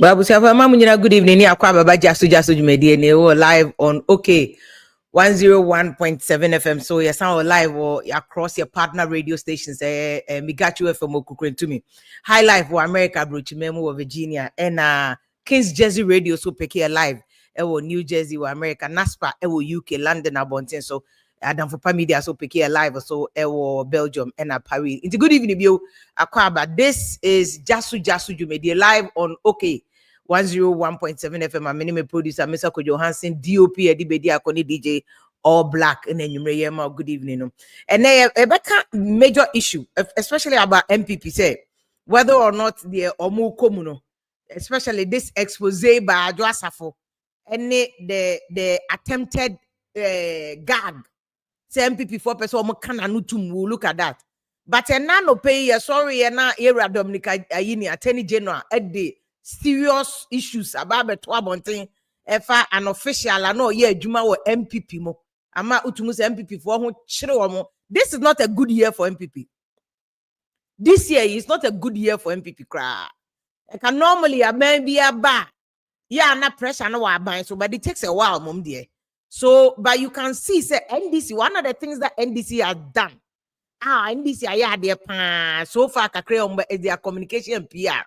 Babu Safa Mamunyina, good evening. Akwaba Jasu Jumedi, and we're live on 101.7 FM. So yes, I'm live or across your partner radio stations. Me got you FM Okukren to me. High Life for America, Bruce Memo Virginia, and King's Jersey Radio so pick live. New Jersey or America, NASPA, UK, London, Abontin. So Adam for Media so pick live so Belgium and Paris. It's a good evening, you Akwaba. This is Jasu Jumedi live on 101.7 FM. My name producer, Mr. Johansson, DOP, Edibedi Akoni DJ, all black, and then you may hear good evening. And then a major issue, especially about NPP, say whether or not the Omu Komuno, especially this expose by Adwoa Sarfo, and the attempted gag, say NPP 4% Omu Kananutum will look at that. But a nano pay, sorry, and now era Dominica Ayini, Attorney General, at the serious issues about the Twabontin, efa an official, I know, yeah, Juma or MPP mo. Ama utumus MPP for who chiro. This is not a good year for MPP. This year is not a good year for MPP. Cry. I can normally a man be a bar. Yeah, not pressure, no, I buy so, but it takes a while, mom dear. So, but you can see, say NDC, one of the things that NDC has done. NDC, yeah, their so far, their communication and PR.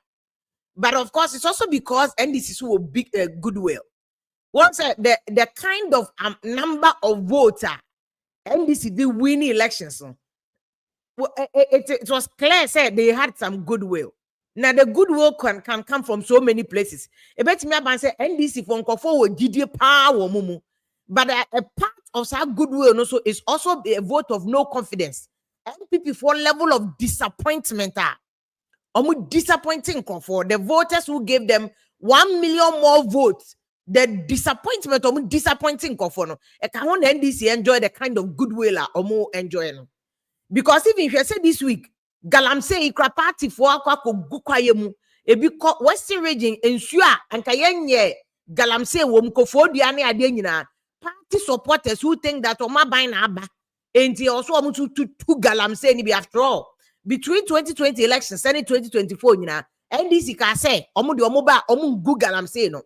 But of course, it's also because NDC so big goodwill. Once the kind of number of votes NDC did win elections, it was clear said they had some goodwill. Now the goodwill can come from so many places. A bet me about say NDC for forward GD power mumu, but a part of that goodwill also is also a vote of no confidence. NPP for level of disappointment. Disappointing for the voters who gave them 1 million more votes. The disappointment disappointing for no. I can want NDC enjoy the kind of goodwill or enjoy no. Because even if you say this week, Galamsey ikra party for akwa gukwayemu because Western region ensure and kayenye Galamsey wo mkofo duane ade nyina party supporters who think that oma buy na aba enti also to Galamsey ni be after all. Between 2020 elections and 2024, NDC can say, Google, I'm saying no.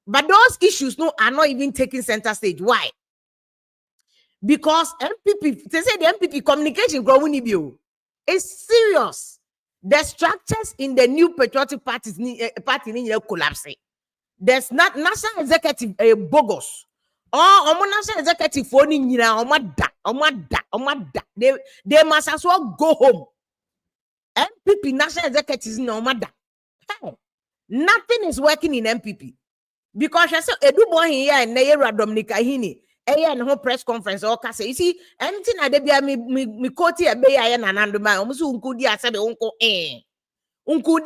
But those issues are not even taking center stage. Why? Because MPP, they say the MPP communication is serious. The structures in the new patriotic party collapsing. There's not national executive bogus. National executive phoning they must as well go home. MPP national executives no matter. Nothing is working in MPP because I said Boahen here and Naira Dominica Hini and whole press conference or say you see anything I did me quote a bay and anduma almost unkudia said uncle uncle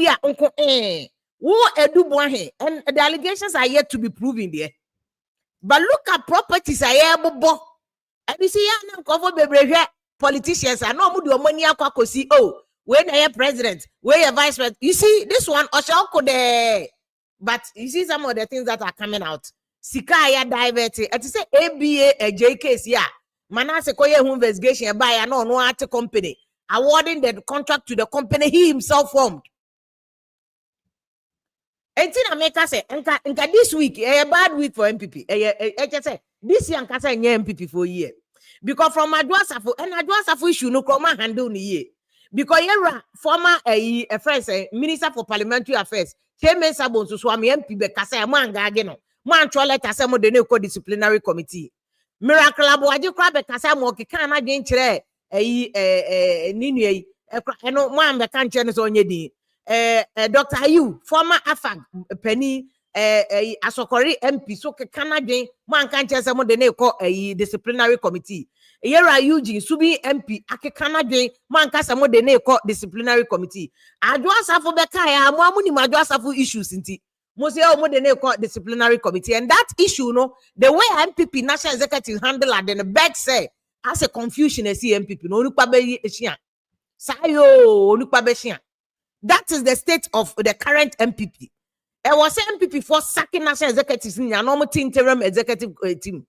wo Boahen and the allegations are yet to be proven there. But look at properties I able. And you see, I'm cover baby politicians. I know do money see. Oh, when they are president, where your vice president. You see, this one there. But you see some of the things that are coming out. Sikaya diverted. I say ABA a JKs, yeah. Manase Koye investigation by no art company awarding the contract to the company he himself formed. And America say, this week a bad week for MPP. Say this year say MPP for a year. Because from Adwoa Sarfo and Adwoa Sarfo issue no come handle ni year. Because you're former a friend Minister for Parliamentary Affairs, Chairman Sabon so swami MP be kasa man gageno. Man toilet asemo de ne ko disciplinary committee. Miracle aboaje kra be kasa mo ke kan na dwen kire ninu yi. Eno man be kan kire so onye din. Dr. Ayu, former AFAG Penny Asokori MP, so Canadian man can't tell someone the name called a disciplinary committee. Yera Eugene Subi MP, Ake Canadian man can someone the name called disciplinary committee. Adwoa Sarfo Bekaya, Mamuni Adwoa Sarfo issues in tea. Moseo mo the name called disciplinary committee, and that issue, no, the way MPP National Executive handle and then the back say as a confusion as MPP, no Nupabe Shian. Sayo Nupabe Shian. That is the state of the current MPP. It was MPP for sacking national executives in a normal interim executive team.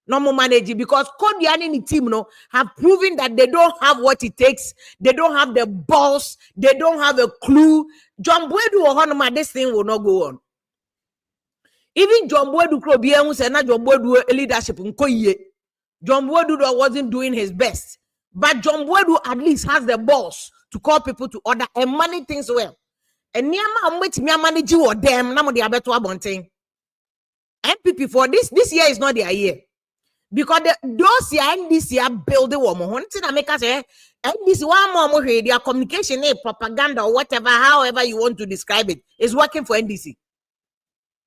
no more managing, because Kodian in the team have proven that they don't have what it takes. They don't have the balls. They don't have a clue. John Boedu or Honoma, this thing will not go on. Even John Boedu Krobian said, "Not John Boedu leadership in Koye." John Boedu wasn't doing his best, but John Boedu at least has the balls to call people to order and manage things well. And Niama which me manage you or them, now they are better one thing. NPP for this year is not their year, because those year and this year build the woman. One thing that make us say, and this one more their communication, propaganda or whatever, however you want to describe it, is working for NDC.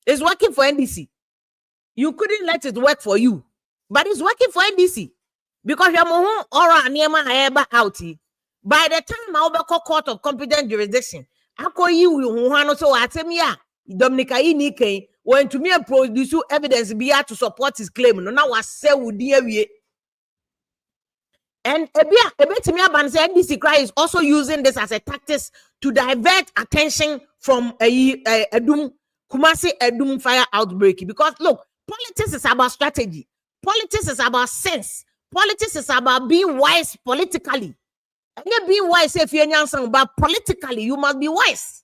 It's working for NDC. You couldn't let it work for you, but it's working for NDC because you're more or near out. By the time I'll be court of competent jurisdiction, I call you so I tell me, Dominica Inike when to me produce evidence be to support his claim. No, now I say would dear and a bit to me about NDC cry is also using this as a tactic to divert attention from a doom. Kumasi Edum fire outbreak, because look, politics is about strategy, politics is about sense, politics is about being wise politically. And you being wise if you're young, but politically you must be wise.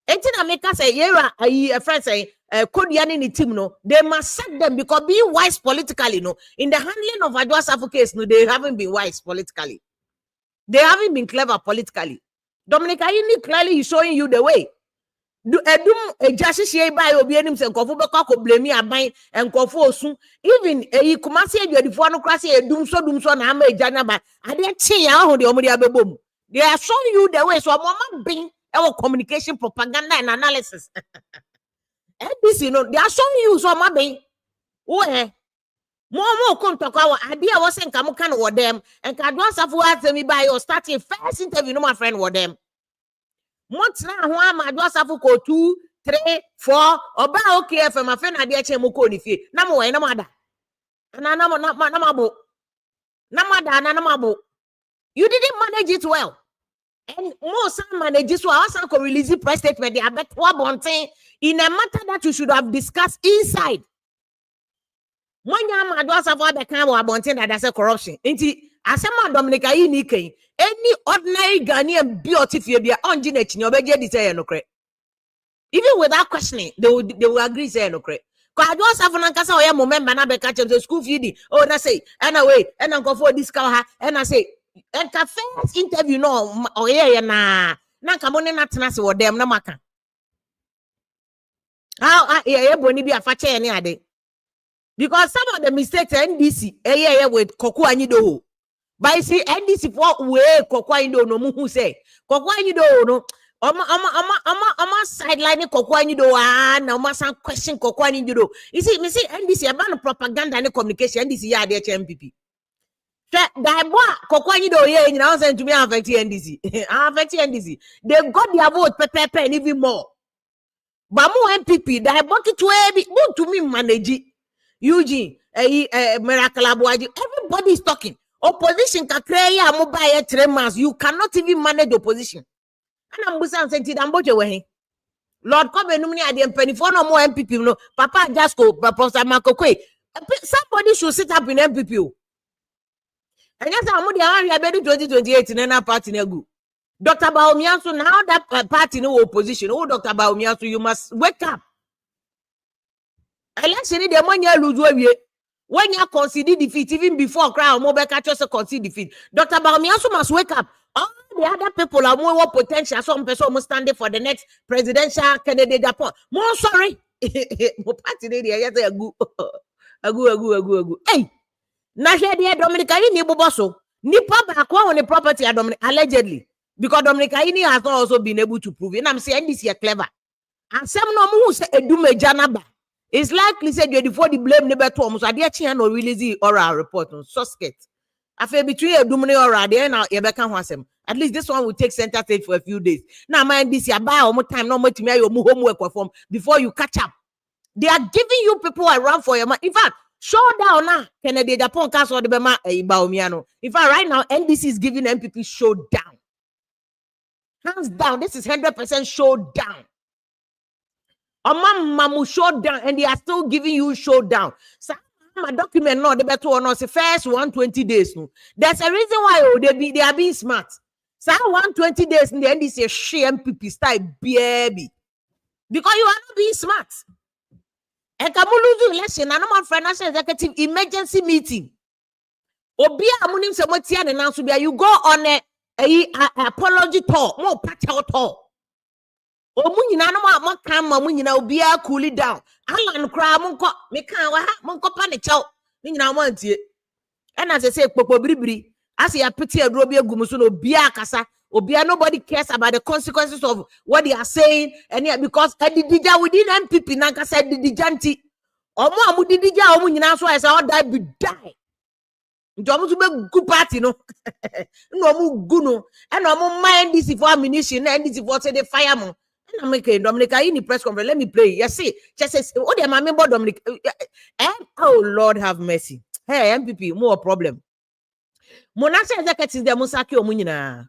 Anything make us say, yeah, a friend say, Kodian in the team, they must sack them because being wise politically, in the handling of Adwoa Sarfo case, they haven't been wise politically. They haven't been clever politically. Dominica, clearly showing you the way. Edum a justice by obianim se nkofo beko ko blame aban nkofo osu even Kumasi adwadifo no krase edum so na ama ejana ba ade che ya ho de omudi abebom. They are showing you the way, so mama bin our communication, propaganda and analysis. NBC they are showing you so mama bin where more come talk our idea wasn't come can with them and Adwoa Sarfo asked me by your starting first interview my friend with them. Months now, Adwoa Sarfo ko 2, 3, 4. Oba okay for my friend Adia Chemoko ni fi. Namo e namada. Namabo. You didn't manage it well. And most managers who also can release press statement. They are better in a matter that you should have discussed inside. When you Adwoa Sarfo the kind of abonting that there's a corruption. Inti asema Dominica Inike. Any ordinary Ghanaian beautiful be on Ginech, even without questioning, they will agree say no correct. Because Adwoa Sarfo nankasa oya member na be catch the school feeding. Oh, na say, anyway, and I go for this car, and I say, and first interview no, oh yeah, na kamone na tenase with them na maka. How yeah, boni be a fache any ade. Because some of the mistakes NDC, yeah, with Koku Anido. But see, NDC for way Kokwa Indo no muhu say. Kokwa Indo no. Ama sideline Kokwa Indo na ama some question Kokwa Indo. You see, me see NDC about propaganda and communication. NDC ya de MPP. Daibwa Kokwa Indo ye now saying to me affect NDC. Affect NDC. They got their vote pepe and even more. But more MPP Daibwa ki to me manage Eugene Miracle Abuaji. Everybody is talking. Opposition can create a mobile 3 months. You cannot even manage opposition. And I'm saying, Lord, come and nominate the penny for no more MPP. No, Papa just go, Professor Marco Kwe. Somebody should sit up in MPP. And yes, I'm going to 2028 in another party. Dr. Baomiansu, now that party no opposition. Oh, Dr. Baomiansu, you must wake up. Election is the money you lose. When you concede defeat, even before crowd, mobile catchers concede defeat. Dr. Baomiansu must wake up. All the other people are more potential. Some person must stand for the next presidential candidate. More sorry. Hey, now here the Dominica ni boboso. Nipa bakwa on the property of Dominica allegedly. Because Dominica has not also been able to prove it. And I'm saying this is clever. And some no who say edume janaba. It's likely said you before the blame never to almost I did no release oral report on suspect. I feel between a dumine or there now at least this one will take center stage for a few days. Now mind this you buy more time, not much me your homework perform before you catch up. They are giving you people around for your money. In fact, showdown now. Kennedy the podcast or the Bema Baomiano. In fact, right now NDC is giving MPP showdown. Hands down, this is 100% showdown. Mamu showdown, and they are still giving you showdown. So my document no, they better or not say first 120 days. No. There's a reason why they are being smart. So 120 days in the end, this is a MPP style, baby. Because you are not being smart. And Kamulu election, and I'm financial executive emergency meeting. Obia amunim semotia and announce you go on a apology tour, more patio tour. Omunyina no ma kan ma munyina obia cool it down. Alan kra monko me kan wa ha monko pa ne chew. Ni nyina mo antie. And as I say popo biribiri, as you pity aduro bi agum so no obia kasa. Obia nobody cares about the consequences of what they are saying, and yet because Edidija within NPP nanka said Didijanti. Omo amudidija omunyina so I say all die be die. Njomu to be good party no. No mu guno. And omo mind this for ammunition and this for say the fire mo. And I'm making Dominica in the press conference. Let me play. You see, just says, oh, they are member Dominic. Oh Lord, have mercy. Hey, MPP, more problem. Monasa executives the Musaki Omunina.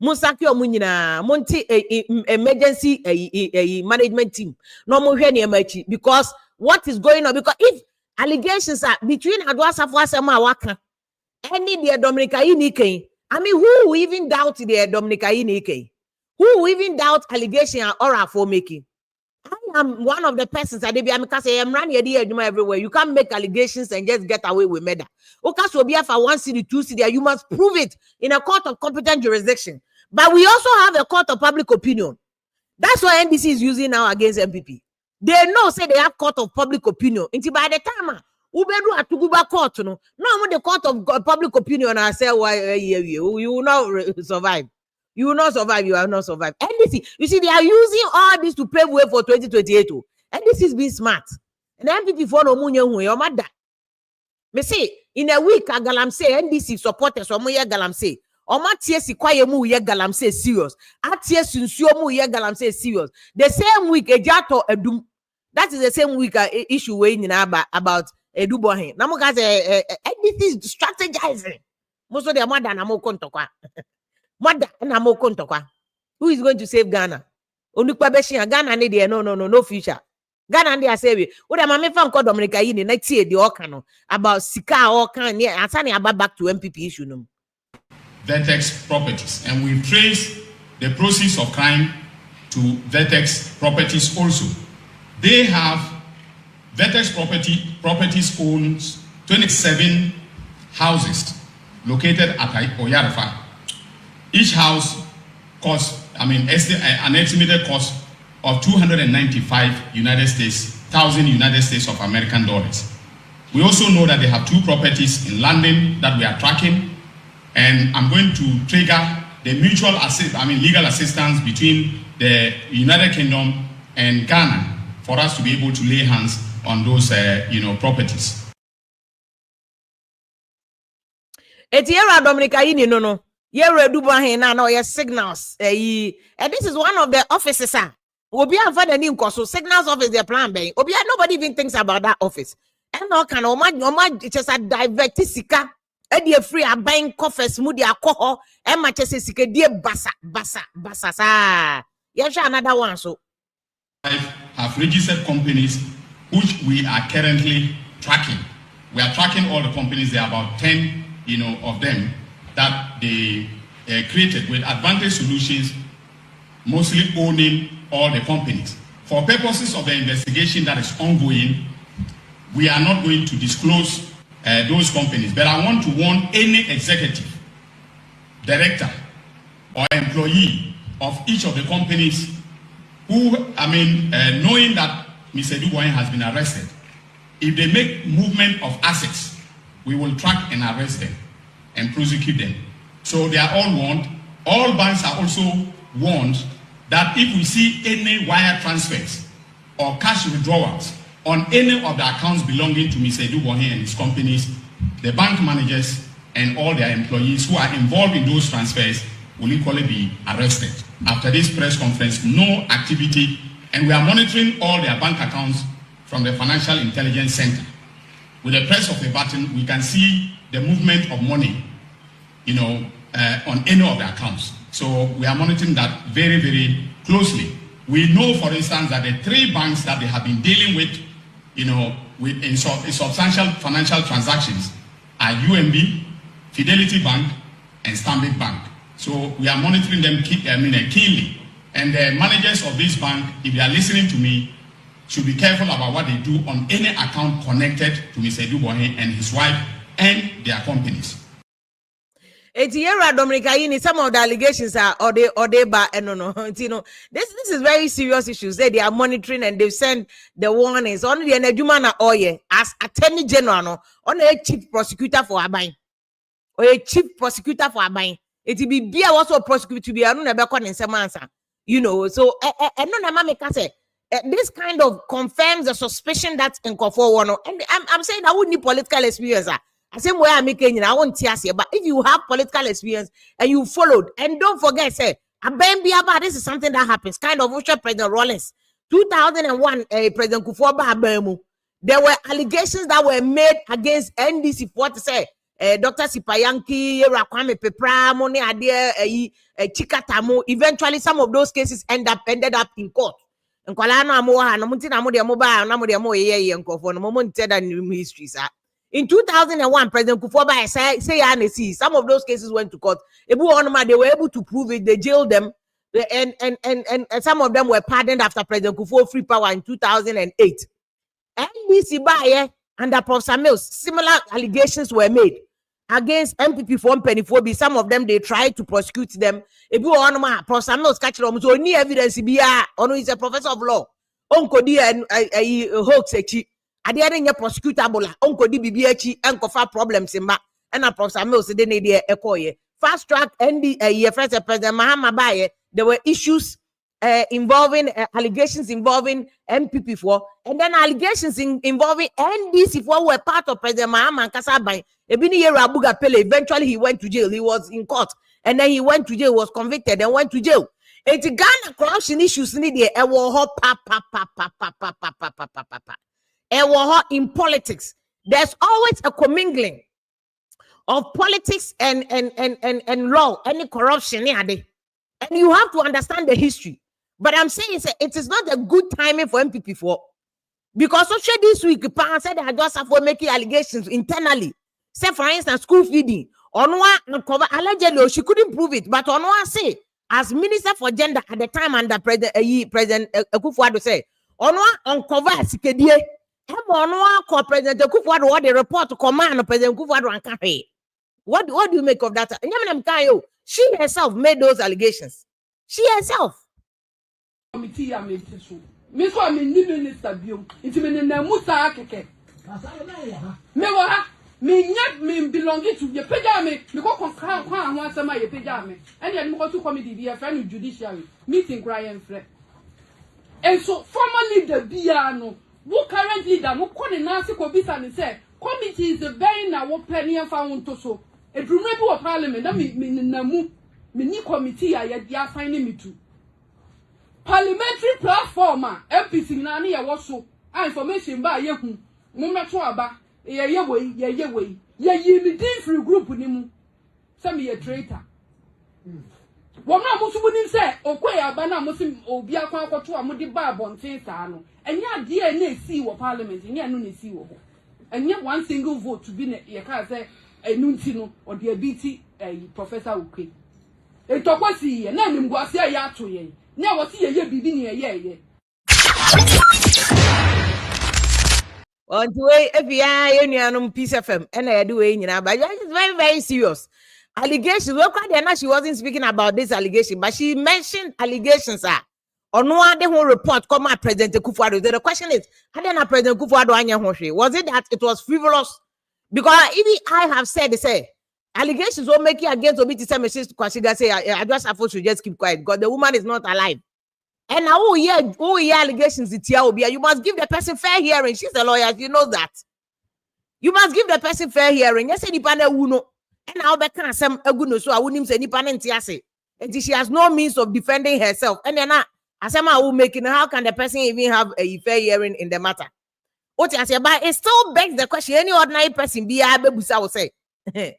Musaki Omunina, Monty emergency management team. No more here because what is going on? Because if allegations are between Adwoa Sarfo Waka, any the Dominica Inike, I mean, who even doubt the Dominica Inike? Who even doubt allegation or for making? I am one of the persons that because I am running everywhere. You can't make allegations and just get away with murder. Okay, so be for 1 city, 2 city, you must prove it in a court of competent jurisdiction. But we also have a court of public opinion. That's what NDC is using now against MPP. They know, say they have court of public opinion. Until by the time Ubedu at Tuguba court, no, the court of public opinion, I say, why you will not survive. You will not survive. You will not survive. NDC, you see, they are using all this to pave way for 2028. And this is being smart. And MPP for no money, your mother. Me say, in a week, a Galamsey, NDC supporters, or Moya Galamsey. Or Matiesi Kwaye mu ye Galamsey serious. Atiesi Nsuo mu ye Galamsey serious. The same week, a Jato Edum. That is the same week issue weighing in about Boahen. Now, guys, NDC is strategizing. Most of the mother and Amo Kontokwa. Who is going to save Ghana? Ghana need no future. Ghana they are saving. What am I from Dominica in next year the Okano about Sika or can yeah and about back to MPP issue no. Vertex properties, and we trace the proceeds of crime to Vertex properties also. They have Vertex properties owns 27 houses located at Oyarafa. Each house costs, an estimated cost of 295 thousand United States of American dollars. We also know that they have 2 properties in London that we are tracking, and I'm going to trigger the legal assistance between the United Kingdom and Ghana for us to be able to lay hands on those, properties. Etiera Dominica ini no. Here do Boahen now your signals. And this is one of the offices. Obia for the new so signals office their plan bay. Obia nobody even thinks about that office. And no can just a divertisika. Eddie free a buying coffers moody alcohol and matches dear bassa. Yes, another one so. Have registered companies which we are currently tracking. We are tracking all the companies. There are about 10, of them that they created with Advantage Solutions, mostly owning all the companies. For purposes of the investigation that is ongoing, we are not going to disclose those companies. But I want to warn any executive, director, or employee of each of the companies who, knowing that Mr. Boahen has been arrested, if they make movement of assets, we will track and arrest them and prosecute them. So they are all warned. All banks are also warned that if we see any wire transfers or cash withdrawals on any of the accounts belonging to Mr. Boahen and his companies, the bank managers and all their employees who are involved in those transfers will equally be arrested. After this press conference, no activity, and we are monitoring all their bank accounts from the Financial Intelligence Center. With the press of a button, we can see the movement of money, on any of the accounts. So we are monitoring that very, very closely. We know, for instance, that the 3 banks that they have been dealing with in substantial financial transactions are UMB, Fidelity Bank, and Stanbic Bank. So we are monitoring them keenly. And the managers of this bank, if they are listening to me, should be careful about what they do on any account connected to Mr. Boahen and his wife and their companies. Some of the allegations are or they this is very serious issues. They are monitoring and they've sent the warnings on the Nejumana Oye as Attorney General on a chief prosecutor for Abain or a chief prosecutor for Abain. It will be also prosecuted to be a Semansa. So this kind of confirms the suspicion that's in Kofo. And I'm saying I wouldn't need political experience. I say where I'm making I won't tear but if you have political experience and you followed, and don't forget, say, this is something that happens. Kind of President Rawlings, 2001, President Kufuor, there were allegations that were made against NDC for to say, Dr. Sipayanki, Rakwame Pepra, Moni Adia, Chikatamu. Eventually, some of those cases ended up in court. And Kolana Moha, Namutina Modia Mobile, Namudia Moye, and Kofo, no moment said that in history, sir. In 2001, President Kufuor say some of those cases went to court. They were able to prove it. They jailed them, and some of them were pardoned after President Kufuor free power in 2008. NBC Baye under Professor Mills, similar allegations were made against NPP for Pennyphobia. Some of them they tried to prosecute them. Professor Mills catch them. So any evidence he's a professor of law. Onkodi and hoax Adiane prosecutable onko di bibiachi enkofa problems in ba and a Professor Mills de ne ekoye fast track ND first President Mahama Baye. There were issues involving allegations involving NPP4 and then allegations involving NDC4 were part of President Mahama Kasabai. Ebini Yera Abuga Pele. Eventually he went to jail. He was in court and then he went to jail, was convicted and went to jail. It's Ghana corruption issues need the in politics. There's always a commingling of politics and law, any corruption, and you have to understand the history. But I'm saying it is not a good timing for NPP4 because also this week, Pan said that just have making allegations internally. Say, for instance, school feeding. Onwa uncover allegedly she couldn't prove it, but Onwa say as Minister for Gender at the time under President Akufo-Addo say Onwa uncover sikedie. President Akufo-Addo what the report to command President Akufo-Addo and cafe. What do you make of that? She herself made those allegations. She herself. Committee me so am new minister biom. It me na musa akeke. Me wo ha me nya me belong to the pejame. Me go kon ho asema ye pejame. And then me go to committee be a friend judiciary meeting cry and friend. And so former leader bia no who current leader no ko ne nase ko bisa me say committee is very na wo penny and found to so edrume bi wo parliament na me namu me ni committee a ye dia assign me to parliamentary platform MPC na na ye wo so information ba ye hu mo meto aba ye we ye yi different group ni mu say me a traitor wona mo so bunim say okoye aba na mo sim obi akwa akwoto amudi ba bonten saa no enya de na esi wo parliament enya no na esi wo ho enya one single vote to be na ye ka say enu nti no o de abiti professor ukwe etokwasi ye na nimguase ya ato ye na wo si ye bibi ni ye on the way FBI union Peace FM and I do but it's very, very serious. Allegations. Well, she wasn't speaking about this allegation, but she mentioned allegations. On one day, whole report come out President Akufo-Addo. The question is, how did President Akufo-Addo was it that it was frivolous? Because even I have said, say allegations will make you against Obi to say messages to consider say I just have to just keep quiet because the woman is not alive. And now hear allegations it's here you must give the person fair hearing. She's a lawyer, you know that. You must give the person fair hearing. Yes, any panel uno. And now Becca some aguno so I wouldn't say any panel and she has no means of defending herself. And then I will make it. How can the person even have a fair hearing in the matter? What I say, but it still begs the question. Any ordinary person be able to say, I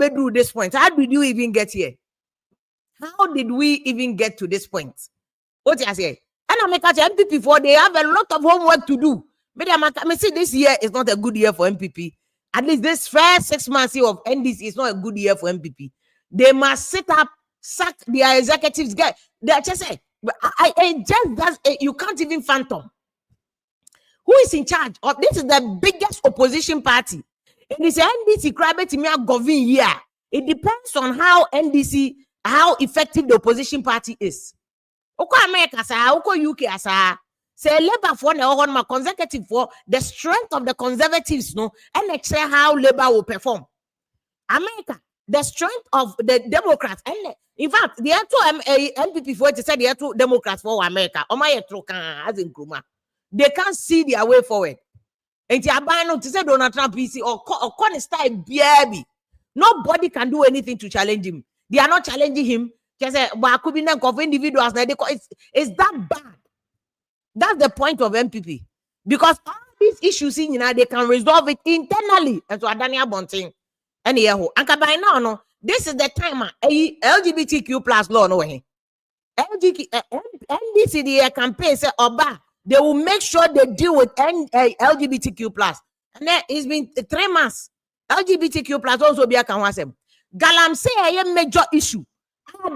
do this point. How did you even get here? How did we even get to this point? What I say? And I make a MPP4, they have a lot of homework to do. Me see this year is not a good year for MPP. At least this first 6 months here of NDC is not a good year for MPP. They must sit up, sack their executives. They just say, you can't even phantom. Who is in charge? This is the biggest opposition party. It is NDC govern here. It depends on how effective the opposition party is. Oko America sa, oko UK sa. Say Labour for the consecutive for the strength of the conservatives, no, and next how Labour will perform. America, the strength of the Democrats, and in fact, the two NPP for it said the two Democrats for America. As in Kruma, they can't see their way forward. And to say Donald Trump or style baby. Nobody can do anything to challenge him. They are not challenging him. Just say, but could be of individuals. It's that bad. That's the point of MPP. Because all these issues, they can resolve it internally. And so Adania Bonting. Anyhow, and by now, no, this is the time LGBTQ plus law, no way. NDC campaign say, Oba, they will make sure they deal with LGBTQ plus. And then it's been 3 months. LGBTQ plus also be a canwasem. Galamsey a major issue.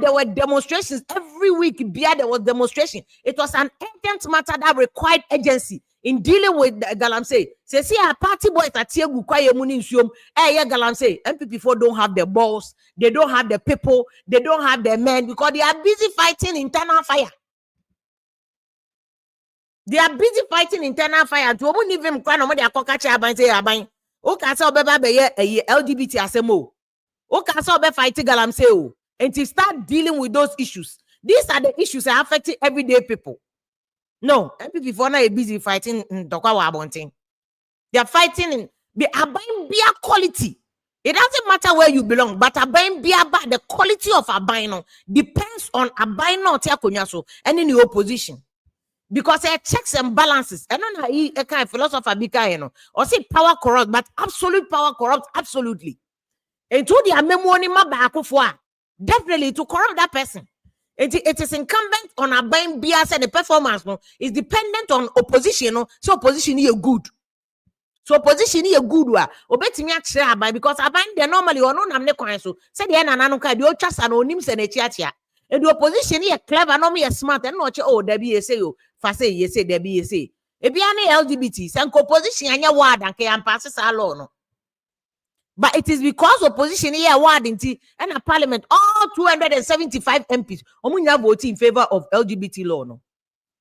There were demonstrations every week. There was demonstration. It was an urgent matter that required agency in dealing with Galamsey. Say, see, our party boys at Tiagu Kwaye Munisium. Galamsey. MPP4 don't have the balls. They don't have the people. They don't have the men because they are busy fighting internal fire. They are busy fighting internal fire. To won't even cry no more. They are cockatcha abang say abang. Okay, so be LGBT asemo. Okay, so be fighting Galamsey. And to start dealing with those issues. These are the issues that affect everyday people. No, MPP4 now is busy fighting in Dokwa Wabonting. They are fighting in the Abain Bia quality. It doesn't matter where you belong, but Abain Bia, the quality of Abaino depends on Abaino Tiakonyaso and in the opposition. Because there are checks and balances. And not a kind of philosopher bika, or say power corrupt, but absolute power corrupt absolutely. And to the memory for definitely to corrupt that person. It is incumbent on Abain Bias and the performance is dependent on opposition. So opposition is good. So opposition is a good one. Obetimi actually because Abain they normally or no namne kwan so. Say the nananuka the ochas and onims and echiatia. And the opposition is clever, no me smart and not oh there be say you fase ye say there be ye say. Ebiane LGBT and opposition anya word and can passes alone. But it is because opposition here word in and a parliament, all 275 MPs, omunya vote in favor of LGBT law. No,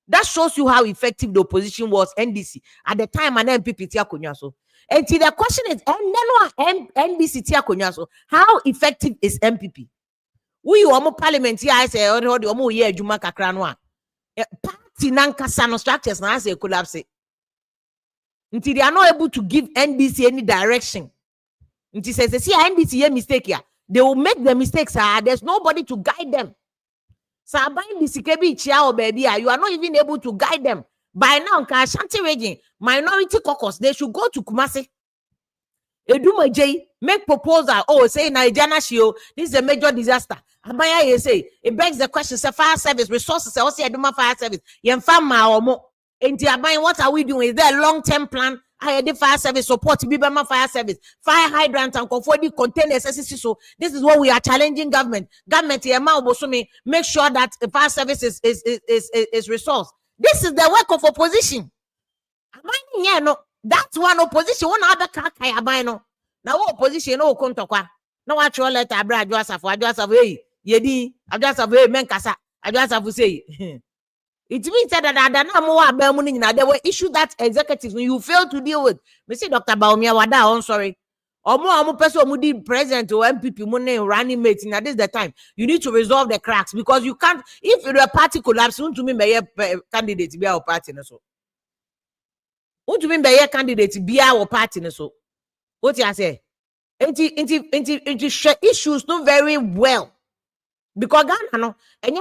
that shows you how effective the opposition was. NDC at the time and NPP Tiakonyaso. And the question is, and then NDC Tiakonyaso, how effective is MPP? We omu parliament here I say omu ye juma kakranwa. Party nankasano structures na say collapse. Until they are not able to give NDC any direction. It says, see, NDC mistake here. They will make the mistakes. There's nobody to guide them. So, baby, you are not even able to guide them. By now, Ashanti region, minority caucus, they should go to Kumasi. Make proposal. Oh, say Nigeria, this is a major disaster. Abaya, you say it begs the question. Say fire service resources. Also, fire service. What are we doing? Is there a long-term plan? I had the fire service support Bibama fire service, fire hydrant and comforting containers. So this is what we are challenging government. Government make sure that the fire service is resourced. This is the work of opposition. That's one opposition. One other kakaya now opposition no kontokwa. Now what you let Abra Adwoa hey yedi Adwoa men kasa Adwoa say. It means that there were issues that executives you failed to deal with. Me say Dr. Baumia Wada, I'm sorry. Or more person who did president or MPP money running mates. Now this is the time you need to resolve the cracks because you can't. If your party collapse, to me be a candidate to be our party so. Who to me be a candidate to be our party so. What you say? Into issues not very well. Because Ghana, no, and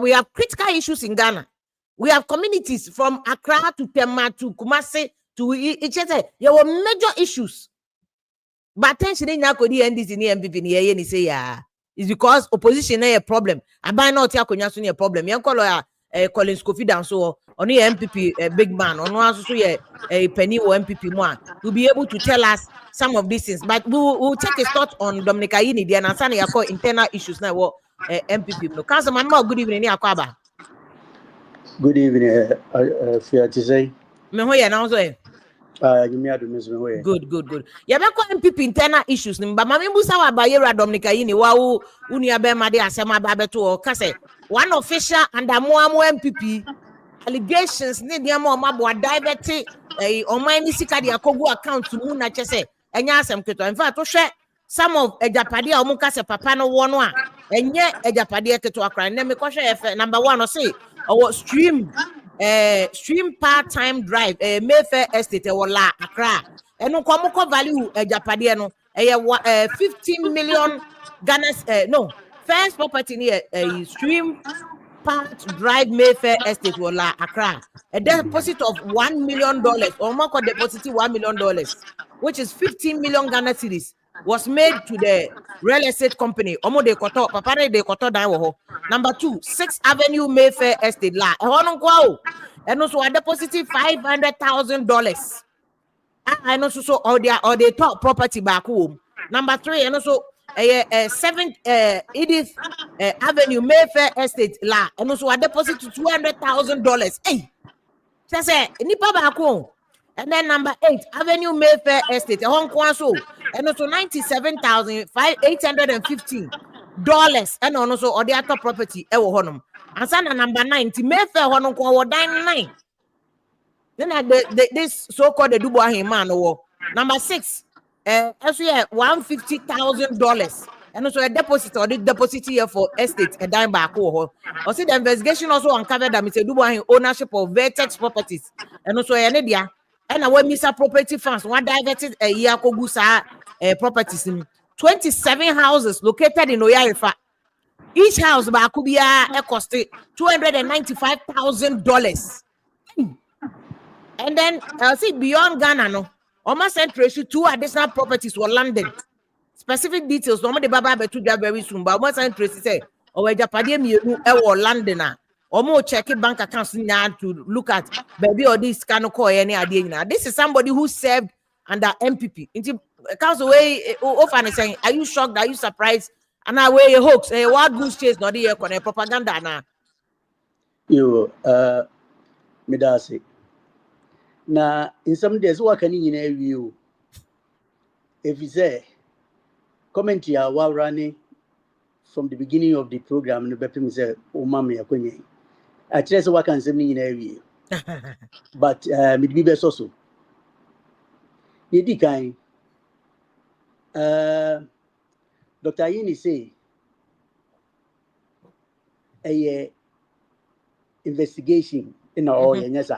we have critical issues in Ghana. We have communities from Accra to Tema to Kumasi to each other. There were major issues. But attention in Nakodi and this in the MPP, say, yeah, it's because opposition is a problem. I buy not a problem. Young color, Collins Kofi Danso only MPP big man on one so a penny or MPP one will be able to tell us some of these things, but we'll take a start on Dominica Yini the answer you call internal issues now what MPP no Councilman Mo good evening Akwaba. Good evening, fair to say. Me ho ye now so You me adu miss me way. Good. Ya be ko MPP internal issues ni ba ma me busa wa ba yera Dominica Yini wa wo unua be ma de asem aba beto o ka say one official under mo MPP allegations ne dia ma o ma bo divert oman ni sika de akogu account mu na chese enya asem keto in fact to hwe some of ejapade a o mu ka say papa no wo no a enye ejapade keto akran na me ko hwe number 1 o say o stream part-time drive Mayfair Estate wala Accra eno ko value ejapade no 15 million Ghana no first property near stream part drive Mayfair Estate wala Accra a deposit of $1 million or more deposit $1 million which is 15 million Ghana cedis was made to the real estate company omo de koto papa de koto dan wo ho. Number 2 6th Avenue Mayfair Estate la e ho no kwa o and also a deposit $500,000 and also all the top property back home. Number 3 and also 7th Edith Avenue Mayfair Estate la and also a deposit $200,000 hey say nipa back home. And then number 8 Avenue Mayfair Estate Hong Kong so and also $97,815 and also all the other property e wo honum and sana number 9 Mayfair honum ko wo dan 9 then this so called the Boahen man wo number 6 also $150,000 and also a deposit or the deposit here for estate a dime back or see the investigation also uncovered that Mr. Boahen ownership of Vertex properties and also Enedia and when Mr. Property Funds one diverted a year kogusa properties in 27 houses located in Oyarifa. Each house ba kubia cost $295,000. And then see beyond Ghana no almost sent ratio 2 additional properties were London. Specific details no the baba betu very soon but almost sent ratio say o Japade mienu e wo London omo check bank accounts now to look at baby or this kind of call any idea. This is somebody who served under MPP. Council way often saying, are you shocked? Are you surprised? And I wear a hoax, a wild goose chase, not the propaganda now. You Medasi. Now in some days what can you view? If you say commentary while running from the beginning of the program, the Bepim say, oh mommy, I tell you what can say me in view. But maybe best also. Yedi kind. Dr. Yini say a investigation in our yes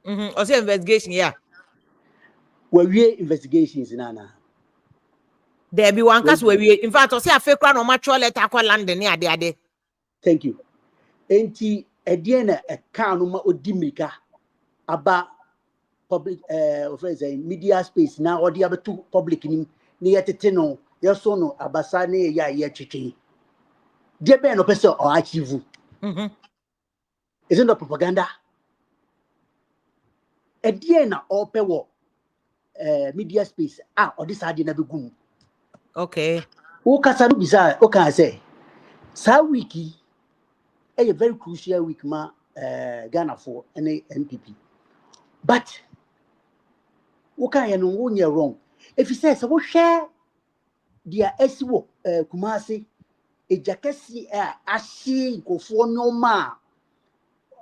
also investigation where we investigations in Anna there be one case where we in fact also a fake one or mature letter kwa London near there. Thank you. Enti ediena e kanuma odimika about public media space now or the other two public ni yetete so no abasa na ya chichi de be no person or achieve isn't the propaganda e die na ope wo media space or this ade na begum okay who kasa no bisa o kan say sa wiki a very crucial week ma Ghana for any NPP but who can no won wrong if you say so we share dia esiwo Kumasi ejakesi ahye nkofo noma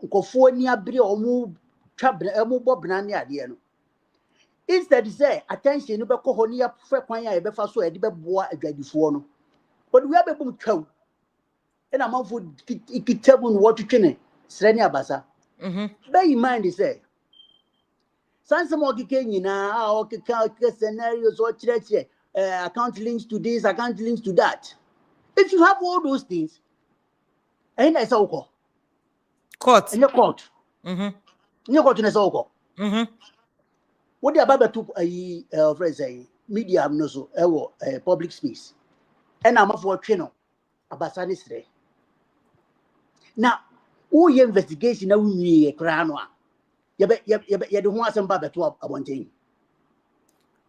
nkofo ni abire omu twabra emu bobna ne ade no instead say attention no be ko ho ne ya fe kwan ya be fa so e de be boa adwadifo no but we abebum twaw ena manfo ikitabu no what twene sre ne abasa bear in mind say sanse mo kike nyina o kike scenarios o chire account links to this, account links to that. If you have all those things, and I say court. In your court. In your court in a so what the about to friends say media no so public space. And I'm for channel about Sanistre. Now, who investigation na we krano a ye de ho asem ba beto abonten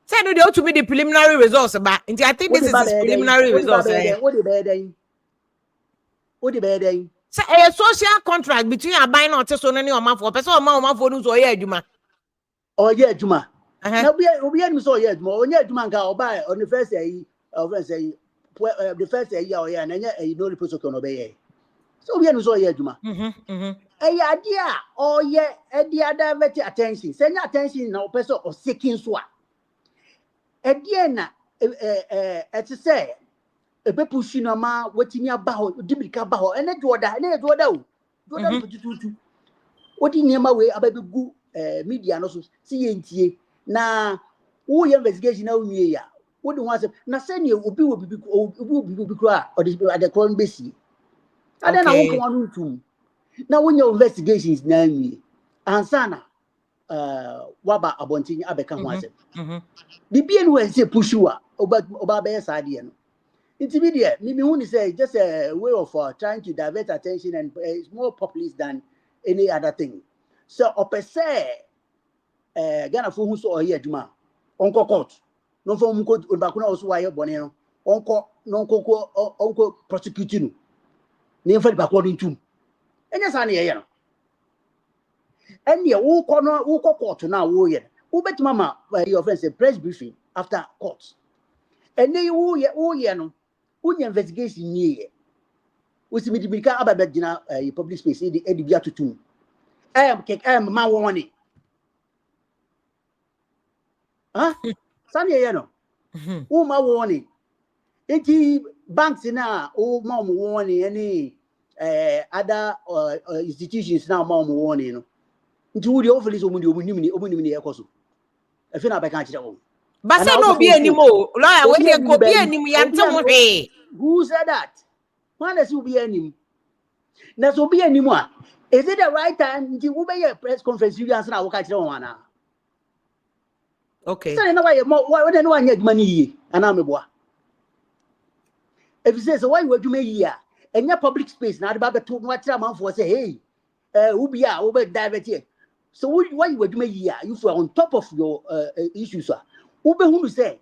say no dey to be the preliminary results ba nti I think this is his preliminary results what the bad say a social contract between aban na ote so na ni omafo person omafo no so ye adwuma adwuma na obi anim so ye adwuma onye adwuma nka oba on the first year the first year or year na nya no report no be ye so obi anim so ye adwuma idea or ye idea divert attention say nya attention na person or seeking so idea na say ebe pushi na ma watimi aba ho dibirika ba ho ene dwoda o dwoda pututu odi niema we ababegu media no so si yentie na wo ye investigation na unwie ya wo de ho asem na se ne obi wo bibi kura odi ade kron besi ade na wo kan wanu tum na wo nye investigations na unwie ansana waba abontin abeka ho asem bibie no we se pushiwa oba be sa ade no. It's immediate. Me who say just a way of trying to divert attention and it's more populist than any other thing. So, say, Ghana for who saw here, Juma, Uncle Court, no form code, Bakuna also wire Bonero, Uncle prosecuting, name for according to. And yes, I know. And yeah, who court now, who bet Mama, your friends, a press briefing after court. And they no. Unya investigation nie we me dibika ababegina public space e di bia tutum ma won sani ye no o ma won enti banks na o ma won any other institutions na ma won no nti wo di office omunimi ne ekoso afi na beka kire wo. But say no be anymore. Lawyer, when you go be anymore, who said that? When does you be anymore? Now, so be anymore. Is it the right time? You will be a press conference. You answer our catch on. Okay. So, why no one get money? And I'm a boy. If you say so, why would you make here? And your public space now about the two much amount for say, hey, who be over divert here. So, why would you make here? You for on top of your issues, sir. Ube who say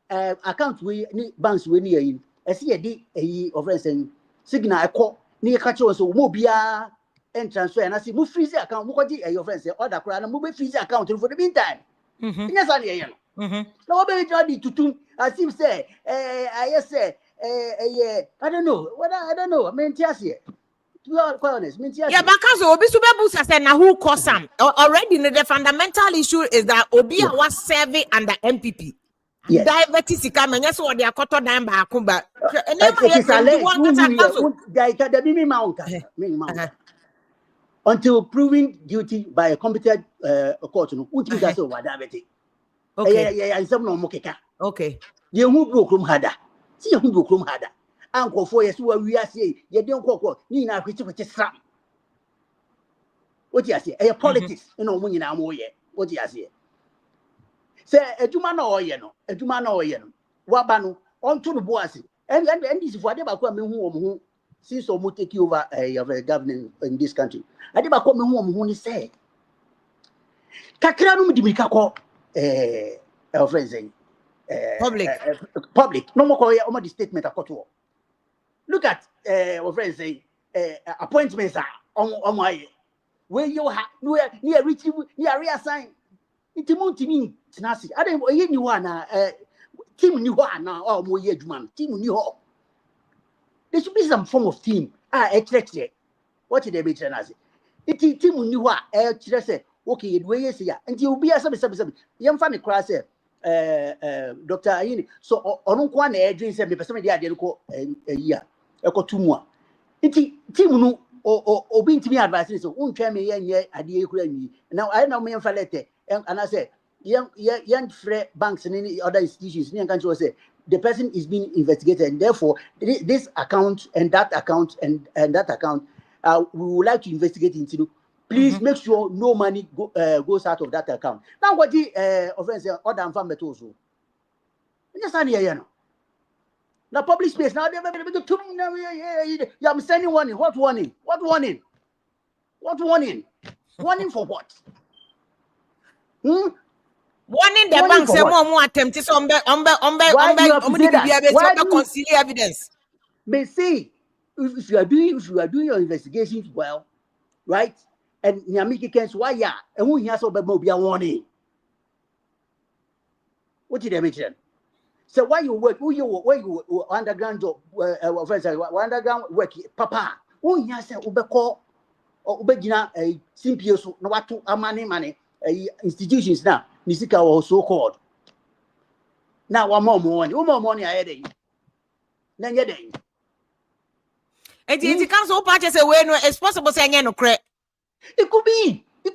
account we ni banks we ni yin ese ye di of friends signal ekọ ni ka che so mo bia en transfer na si mo freeze account mo ko di your friends order kura na mo be freeze account for the meantime nya sa ne ye no na wo be try di tutum as if say I say I don't know I mean tiase to be quite honest yeah, because obi so be busa say na who cause am already the fundamental issue is that obi was serving under MPP. Yes. Diabetes sika menya so dey akoto dan ba akumba until proven guilty by a competent court no uti ga say diabetes okay some no mokeka okay ye hu brokrum hada si ye hu brokrum hada ankofo yes wa wi ase ye den kokko ni na kweti sram what you say politics no mo nyina mo ye what you say say adwuma na oye no waba no onto no boase and this for ade ba ko me hu wo since o mo take over of government in this country ade ba ko me hu wo ni say kakra no me dimika ko friends public no mo ko o mo the statement akoto look at friends appointments on my where you ha near reach near reassign intimi tinasi ade oye ni ho na team ni ho na o mo ye adwuma team ni ho there should be some form of team expect what they be tinasi team ni ho kire say okay ye we yes ya nti obi asabe yem fa me kra say Dr. Ayini so onu kwa na edwin say me pese me dey ade ko yi a ekotumu a nti team no obi ntimi advice so untwa me ye ade ekura nwi now I know me fa letter and I say young free banks and any other institutions say the person is being investigated and therefore this account and that account and that account we would like to investigate into. Please make sure no money goes out of that account. Now what the offense order and family also. Just here no. Now public space now I'm sending warning. What warning? What warning? Warning for what? Warning the Warning bank for say what? more attempt is on Why do you have to say that? Why do you conceal evidence? may say if you are doing your investigations well, right? And Nyamiki Kens, why ya? And who has over be a warning? What did I mention? So why you work? Where you underground job? Underground work, Papa. Who has a ubeko or ubegina a simpioso no what to a money institutions now? Nisika or so called. Now one more money I had. Then you're day. It comes so patches away. No, it's possible saying no credit. It could be. It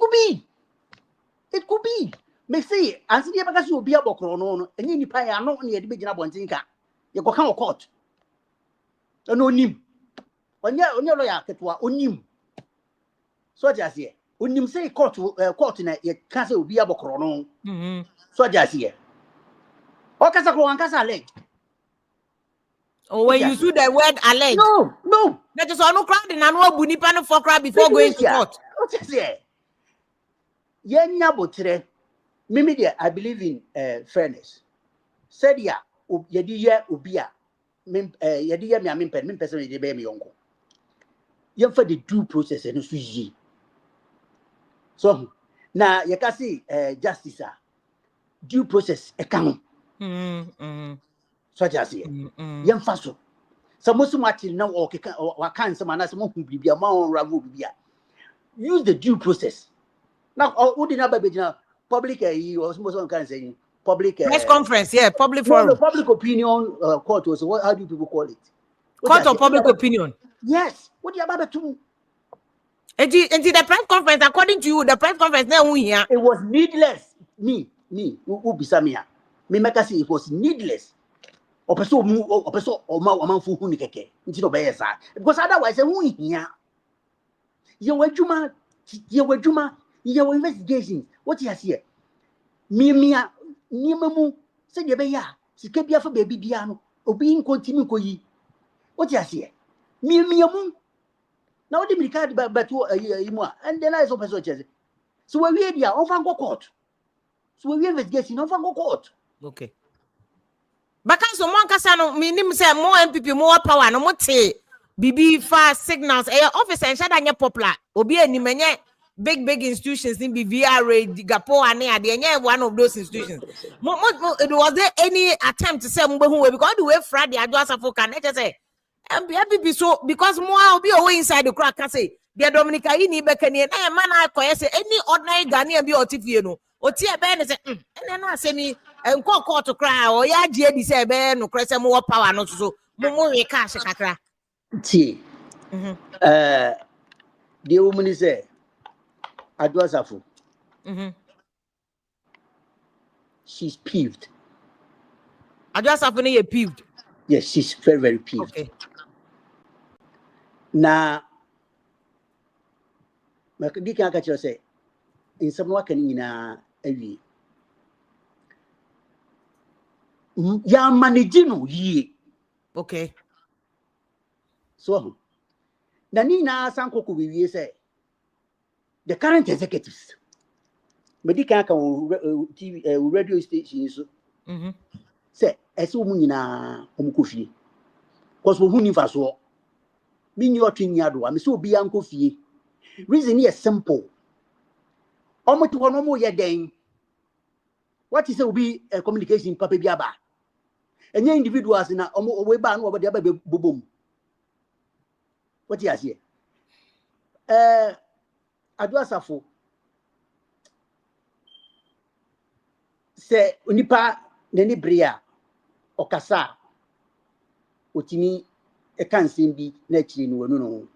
could be. Me say, and see, because you be a bokrono, and you pay a no near the beginning of one thing. You go come court. No nim. On your lawyer, onim. So just here. Onim say court in a castle be a bokrono. So just here. Okasako and Casale. Oh, when you use the word alleged. No. That is all no crowd and no bunipano for crowd before going to court. What is it? Yenya botre. Mimi, I believe in fairness. Said ya, yediya ubia, yediya me amin person de be me yonko. Yem for the due process and suji. So na yakasi justice due process account. So just here. Yem faso. So most much now or can some anas mo bibia ma on ravu bibia. Use the due process. Now who did not be public or some can say public press conference, public no, forum. public opinion court was what? How do people call it? Court of public opinion. Yes. What do you about to? And the press conference, according to you, the press conference now here. It was needless. Me, who be Samia. Me make say it was needless. Or person or man fu hu ni keke. Nti no be sa. Because otherwise who here. You investigation. What you here? Mimia nimamu se de be ya sika bia fa baby bia no obi in continue ko yi what you say mimiamu na odi mirika de beto yimu a and then I so person chese so we dia on fan go court so we investigation on fan go court okay because so one kasa no minim say more MPP more power no mote bibi fa signals officer and shada popular obi animenye big institutions in BVRA, Gapo, and one of those institutions. Was there any attempt to say because the way Friday Adwoa can say MPP so because more will be away inside the crack can say the Dominica in Ibekani and man I say any ordinary Ghanaian be otifieno or tia ben say and then I say me and call to cry or ya JD say ben no crest more power not so more cash kakra. The woman is there. Adwoa Sarfo. She's peeved. Adwoa Sarfo is peeved. Yes, she's very peeved. Okay. Now, my can catch you say, in some work in a ye. Ya managing ye. Okay. So, Nanina Sanko could be say. The current executives, medical TV, radio stations, say, as Umina Umukufi, because who knew us all. Mean your twin yard, I'm so be Uncle Fee. Reason is simple. Almost one more year day. What is it will be a communication, Papa Biaba? And your individuals in a way ban over the other boom. What you here? Adwoa Sarfo se onipa nani brea okasa otimi e kan sembi na chiri no wanu no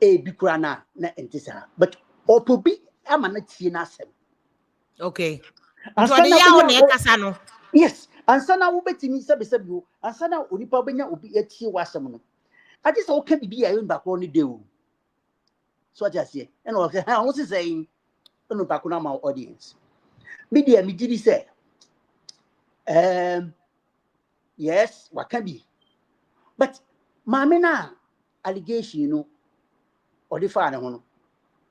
e bi kura na entisa but opobi ama na tie na asem okay so the yawo na kasa no yes ansana wo betimi sebesebi wo ansana onipa benya obi atie wasem no ade se wo ka bibi ayo mbakro ni de o so what I say, and I was saying, no back on my audience. Media, me did say, yes, what can be, but Mamina allegation, or the father,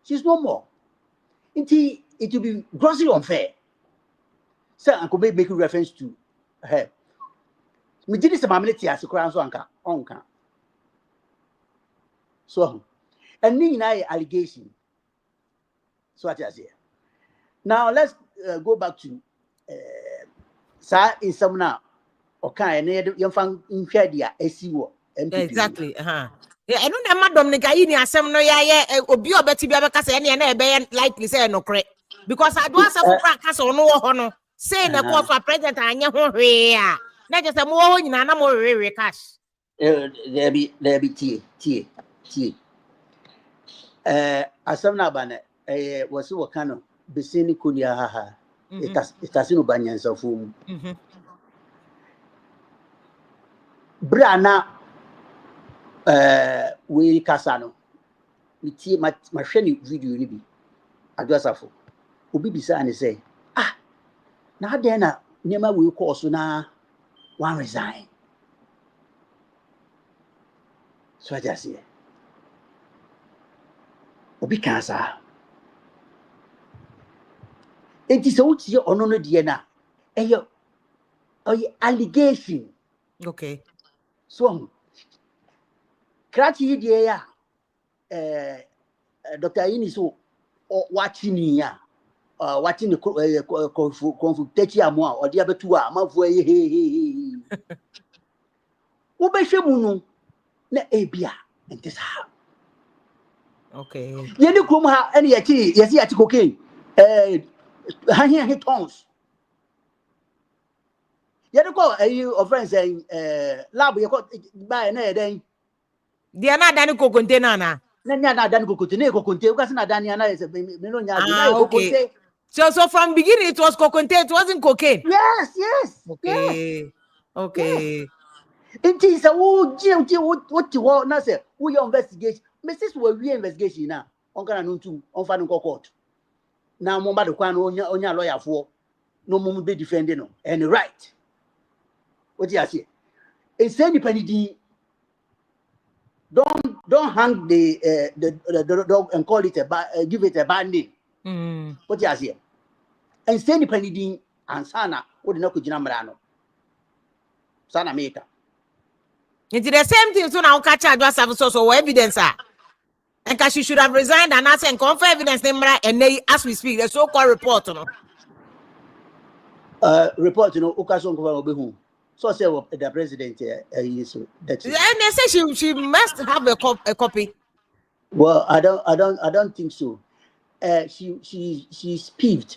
She's no more. It will be grossly unfair. So I could make reference to her. Me did this ability as a crown so anka. So, and me na allegation. So what I say. Now let's go back to sa in some now. Okay, and you find in Shadia SEO NPP. Exactly. Yeah, I don't know madam nika yi ni asem no ya obi obeti bia be kasa ene na be likely say no correct because Adwoa Sarfo kwa kasa ono wo ho no say na call for president anye ho hwe a na je say mo ho nyina na mo hwe cash There be tie. Asem na ba na was wo kano besini kulia ha itasino banyansa fu brana we kasano we tie ma hwe ni video ni bi Adwoa Sarfo obi bisa ani say na den na nyema we course na one resign so I just say obi kansa enti so utie ono no de na eyo allegation. okay So krachi de ya Dr. Ini so watching ya watching the conflict amwa or dia betu a mafu he wo be hwemu no na ebia enti sa okay ye ni krom ha ene yesi ati cocaine he tons ye de ko offense lab ye ko buy na den dia na dani ko container na nya na dan ko container ukasi na dan ya na me no nya na ko okay so from beginning it was cocaine, it wasn't cocaine. Yes. Okay. It is a what you na say we investigation Mrs. we investigation na on kana no tu on fa no court na mo ba de kwa no onya lawyer fo no mo be defend no and right what you say and say depending don't hang the dog and call it give it a bad name. What you say and say depending and sana what no ko gina mra no sana maker. It's the same thing so now catch Adwoa Sarfo so evidence and she should have resigned and asked and confirm evidence and they as we speak the so-called report no report okaso nko ba hu so say the president so that and they say she must have a copy. Well, I don't think so. She's peeved.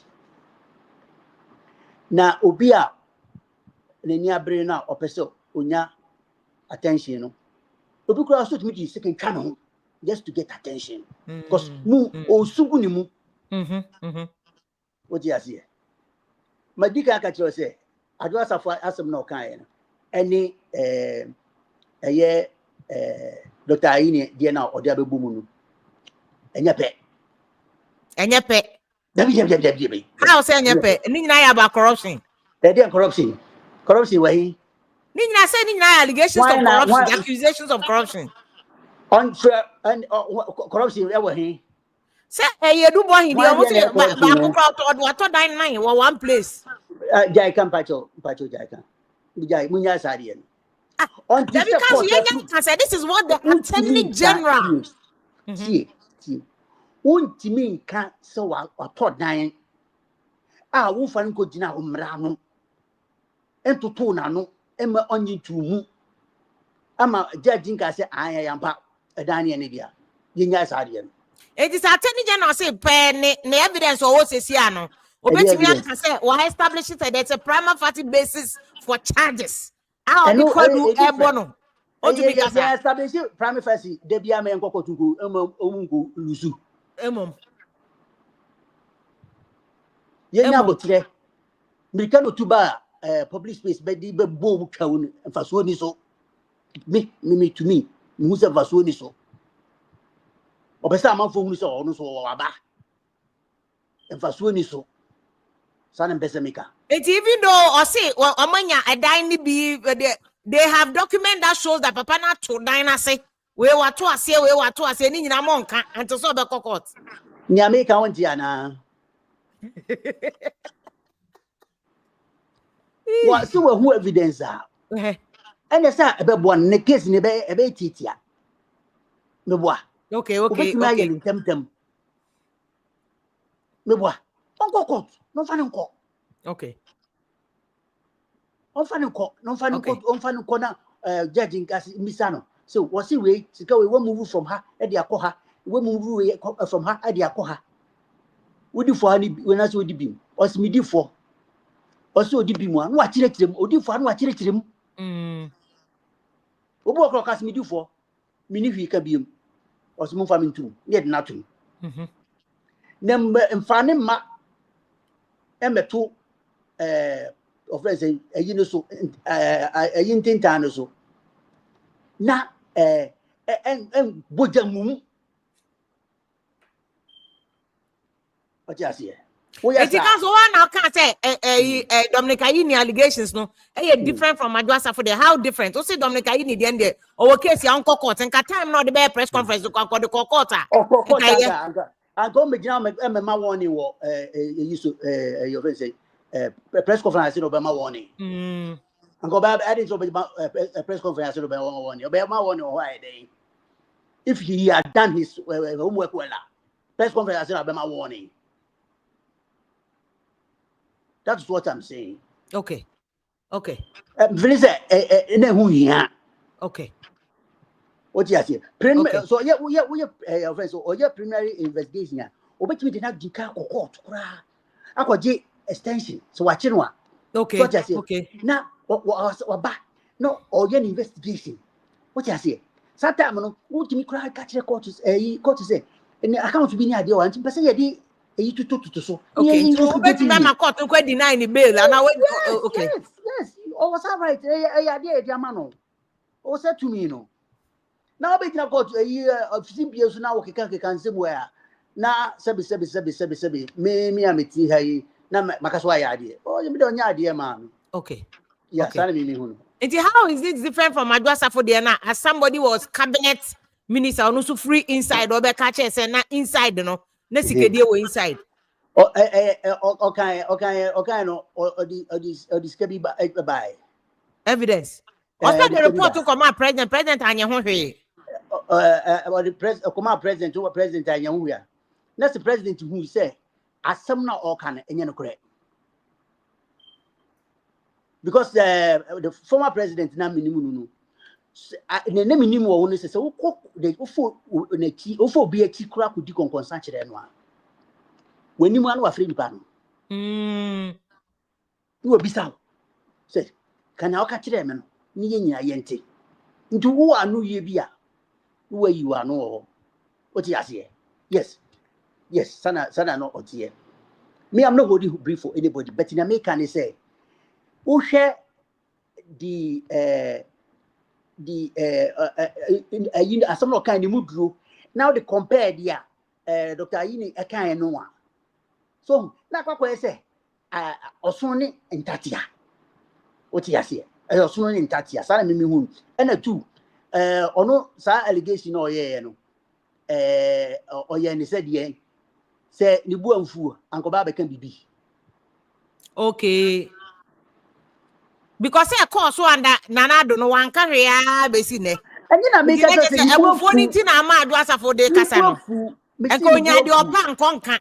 Na obia neni abre na opeso onya attention no. Obi kura so to me second channel just to get attention because mu osugu ni mu. What you say? Madika ka tell say Adwoa Sarfo asem na okan no. Any Dr. Ini dia na odi abebu mu no. Enya pe. Dabi. How say enya pe? Ni nyina ya about corruption. There dey corruption. Corruption where Ni nyina say ni nyina allegations of corruption, accusations of corruption. Unfair and corruption where he. Say you do Boahen dey almost ba crowd to dine nine one place. Jai kan pacho jai kan. Jai munya sari en. Because you say this is what the attorney general. See. Untimi nka so wa to dan wo fa nko gina omra no entoto na no ema onyi tumu ama judge nka se anya yampa dan ne bia yenya sade no it is attorney general say pe ne evidence o sesi ano obetimi aka say we establish that there's a prima facie basis for charges how be called ebono o to be kasa establish prima facie de bia me nkokotunku omungu lusu yenya botre mirika no tuba public space be di be bom twawo mfaso ni so me to me mu se mfaso ni so obesa amanfo hu so ono so waba mfaso ni so sana mbese meka it even though or say omanya adan ni bi they have document that shows that papa na to dan na say we were to ase ni nyina monka until so be court Nyamika won't yana. What so who evidence are? And yes, I be one ne case ne be titia. Me boa. Okay. In temptem. Me boa. Uncle court. No fan uncle. Okay. On fan uncle. No fan uncle. On fan corner. Judging as Misano. So was he way? Sika we move from her at the akoha. We move from her at the akoha. Would you for any when I saw the beam? Was me do for? Also the beam one. What chile him? Or do for what chile him? Obo o'clock as me do for. Mini he can be. Was move farming too. Yet nothing. Number and fanning ma. Emma two. Of friends, a you know so a yin so. Na and Bojamum. What you say? It is one now can't say Dominica Yini allegations no different from Adwoa for the how different. Also Dominica Yini the end or case your uncle court and time not the bear press conference to call the court. I go me jam my warning war used to your friend say press conference in Obama warning. And go back adding a press conference in Obama warning. Obama warning or why day. If he had done his homework well, press conference in Obama warning. That's what I'm saying. Okay. Vanessa, okay. What you say? So yeah, friends. So your preliminary investigation. Obet me did not declare court. I got J extension. So watch it one. Okay. So what you say? Okay. Now what back? No, or your investigation. What you say? Sometimes no, what me cry catch the court say. And I can't be near the one. But say you to so. Okay. So bet me court no quite deny the bail and I went. Okay. Yes. Oh, was right. The man. Oh, said to me no. Now be na court a year of CPS now we can somewhere. Na sebi me ameti hai na makaswa ya ade. Oh, you don't nya ade man. Okay. Yeah, sana me hu. And how is it different from Adwoa for there now? As somebody was cabinet minister or no so free inside or be catch say na inside no. Na sikedi we inside. Okay no or this can be by Evidence. Also the report to come out president anya ho hwe. Or the president to a president and young we are. That's the president who say, as some now all can and correct. Because the former president now minimum the name minimum one says so the ofo be a tea crack with the consumption and when you want to free pan. You will be so said, can I catch them? Ni yente. Into who are no ye be where you are no. What you say? Yes, sana no otie. Me, I'm not going to brief for anybody, but in America, they say, who share the some kind of mood group. Now they compare the Dr. Ayini a kind no one. So now what say? Osuni in Tatia. What you say? Osuni in Tatia. Sana me who and a two. Ono sa allegation or no. Or ye said ye say ni buamfu Uncle Baba can be. Okay. Because I call so and Nana don't know one carry besine. And then I make a phone in Adwoa for the Casano. And konya the opan konka.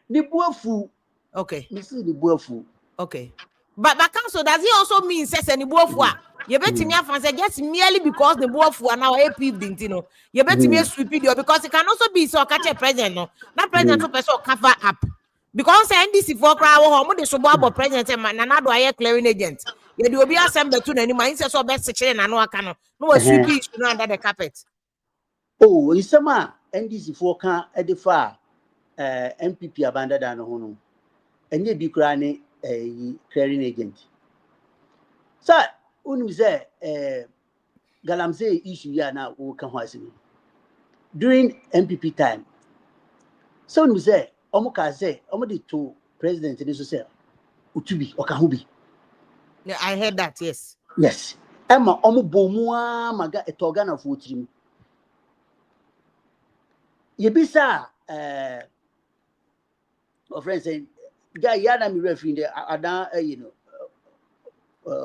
The buafu. Okay. Me see the buafu. Okay. But council does he also mean says any buafu? You bet me afan say just merely because the buafu are now a peeved you know. You bet me a stupid because it can also be so catch a president no. That president to person cover up. Because NDC for crowd home the suburb president and Adwoa clearing agent. You will be assembled to any mind so best section and no cano. No sweeping under the carpet. Oh, in summer NDC for can edify NPP abandoned and home. And ye be crying a clearing agent. Sir, when we say Galamsey issue ya now who can hoist me during NPP time. So when we say Omoka say Omodi to President in Israel Utubi or Kahubi. Yeah, I heard that, yes. Yes. Emma Omo Bomua Maga a Togana for him. Ye bisa of friends saying, "Guy, yana me referee there. Ada,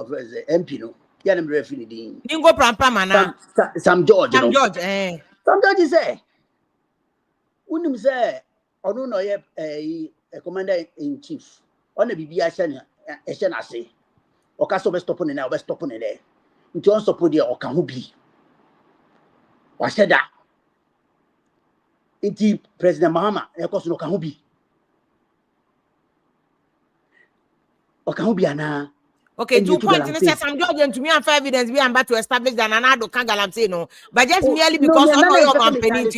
friends MP no. Yana me referee the. Ningo prampa mana. Some George, Sam George, eh. Some George say, "Unim say, ono no ye a commander in chief. On the BBI Shana say, or cast over stop on it now, best stop on it there. Into on support there or can who be? Or said that. Inti President Mahama, of course, no can who be. Or can who be ana." Okay, 2 points. And say Sam George and to me and 5 evidence we are about to establish that Nanado can Galamsey no, but just merely because of your company.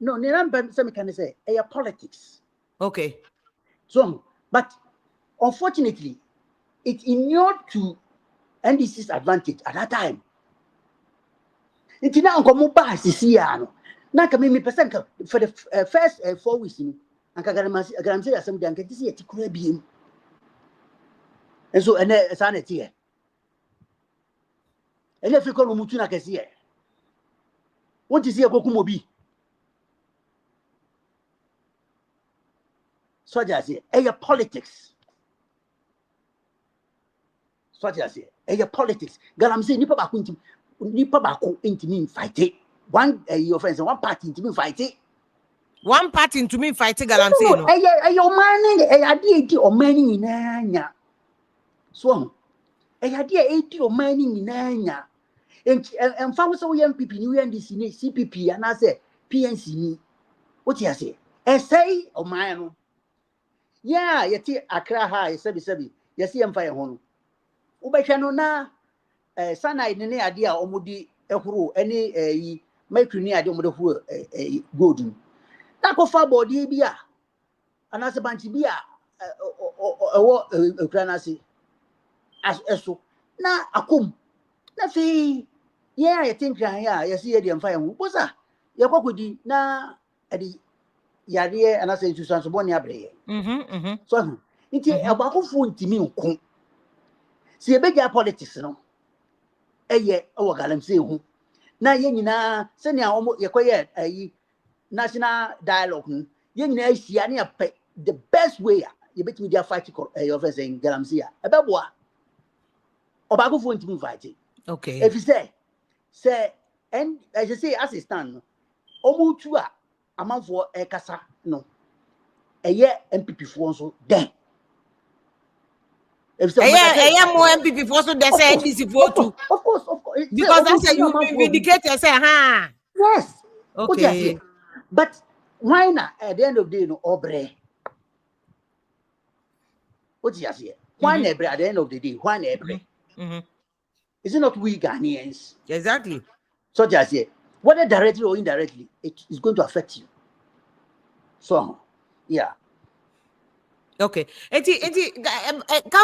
No, Niram can say politics. Okay. So, but unfortunately, it inured to NDC's advantage at that time. It's now Gomuba Siciano. Now, me percent for the first 4 weeks, and Galamsey assembly and get to see a Tikurabim. And so, and a sanity. And if you call Mutuna Cassia, what is here Gokumobi? So I say, politics. So I say, politics. Galamsey, nipa baku into me fighting. One your friends, one party into me fighting. One party into me fighting Galamsey. No, your mining, idea or mining in Anya. So, idea 80 or mining in Anya. And found so NPP, new NDC, CPP, and I say, PNC. What you say? And say, oh, my. Yeah, yeti Accra High, Sebi. Yes, I'm fire home. Ubachano na sana idene idea omudi ehuru any metrini idea omodo golden. Tako fa body bia. Anase banchi bia Ukranasi as eso. Na akum. Na fi yeah, you think yeah, see the fire home. Bosa, yakokudi na edi yare and I say to Sansoboni Abre. So, it's a backful to me. See a bigger politics, no? A year, our Galamsey who now Yenina, send almost your quiet a national dialogue. Yenina, she the best way you bet with your fight your friends in Galamsey. About what? Or backful to me fighting. Okay. If you say, and as you say, as it stands, almost 2 a month for a casa, no. A year MPP for so then. If more MPP for so they say NDC for too. Of course. Because that's say you vindicate yourself, huh? Yes. Okay. But why not at the end of the day no obre? What you say? Why never at the end of the day? Why never? Is it not we Ghanaians? Exactly. So just say, whether directly or indirectly, it is going to affect you. So, yeah. Okay. Because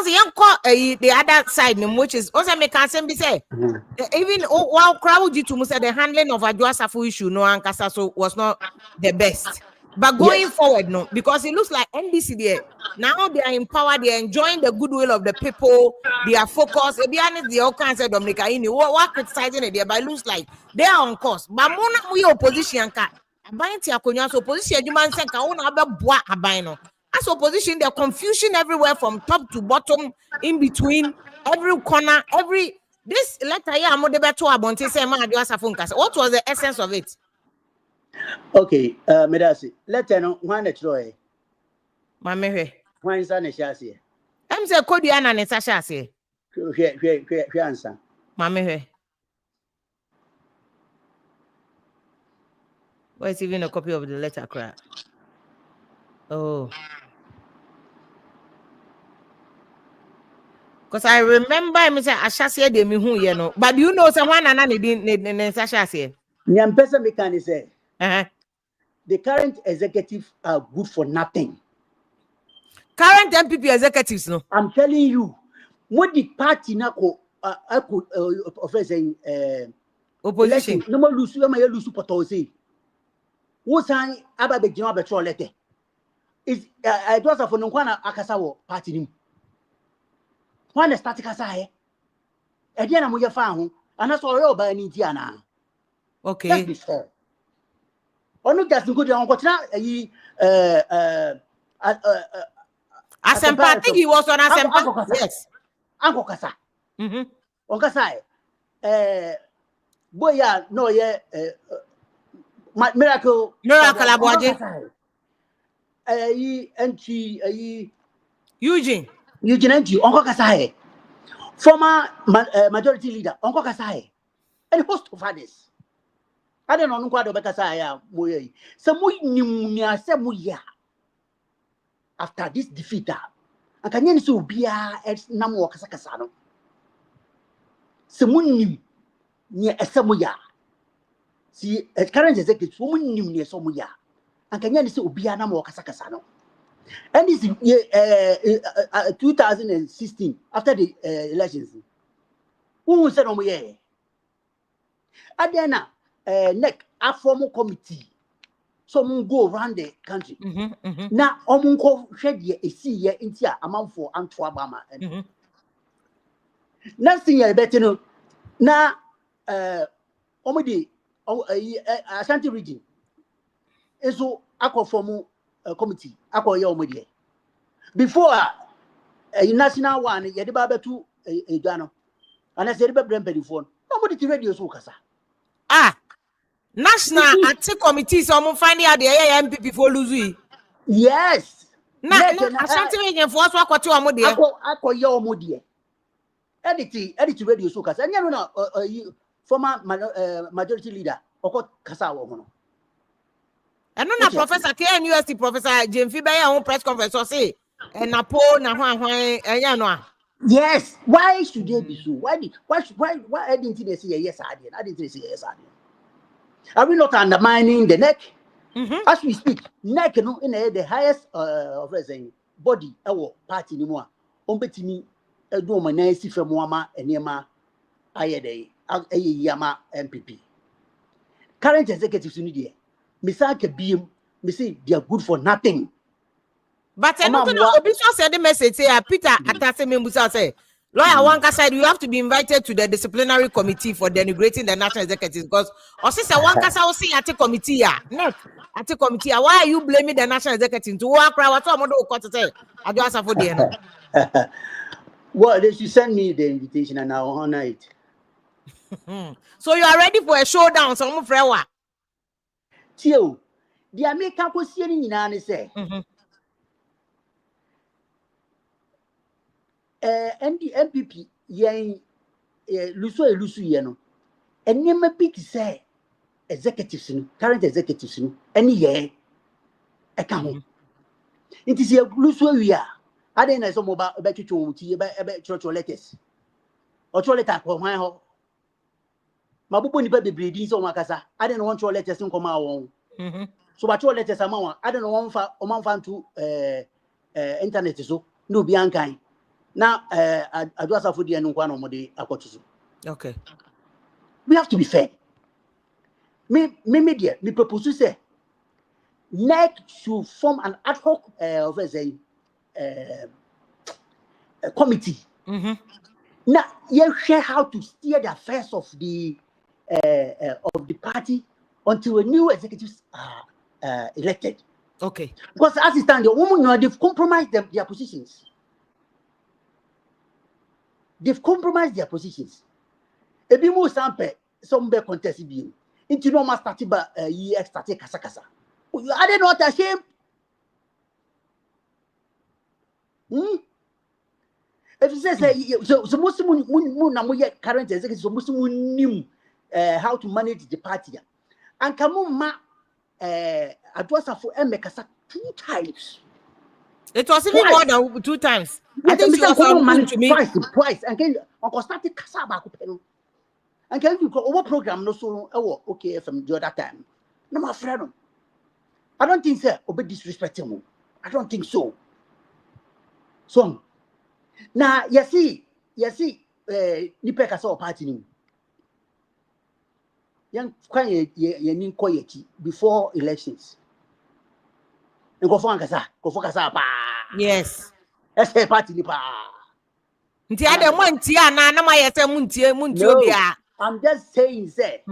the other side, which is also make us say, even while crowd to say the handling of Adwoa Sarfo issue, no, and Kasaso was not the best. But going forward, no, because it looks like NDC there now they are empowered, they are enjoying the goodwill of the people, they are focused. Be honest, they all can't say Dominica what criticizing it there, but it looks like they are on course. But mona we opposition can abayin ti akonya so opposition you man say can una abeboa abayin no. As opposition, there's confusion everywhere from top to bottom, in between, every corner, every this letter here I'm beto abonte say man Adwoa Sarfo nkasa. What was the essence of it? Okay, Medasi, letter no one at Troy. Mamehe. One son is Shasi. I'm say Kodiana and Sasha. Answer. Mamehe. Where's even a copy of the letter cry? Oh. Because I remember him say Ashasi de me who you know. But you know someone and didn't Sasha say. Nyampesa Mekani say. Uh-huh. The current executive are good for nothing. Current MPP executives, no. I'm telling you, what the party now offense opposition. No more lose, no more lose support. Say, what's I about the general petrol letter? Is Adwoa Sarfo no kwana akasawo party nim. When the static aside, again I'm your fan, and that's all you're by Indiana. Okay. That's before. Or not just good on what now Asempa, I think he was on Asempa. Yes. Uncle Kasa. On Kasai. Boy, yeah, no, yeah. Miracle Abuaje. Eugene Entry, Uncle Kasai. Former majority leader, Uncle Kasai. And host of others. I don't know what about Kasai. Some we after this defeat. I can yen so be a Namo Kasakasano. Some near a Samoya. See, a current executive woman near Samoya. I can yen so be a Namo Kasakasano. And this 2016, after the elections, who said on me? Adena, neck, a formal committee. Some go around the country. Now, Omunko shed ye a see ye in here amount for Antwabama. Nothing ye better know. Now, Omidi, Ashanti region. And so, I call formal committee. I call your media. Before a national one, ye the Baba to a Gano. And I said, Brempe phone. Nobody to radio so Casa. National Anti Committee, so I'm finding out the NPP for Luzi. Yes. Ashanti region for us, what you are more dear. I call your modia. Edit radio so Casa. And you know, former majority leader, or Casawa. And no, Professor KNUST Professor James Fibaya on press conference or say, and Napo, Nahuan, yes. Why should they be so? Why didn't they say yes, I didn't? I didn't say yes, I didn't. Are we not undermining the neck? As we speak, neck in the highest body, our party anymore. Betini, a woman, nice from Wama and Yama, Yama NPP. Current executives in India, Misaka Beam, Missy, they are good for nothing. But I don't know. Bishop said the message here. Peter Ataseme Musa say, lawyer Wanka said you have to be invited to the disciplinary committee for denigrating the national executives because Osisa Wanka will see at a committee. No, at a committee. Why are you blaming the national executive to work? What I'm going to say? I do ask for the well, they should send me the invitation and I'll honor it. So you are ready for a showdown? So I'm afraid what? Tio, the American was saying in an say. And the NPP, yang Lusu yeno, and never big say executives, current executives, any year. I come. It is a Lusu we are. I didn't know some about you to about church letters or toilet for my home. Mabupo ni baby breeding so Makasa. I didn't want your letters to come out. So, what your letters are, I don't know one fan to internet so no be unkind. Now, Adwoa for the end one of the Akotusu. Okay. We have to be fair. Me media, me propose to say, NEC should form an ad hoc committee. Now, you share how to steer the affairs of the party until a new executives are elected. Okay. Because as it stands, the women they've compromised their positions. They've compromised their positions. Ebi mo sample some be contest bi. Into no master tiba year started kasa. Are they not ashamed? If you say so most na mo ye current executive so most knew how to manage the party. And come ma Adwoa for Kasa 2 times. It was even more than 2 times. I think she was on to me twice. And can Uncle started Kasa back up. And can you go over program no so okay from the other time. No my friend. I don't think so. Obe disrespect him. I don't think so. So now you see Nipe Kasa party ni. Young quiet ye quiet before elections. And go for Kasa pa. Yes. That's a party ni pa. Ntia de mo ntia na ma yese muntie bia. I'm just saying say.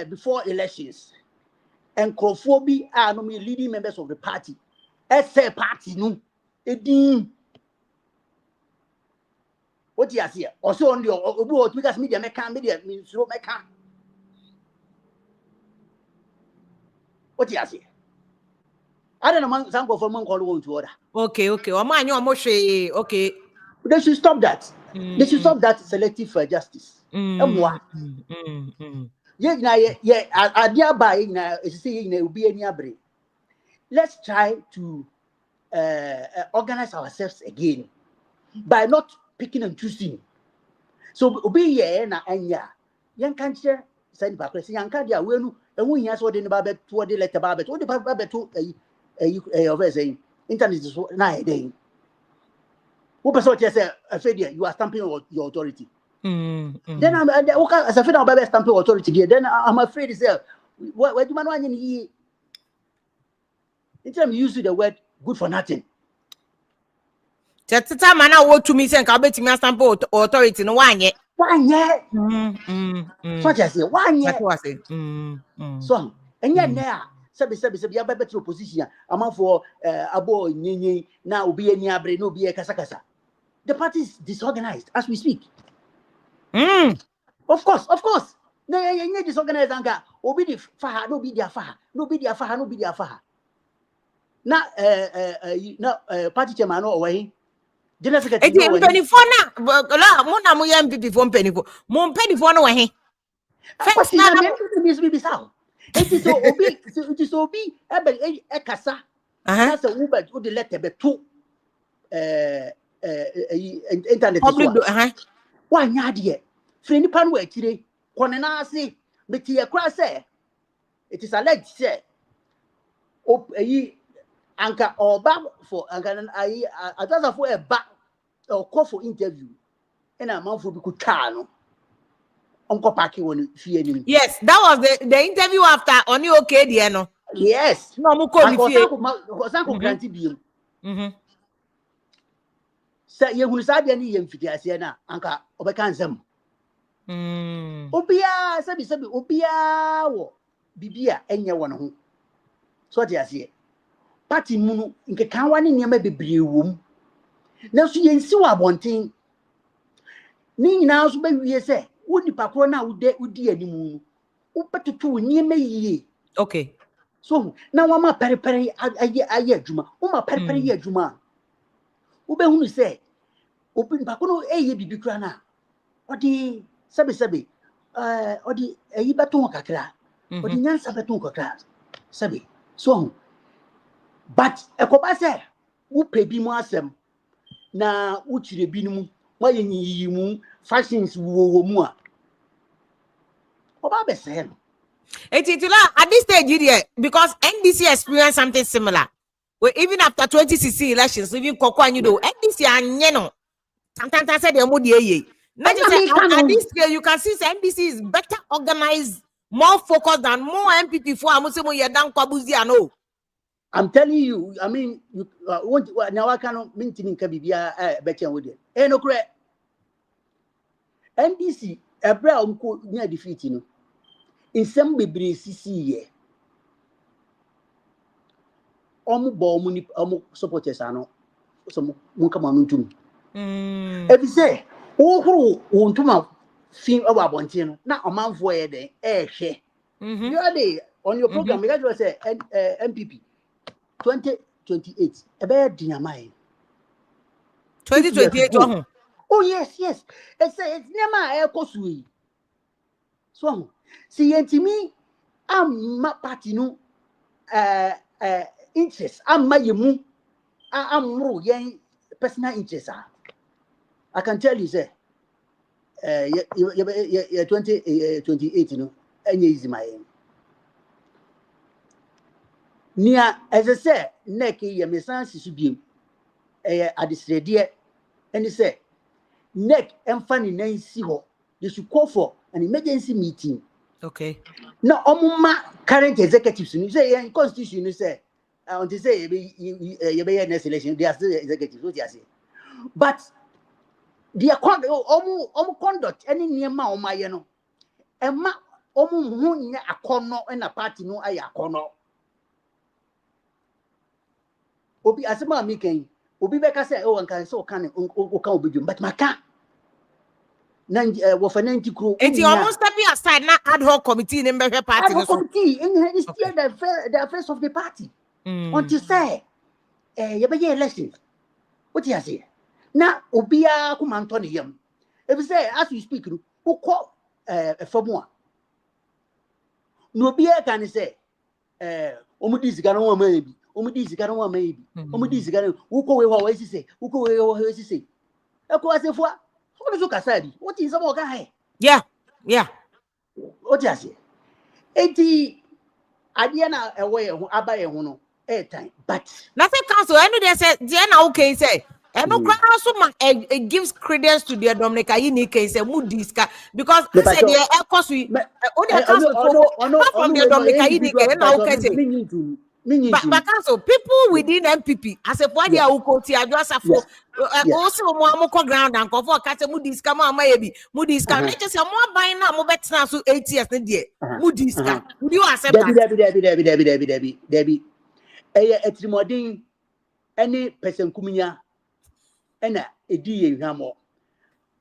Before elections and Krofobi are no leading members of the party Ese party no edin what you see also on the obu because media media means so meka what you see I don't know man some go for man call one to order. Okay. Okay. They should stop that. They should stop that selective justice. Emwa ye na ye adia ba ye na esisi ye na obi ani abre. Let's try to organize ourselves again by not picking and choosing. So obi ye na anya yen kan kire send ba kwese yan ka dia wenu enwu hia so de ne ba beto de letter ba beto de ba beto over saying internet is na heading. Who person say afedia you are stamping your authority. Then I'm as a federal Bible stamping authority there. Then I'm afraid say where do man want you in terms use the word good for nothing. Tata mana wo to me say ka betimi stamp authority no wanye. Wanye. So just say wanye. That's what I say. So enya na sebi ya better opposition among for abo nyenye na obi ani abre na obi kasa. The party is disorganized as we speak. Of course. Na yenye disorganized anga obi di faha no obi di afaha no obi di afaha. Na party chairman no owe general secretary no owe. Mpeni for na mo na mo ye MPP for mpeni for. Mo mpeni for no we. First na me be sao. It is obi ebe kasa. That's a uber who the letter be to internet public why nya de free nipa no akire kone na ase beti e kra say it is alleged say anka oba for anka atasa for eba or call for interview and a man for be kutwa no onko party won fie ni. Yes, that was the interview after oni okay there no. Yes, no mo call fie ko grant bi say ye hunu sa de ni ye mfiti ase na anka obeka nsam obia sabi obia wo bibia enye wo no ho so de ase party mu nke kan wa ne niam bebre wom na so ye nsi wa bonten ni nyina so ba wie se wo nipa kro na udi animu wo petutu niam yie. Okay, so na wa ma perepere aye adwuma wo ma perepere ye adwuma wo be hunu se open back no eye bibi kra na odi sabi odi eyi beton kakra odi nyansa beton kakra sabi so but ekoba se wo pebi mu asem na wo chire bi nu mu wa yenyi mu fashions wo mu a oba be se no at this stage here because NDC experienced something similar. Well, even after 2016 elections, even Kokwanyu do NDC anye no. Sometimes said they mo dey. Not just at this stage you can see NDC is better organized, more focused than more MPP for amusemo ye dan kwabuzi ano. I'm telling you, I mean, you want now I cannot maintain Kabibia better with it. No correct. NDC, a brown coat near defeating in some baby CC. Omu supporters are no some won't come on to. If you say, who won't come out, think about Bontino, not a month for a day, share. You are there on your program, because you say NPP 2028, a bad dynamite. 2028. Oh, yes. It's never a cosui. So, see, and to me, I'm not party no interest. I'm my mu. I'm more personal interest. I can tell you, say, 2028, you know, and easy my aim. Near, as I said, neck, ye may sense should be at this idea, and he said, neck and funny name, see what they should call for an emergency meeting. Okay. No, current executives, you say, constitution, you say, I want to say, you be an election, they are still executives, what you say. But their conduct, any near ma my, you know, and ma who a corner and a party no a corner. obi asema making obi beka say oh kan say o kan obedum but maka na wo fa 90 kro Enti almost stepping aside na ad hoc committee in the party no so committee in is still the affairs of the party until say you be election what you say na obia kuma nto ne yam if say as you speak no ukọ famu a no obia kan say omudi sika no ma bi omudi sika no ma bi omudi sika no ukọ we ho we sise ukọ we ho we sise eko asefo a so so kasa bi what is about guy yeah what you say enti ade na ewo ye ho aba ye ho no time but nothing council any they say the na okay say and no also it gives credence to the Dominica unique say mudiska because I said the course we only council from the Dominica unique na okay say but council people within MPP as a party ukoti adwasafo also mo amoko ground and go for kate mudiska mo amayebi mudiska na just mo ban na mo betina so 8 years na die mudiska would you accept that Debbie etrimodin any person kuminya ena edi ye hwamo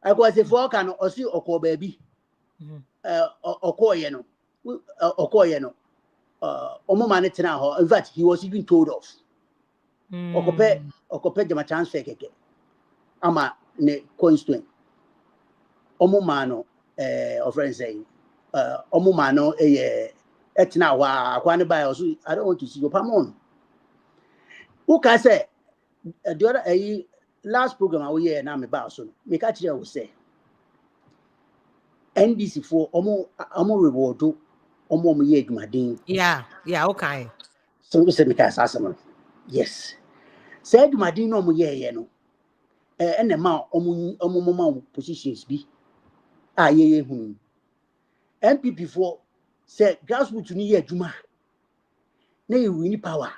akwase fo ka no osi okọ baabi okoye no omoma ne tena ho in fact he was even told off okope jama transfer keke ama ne constituent omoma no of friends saying omoma no etena wa akwa ne buy also I don't want to see your pamon who can say the other last program we hear na me ba so me ka kire wo say NDC for omo reward omo ye adwumaden yeah okay so we say me ka asasem yes say adwumaden no omo ye no ene ma omo ma positions bi ye hu NPP for say grassroots ni ye adwuma na ye win power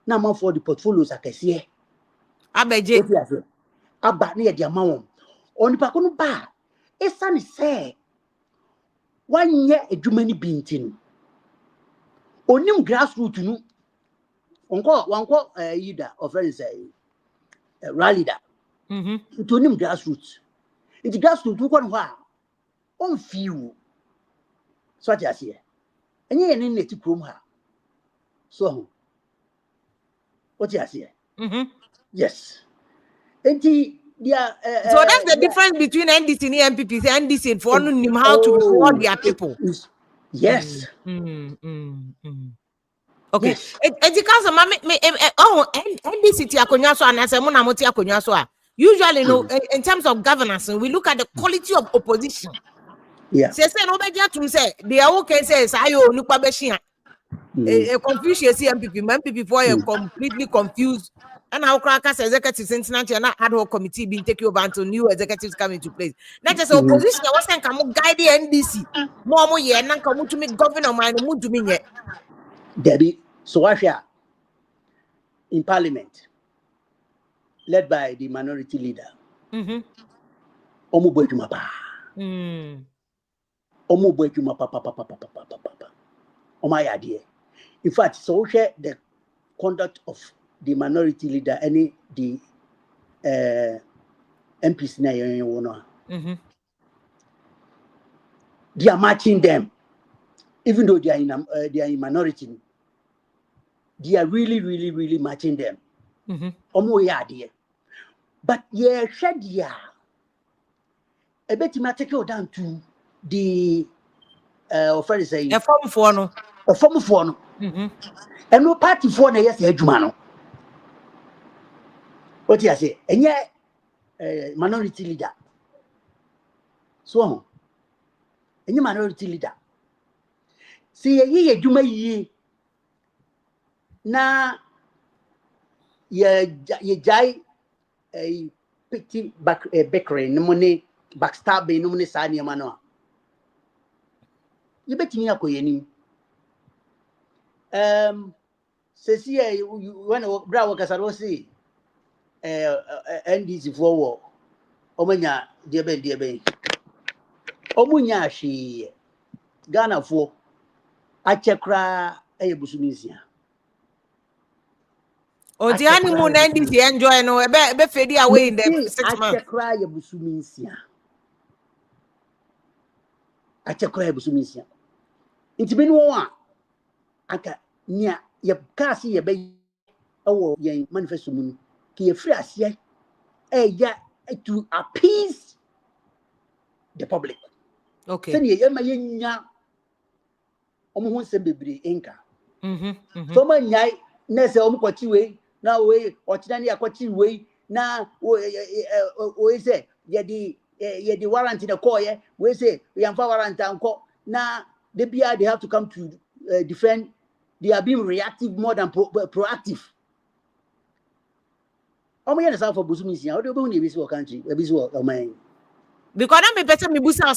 na man for the portfolios akese abeje aba na ye dia ma won onipa ko no ba esa ni say wanye adwuma ni bintin onim grassroots nu wanko yida of friends rally da onim grassroots it grassroots ko no ha on fiu so ati ase enye ne neti krom ha so what you say yes enti dia so that's the difference between NDC and MPP NDC for nim how to reward their people yes okay it council NDC ti akonya so anase mo na mo ti akonya so a usually in terms of governance we look at the quality of opposition say no be jatum say they are okay say ayo nipa be hia confusion see MPP for you completely confused and how crackers executives international ad hoc committee being taken over until new executives come into place. Not just opposition was saying come guide the NDC more year and come to me governor mine to me yet. Debbie so in parliament led by the minority leader omo boeduma pa omo boeduma pa omo ya in fact so share the conduct of the minority leader any the MPs na they are matching them even though they are in minority they are really matching them omo ya de but yeah shed ya a bit take you down to the what is saying a form for no and no party for na yes adwuma no what you say enye minority leader so enye minority leader see ye adwuma yi na ye jai picking back bakery no money backstabbing no money sa ne ma no you betimi akoyeni see when bra wakasa ro see NDC for omanya de ben omunya hwe Ghana for achekra eyebusumisia Oh, the honeymoon ended the enjoy no be fade away in the 6 months. Cry ya busuminsia. Ache cry busuminsia. Inti be no a aka nia ye kasi ye be awo ye manifesto mu ki ye free asia ya to appease the public. Okay. Send ye ma ye nya omo ho se bebre enka. Mm-hmm. So man nyai na se omo kwachi we na we ochina ne akwachi we na we say ye the warrant in the call ye we say we am warrant anko na they have to come to defend. They are being reactive more than proactive. Omo ye na Sarfo busumisi how do you be this country e this world man. Because I'm a person me busa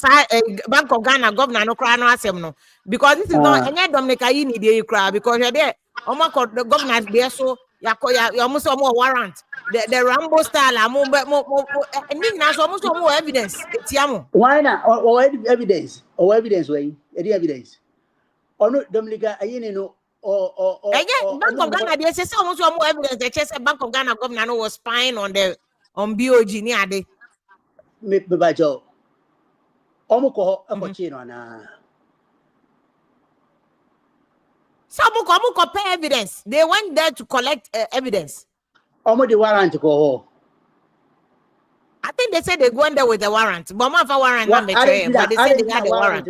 Bank of Ghana governor no cry no asem no. Because this is not any Dominica you need you cry because you're there. The governor there so you almost more warrant. The Rambo style almost more evidence. Why not? Or evidence? Or evidence way? Any evidence? Or no Dominica ayini no or Bank of Ghana they say almost more evidence. They say Bank of Ghana governor no was spying on BOG near the me bajo. Omo ko chino na. Some pay evidence. They went there to collect evidence. Omo the warrant go. I think they said they went there with the warrant. But my warrant not betray, but they said they had the warrant.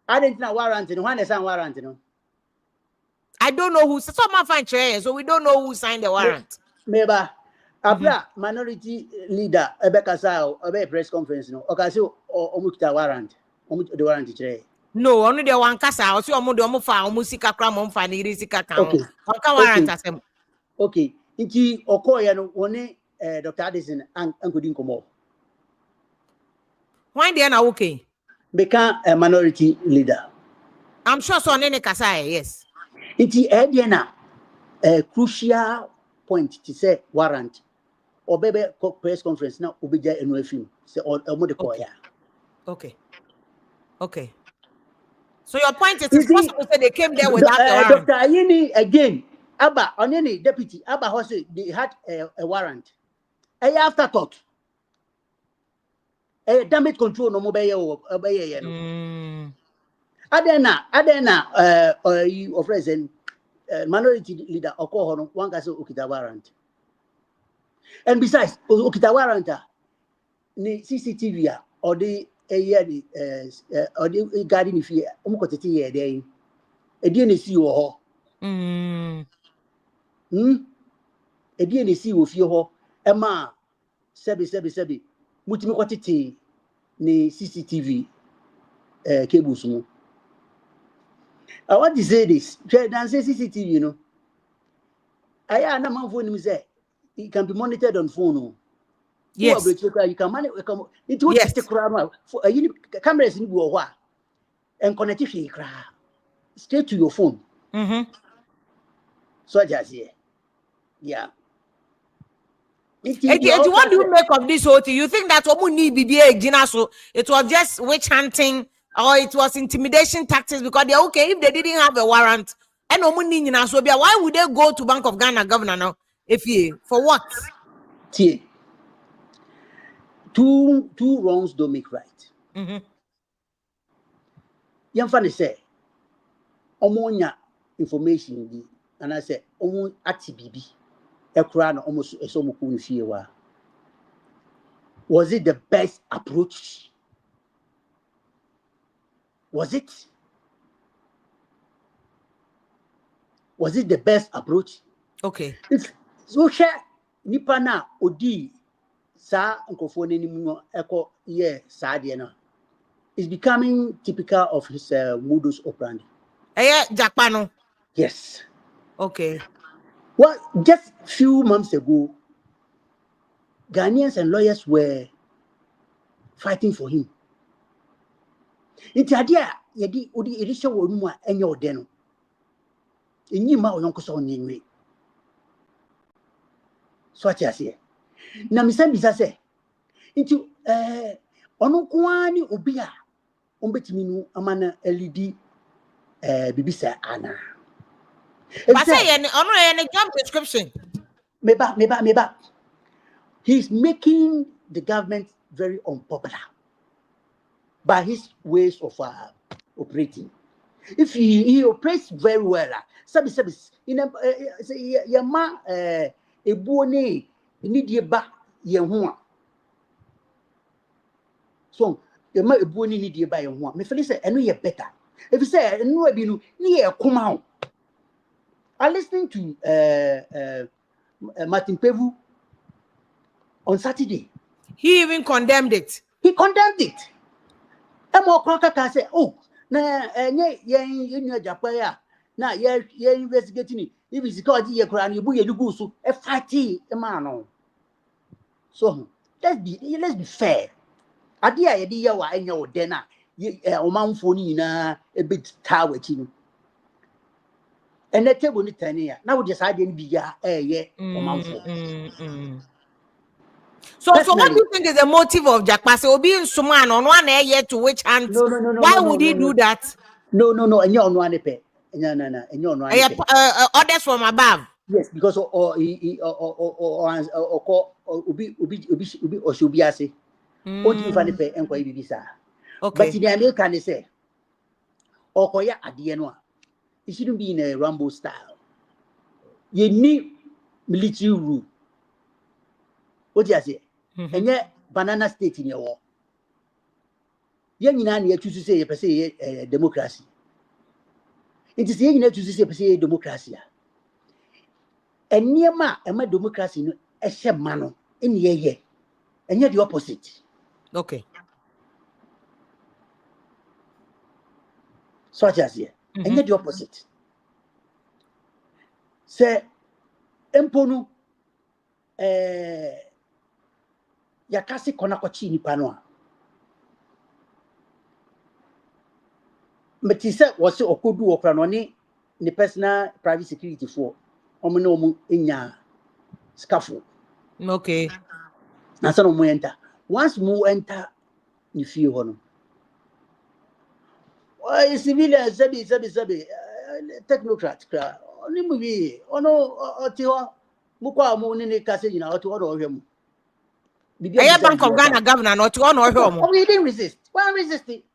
I didn't know warrant. When they signed warrant, I don't know who. Some of find train, so we don't know who signed the warrant. Maybe after minority leader Rebecca Sao a press conference no. Okay, so omukita warrant. The warrant today. No, only the one casa. Also, omo fa omusika kram omfa ni risika kan. Okay. Oka warrant asem. Okay. Inti okoya no one Dr. Addison and Ankudin Komo. Why they na okay? Become a minority leader. I'm sure so nene kasa yes. Inti Ediana a crucial point to say warrant or baby press conference now ubija enu film say or mo de koya. Okay. So your point is it's possible to say they came there without the warrant. Dr. Ayini again, Abba Oneni deputy, Abba Hose, they had a warrant. A afterthought. A damage control no mobile obey. Adena you of present minority leader Okohono, one guy Okita warrant. And besides, Okita warrant ni CCTV or the or the garden if you omukotete ye dey edi na si wo ho edi na si wo fie ho e ma sebi mutimi kotete ni CCTV cables mu. I want to say this dan say CCTV you know aya na man phone mi say it can be monitored on phone. Yes. You can manage. It would take cameras in your and connect it straight to your phone. So I just here. Yeah. What do you make of this whole thing? You think that so it was just witch hunting or it was intimidation tactics because they're okay if they didn't have a warrant and so why would they go to Bank of Ghana governor now? For what? Two wrongs don't make right. Young funny say, omonya information and I say, omo ati bibi, ekra almost a somuku fiwa. Was it the best approach? Was it the best approach? Okay. If so, share nipa na odi. Sa nkofo nenimu eko ye sa de na is becoming typical of his modus operandi. Japano. Yes. Okay. Well, just few months ago, Ghanaians and lawyers were fighting for him. It's idea yedi odi edisha wo mu a enye ode no. Enyi ma oyonko so nyenwe. So ati ase. Na bisa se into ono kwani obi a ombetimi nu amana LED bibisa ana but say ono job description Meba. He's making the government very unpopular by his ways of operating. If he operates very well, sabi in a yama ebone ni ba ye ho a. So yama ebone ni ba ye ho a. Me feel say eno ye better. If you say eno abi no ni ye koma ho. I listening to Martin Pevu on Saturday. He even condemned it. He condemned it. Emo kwaka say, oh, na ye Japan na ye investigating if it's called ye kran you bu ye dugu so e fighty e man no. So let's be fair. Ade a ye di ye wa enya o de na o manfo ni na e bit tawachi no. And the table ni tania. Now we decide in biya ye o manfo. So what do you think is the motive of Jakpase? Obi in Suman on one year to which hand? No. Why would he do that? No. And you're on one pay. No. And you're on one. Orders from above. Yes, because or ubi or should be say. What you find pay and quite be Okay. But in the American they say, or koya at the end. It shouldn't be in a Rambo style. You need military rule. What do you say? And yet, banana state in your war. Young in you choose to say per se democracy. It is young to say per se democracy. And near ma, democracy a sham mano in ye. And yet the opposite. Okay. Such as here. And yet the opposite. Say, Empono, yakasi kona kochi ni panoa. Metisa was okudu okranoni ni personal private security for omo inya scaffold. Okay. Na so mo enter. Once mo enter ni fie hono. Why civilian sabi technocrat kra. Oni mu bi ono oti ho mo kwa mo ni kase nyina oti ho do hwem. Aye Bank of Ghana governor not one or home. Oh, we didn't resist. Why resist it?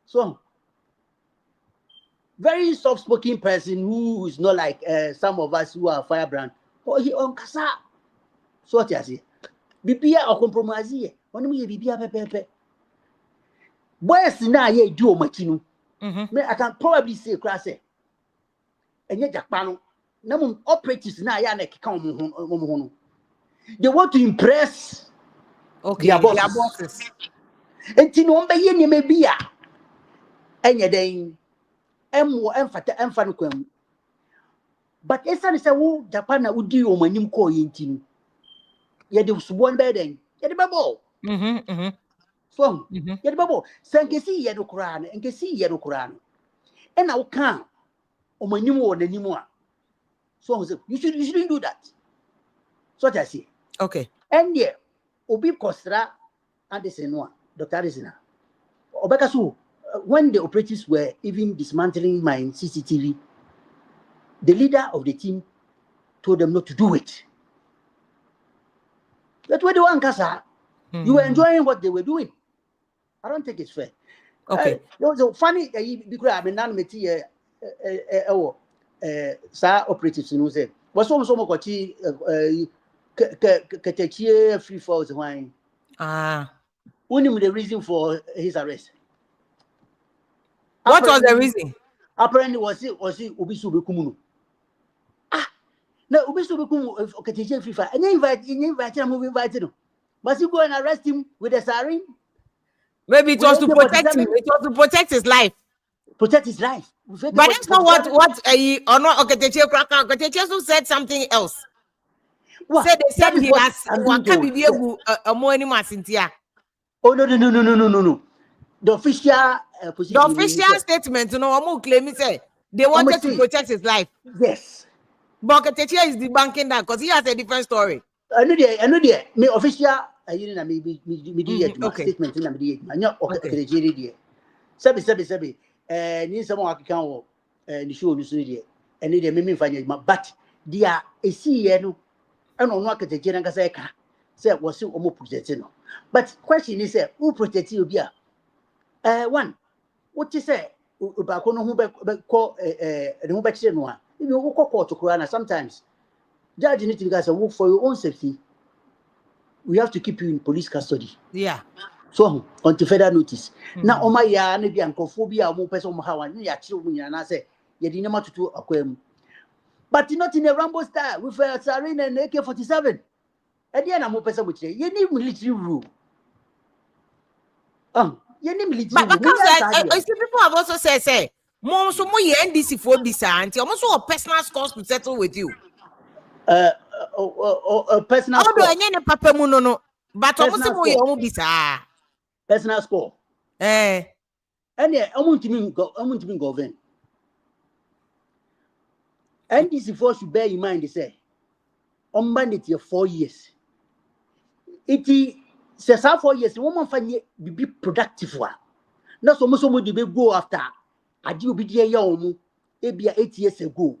So, very soft-spoken person who is not like some of us who are firebrand. Oh, he on kasa. So what you say? Bibia or compromise here. Only me bibia pepe. Boys na ye do machino. Me I can probably say class. And yet Japan, no operatives na ya na kika omo. They want to impress their bosses. And Tinomba ye may be a and your day emphata. But Esa is a woo Japan would do when you call in. Yet there was one bed and yet the bubble. So, yet the bubble. Sankesi Yado Koran and Kesi Yado Koran. And now can't or my new more than anymore. So you shouldn't do that. So what I say. Okay. And yeah, Obi Kostra and the Senua, Dr. Arizina. Obekasu, when the operatives were even dismantling my CCTV, the leader of the team told them not to do it. That's what they want, Kasa. You were enjoying what they were doing. I don't think it's fair. Okay. There was a funny because I mean, sa operatives in say, was so much free falls wine. Only the reason for his arrest. What was the reason? Apparently was it Ubisu Bikumuno. No, Ubisu Bikumu Kateche free fire. And invite him, invited him. Must you go and arrest him with a siren? Maybe it was to protect him. It was to protect his life. Protect his life. But that's not what or not Okateche said something else. Said they said he has a more anymore Cynthia. Oh no. The official position. The official statement, you know, Omu claim say they wanted to protect his life. Yes. But Okateche is debunking that because he has a different story. I know there. Me official you know me statement na me anya Okateche there. Sabi. Ni some aka kan wo ni show ni so there. And they me fanya but dia esi ye no and on what the general say was so almost protected. But question is who protect you be one what you say about who call who back no if you go court to Quran sometimes judge need to guys work for your own safety. We have to keep you in police custody. Yeah. So until further notice. Now on my ya na bi ankophobia mo person mo hawan ni ya kire mo nyana say ye di nema tutu akwam. But not in a Rambo style with a sarin and AK-47. At the end of mo person mo kire ye need military rule. You need military But rule. I see people have also said say more so more NDC for this auntie almost a personal scores to settle with you. Personal score. score. Papa no. But almost more you bisa. Personal score. And yeah, I want to mean govern. NDC force should bear in mind they say on mandate 4 years. It says 4 years, woman find be productive one. Not so much somebody be go after. I do be there young, maybe 8 years ago.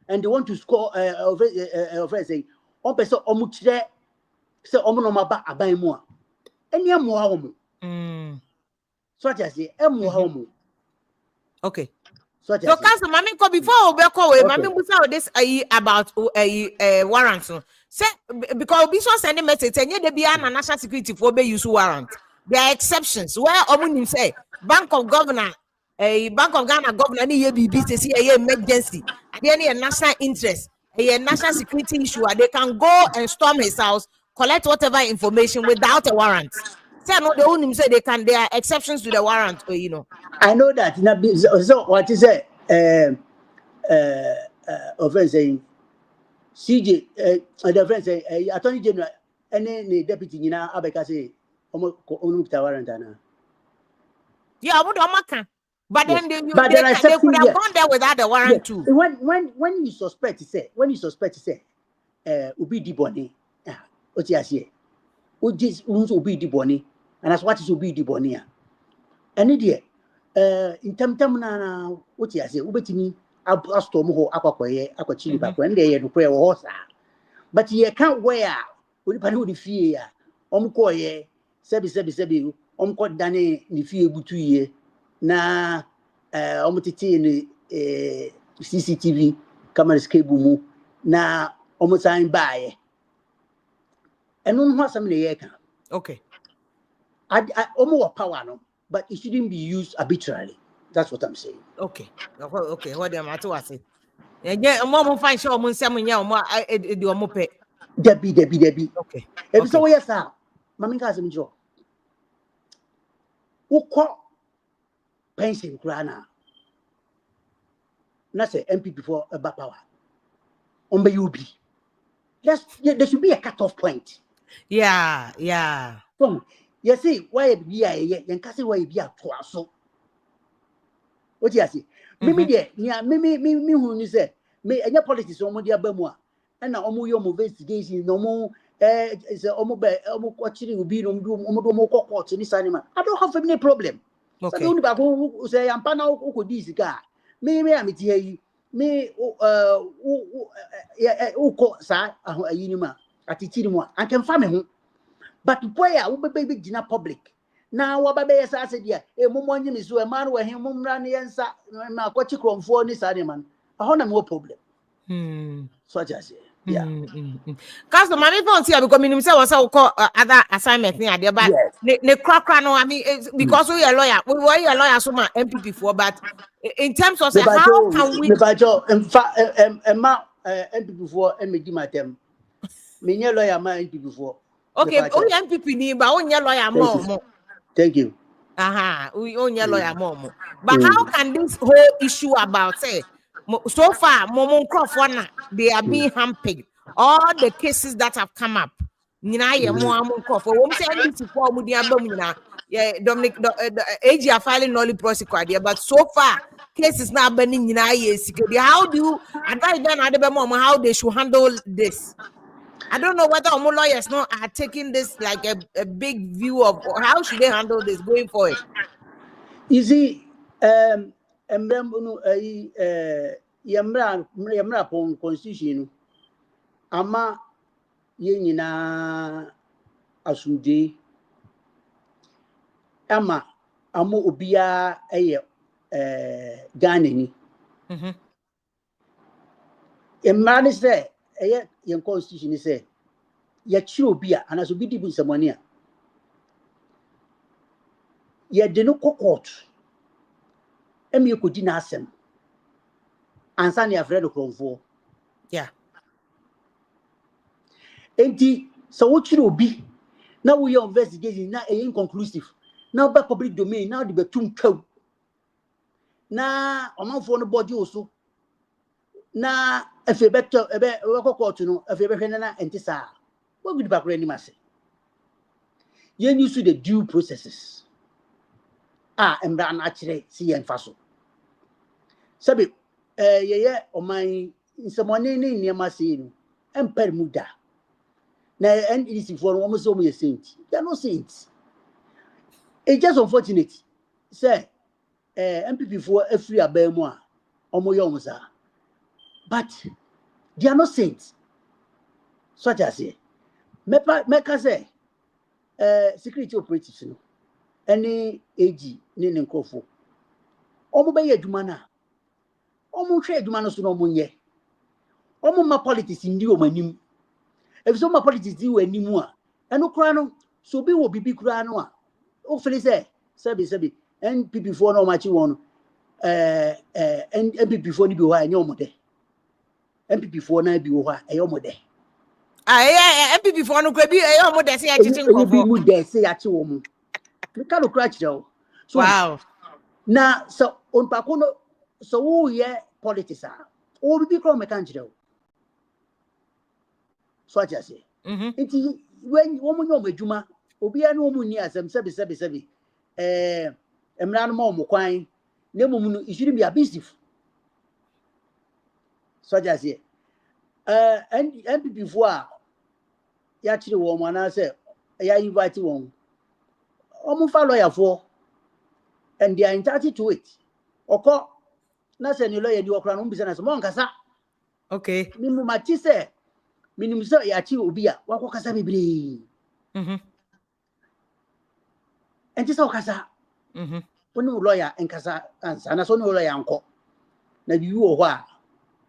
And they want to score say on person almost there say omonomaba aban mu a any amu hawo mu so I say amu hawo mu okay so council mami ko before we call we mami busa this about warrants say because we so send message enye de bia na national security for be use warrant there are exceptions where omunim say Bank of Ghana ni ye bibi say ye emergency there any national interest a national security issue they can go and storm his house, collect whatever information without a warrant. Say no, they only say there are exceptions to the warrant, you know. I know that. So what is it? Offense saying CJ, the offense say Attorney General, any deputy, you know, Abeka say, warrant. Yeah, I would but yes. then they could have gone there without the warrant yes. too. When you suspect, say, Ubi di boni, what you say, Ujis Ubi di boni, and as what is Ubi di bonia. And idiot, in na what you say, Ubetimi, Astomo, Aqua chili back when they had to pray horse. But ye can't wear, Udipanu fear, Omkoye, Sebi, Omko Dane, the fear butuye. Na omotiti ni CCTV cameras cable mu na omosan baaye eno ho asam na ye ka okay omo power no but it shouldn't be used arbitrarily. That's what I'm saying. Okay what am I to say yeah mom find sure omo nsem nya omo e di omo pe Debi okay e bi so we yes ah mami ka asem jo ukọ pension krana na say NPP for a power on be UB. There should be a cut-off point. Yeah. So you see why be a yen kasi why be a so what you see me there me who ni say me any politics omo dia ba mu a na omo yo mo investigation no mo is omo kwachiri ubi no omo court ni sanima. I don't have any problem. Okay. So ba go say ampa na ukodi sika me am ti yi me uko sa ayi ni ma atitiri mu a can fa me ho but boy a wo be gina public na wo ba be yesa ase dia momo anyi mi so e man wo hen momra ne yensa ma kwachi kromfo ni sa ne man aho na me problem so just yeah cause mami phone see because minim say was call other assignment ni ade but ne krakra no I mean because we are lawyer so ma MPP for but in terms of how can we MPP for MD matem me nye lawyer ma MPP for okay only MPP ni ba onye lawyer more thank you we only lawyer more but how can this whole issue about say so far momon crofona they are being hampered all the cases that have come up nyina ye mo amon crofo wo say NDC for mu dia bam nyina Dominic AG are filing null prosecuted but so far cases now burning nyina ye security. How do you advise them how they should handle this? I don't know whether our lawyers are taking this like a big view of how should they handle this going forward. You see, yamra constitution ama ye nyina asumdwe ama amo obia eye Ghana ni emani se eye yen constitution ni se ye chiro obia anaso bi di bu nsamani a ye de no court emi ekodi na asem ansa na afre do kronfo yeah enti so wo chiro obi na wo your investigation na inconclusive na ba public domain na de betum twaw na omanfo no body oso na efe beto ebe court no efe behwe na entisa wo gudi bakora ni mase yen use the due processes embra na kire si yen faso sabe yeye oman nsamone ni niam se no emper muda na NDC for one so me saint they are not saints. It's just unfortunate say MPP for free abemu a omo yom sa but they are not saints such as say meka say security operatives no any AG ni nkofo omo be adwuma na omo hwe adwuma no so no omo nye omo ma politics ndi omanim if so ma politics di wanimu a eno kura no so bi wo bibi kura no a o feel say sebi NPP for no machi won NPP for ni bi ho a enye omode NPP for na bi ho a enye omode NPP for no kura bi enye omode se ya chichi nkofo bi mu de se ya chi wo mu me ka no kura chire o so wow na so on pa ko no so wo ye politics a o bibi kura me kan chire o so I just say enti when woman no adwuma obi anu omu ni asem sebi emra no mo kwan na mum no it shouldn't be abusive so I just say NPP for ya chiri wo mo na say ya invite won omu fa lawyer for and they are entitled to it oko na say ni lawyer di okra no mbisa na so mo nkasa okay ni mu machi say minim so ya chi obi a wakokasa bebre enti so kasa woni lawyer enkasa ansa na so no lawyer anko na bi wo ho a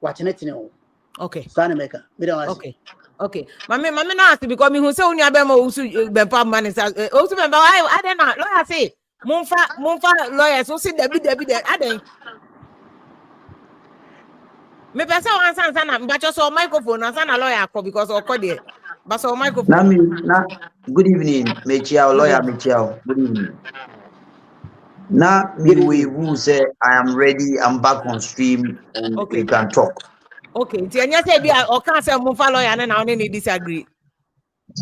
wa tenetene wo okay sana meka me don ask okay mama na ask because me hu say unu abema usu bempa man say usu bempa I don't know lawyer say monfa lawyer so say debi aden me pesa wan san na mbacho so microphone na sana lawyer akọ because okọ there but so microphone na good evening mechiao lawyer mechiao good evening na me we say I am ready, I'm back on stream and we can talk. Okay ti enya say bi o kan say monfa lawyer na oni ni disagree.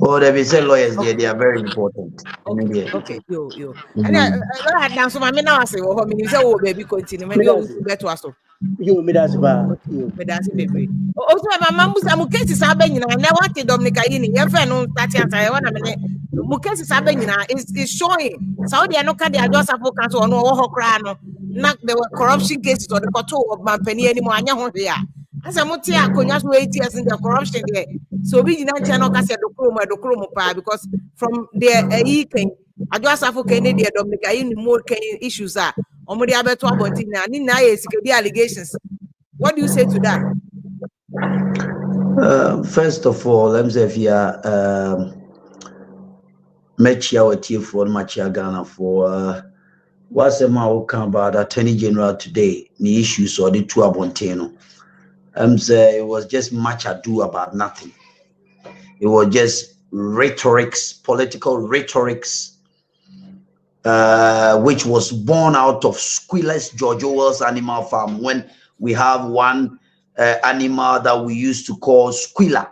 Oh, they say lawyers there, they are very important. Okay, yo. And I dance so me now say wo me say wo baby continue me go beto aso. Yo me that's ba yo. Me that's baby. O so mama musa mu case sa ba nyina na what Dominica yini ye fe no start answer e wana me mu case sa ba nyina is showing Saudi no ka dey just afo kan so no wo ho kra no na there were corruption cases on the court of mampani ani mo anya ho hwe a. Asa mo tie akonya so 8 years in the corruption there. So bi nyina nche no ka se dokoro mo pa because from there can Adwoa Sarfo can dey Dominica yini more can issues are omodi abeto abonti na ni na ye sikedi allegations. What do you say to that? First of all, let me say via Mechia Watie for Machia Ghana for what's the man come about Attorney General today, the issues or the two abonteno. Say it was just much ado about nothing. It was just rhetorics, political rhetorics, which was born out of Squealers George Orwell's Animal Farm, when we have one animal that we used to call Squealer.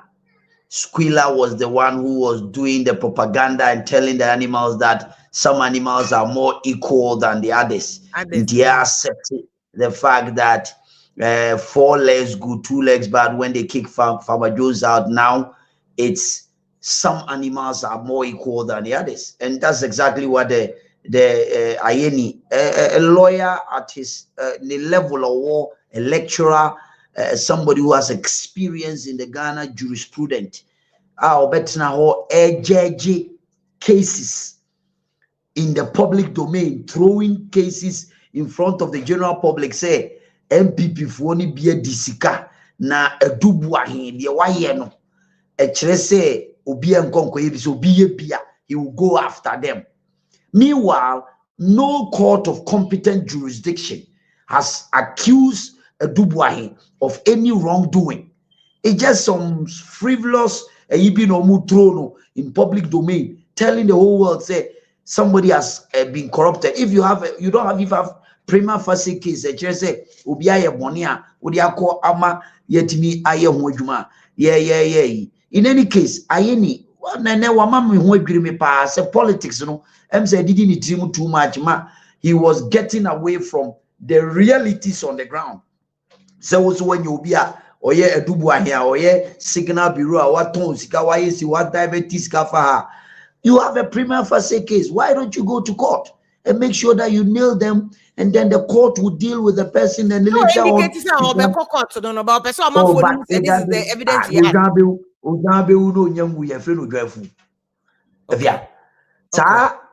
Squealer was the one who was doing the propaganda and telling the animals that some animals are more equal than the others. They accepted the fact that 4 legs good, 2 legs bad. When they kick Farmer Joe's out, now it's some animals are more equal than the others, and that's exactly what the Ayeni, a lawyer at his the level of war, a lecturer, somebody who has experience in the Ghana jurisprudence. Our better ho judge cases in the public domain, throwing cases in front of the general public. Say MPP for ni be disika na Boahen de waye no e kire say obi enkonko ye bi so obi ye bia, he will go after them. Meanwhile, no court of competent jurisdiction has accused Boahen of any wrongdoing. It's just some frivolous in public domain, telling the whole world, say somebody has been corrupted. If you have prima facie case, say obiaye bonia, odiako ama yetimi aye ho yeah. In any case, ayeni nene wamami ho adwiri me pa say politics no. Say didn't need him too much, he was getting away from the realities on the ground. So when you be or yeah, Boahen or yeah, signal bureau, what tones, what diabetes, you have a prima facie case. Why don't you go to court and make sure that you nail them, and then the court will deal with the person and later on. This is the evidence he had.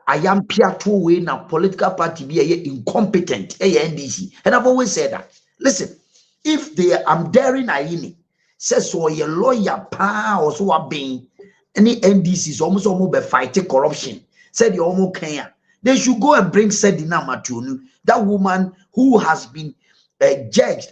I am piato way na political party be incompetent NDC, and I've always said that. Listen, if I'm daring Aini says so a lawyer pa or so a being any NDC is almost be fighting corruption. Said you almost can. They should go and bring Sedina Matunu, that woman who has been judge,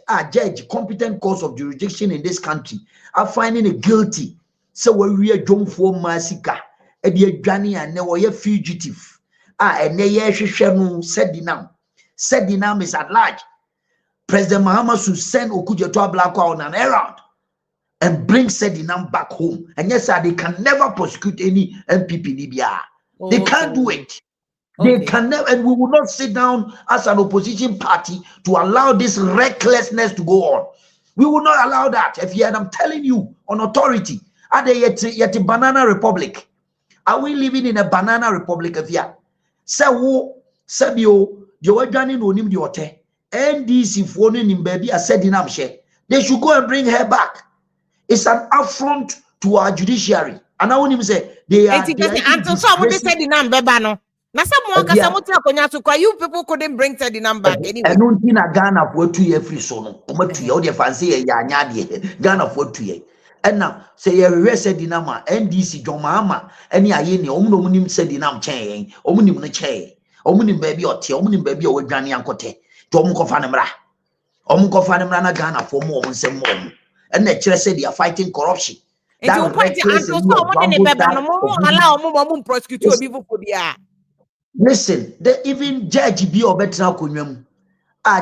competent course of jurisdiction in this country, are finding it guilty. So we are John for Masika. And they were fugitive. And they Sedinam is at large. President Mahama should send Okujo to a black on an errand and bring Sedinam back home. And yes, sir, they can never prosecute any MPP Libya. They can't do it. They can never, and we will not sit down as an opposition party to allow this recklessness to go on. We will not allow that. If you, and I'm telling you on authority, are they yet a banana republic? Are we living in a banana republic of here? So, Sabio, the Wajani no nim the ote, NDC phone in baby, I said in Amshe. They should go and bring her back. It's an affront to our judiciary. And I want him to say they are. You people couldn't bring Sedinam back anyway. I don't think a Ghana for 2 years free solo. The fancy a yanya Ghana for 2 years. And now say you Sedinama, NDC Jomama, any ayeni, omunim Sedinam chain, omunim ne chain, omunim baby or tea, omunim baby or Granny Ancote, Tomuko Fanamra, Omuko Fanamrana Ghana for more and some more. And the church said they are fighting corruption. Listen, even Judge B or better kunyum.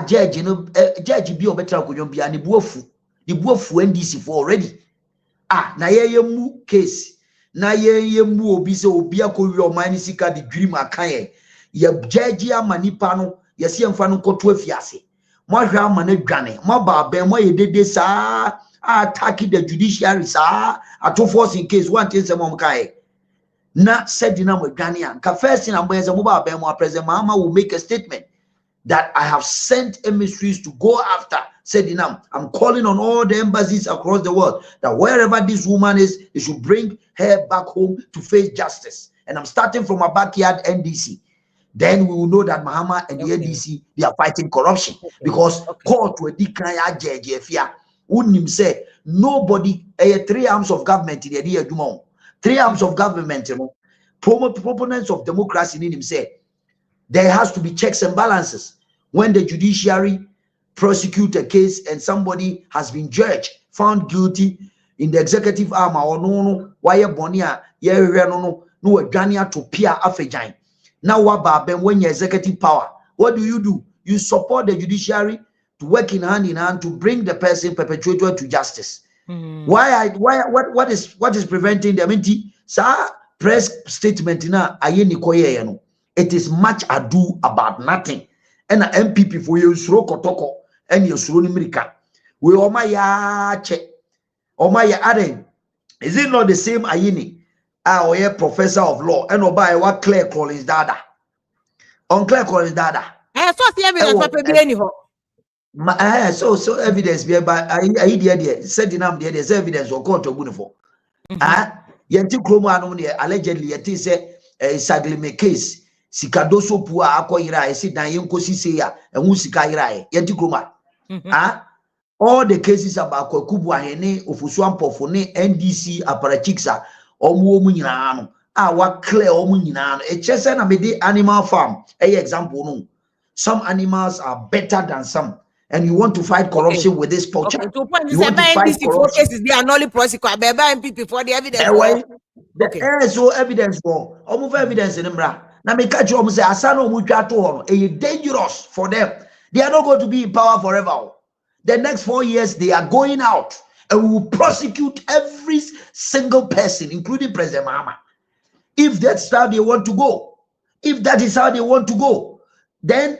Judge, you know, Judge B or better kunyum be an ibuofu. The buofu NDC for already. Na ye mu case. Na ye mu obi se obi akowi o mani sika the dream akaye. Ye judge ya manipa no, ye si emfa no koto afiase. Mo hwa amane dwane. Mo ba ben mo ye dede sa attack the judiciary sa ato force in case one thing say mo mkae. Na Sedinam with Ghanaian. First thing I'm going to say, President Mahama will make a statement that I have sent emissaries to go after Sedinam. I'm calling on all the embassies across the world that wherever this woman is, they should bring her back home to face justice. And I'm starting from my backyard, NDC. Then we will know that Mahama and the NDC, they are fighting corruption because court will declare judge wouldn't him say nobody 3 arms of government in the year 3 arms of government, you know, proponents of democracy need him say there has to be checks and balances. When the judiciary prosecute a case and somebody has been judged, found guilty in the executive arm or no, why bonia, no Ghania to peer afejain. Now what when your executive power, what do? You support the judiciary to work in hand to bring the person perpetrator to justice. What is preventing them? Sir, press statement na ayeni koye no. It is much ado about nothing. And MPP for you suro kotoko and you suro nimirika. We omaya che. Omaya aden. Is it not the same ayeni? Oye professor of law and oba what Claire Collins dada. On Claire Collins dada. I saw the evidence for So evidence be but I there said enough there's evidence or court or bunifo. Yenti kromo anu ne allegedly yeti say saglime case sikadoso pua akoyira e si dan yenkosi se ya ehun sika yira e yenti kroma. All the cases about Boahen ne ofusu ampofo ne NDC aparachixa omo mu nyina no wa clear omo nyina no e chese na me dey animal farm example no. Some animals are better than some. And you want to fight corruption with this culture. Okay. You want to fight corruption. Cases they are not prosecuted. NPP for the evidence. So evidence for almost evidence in Mbra. Now me catch you say asano mutwa to hono. It's dangerous for them. They are not going to be in power forever. The next 4 years they are going out and we will prosecute every single person, including President Mahama. If that's how they want to go, if that is how they want to go, then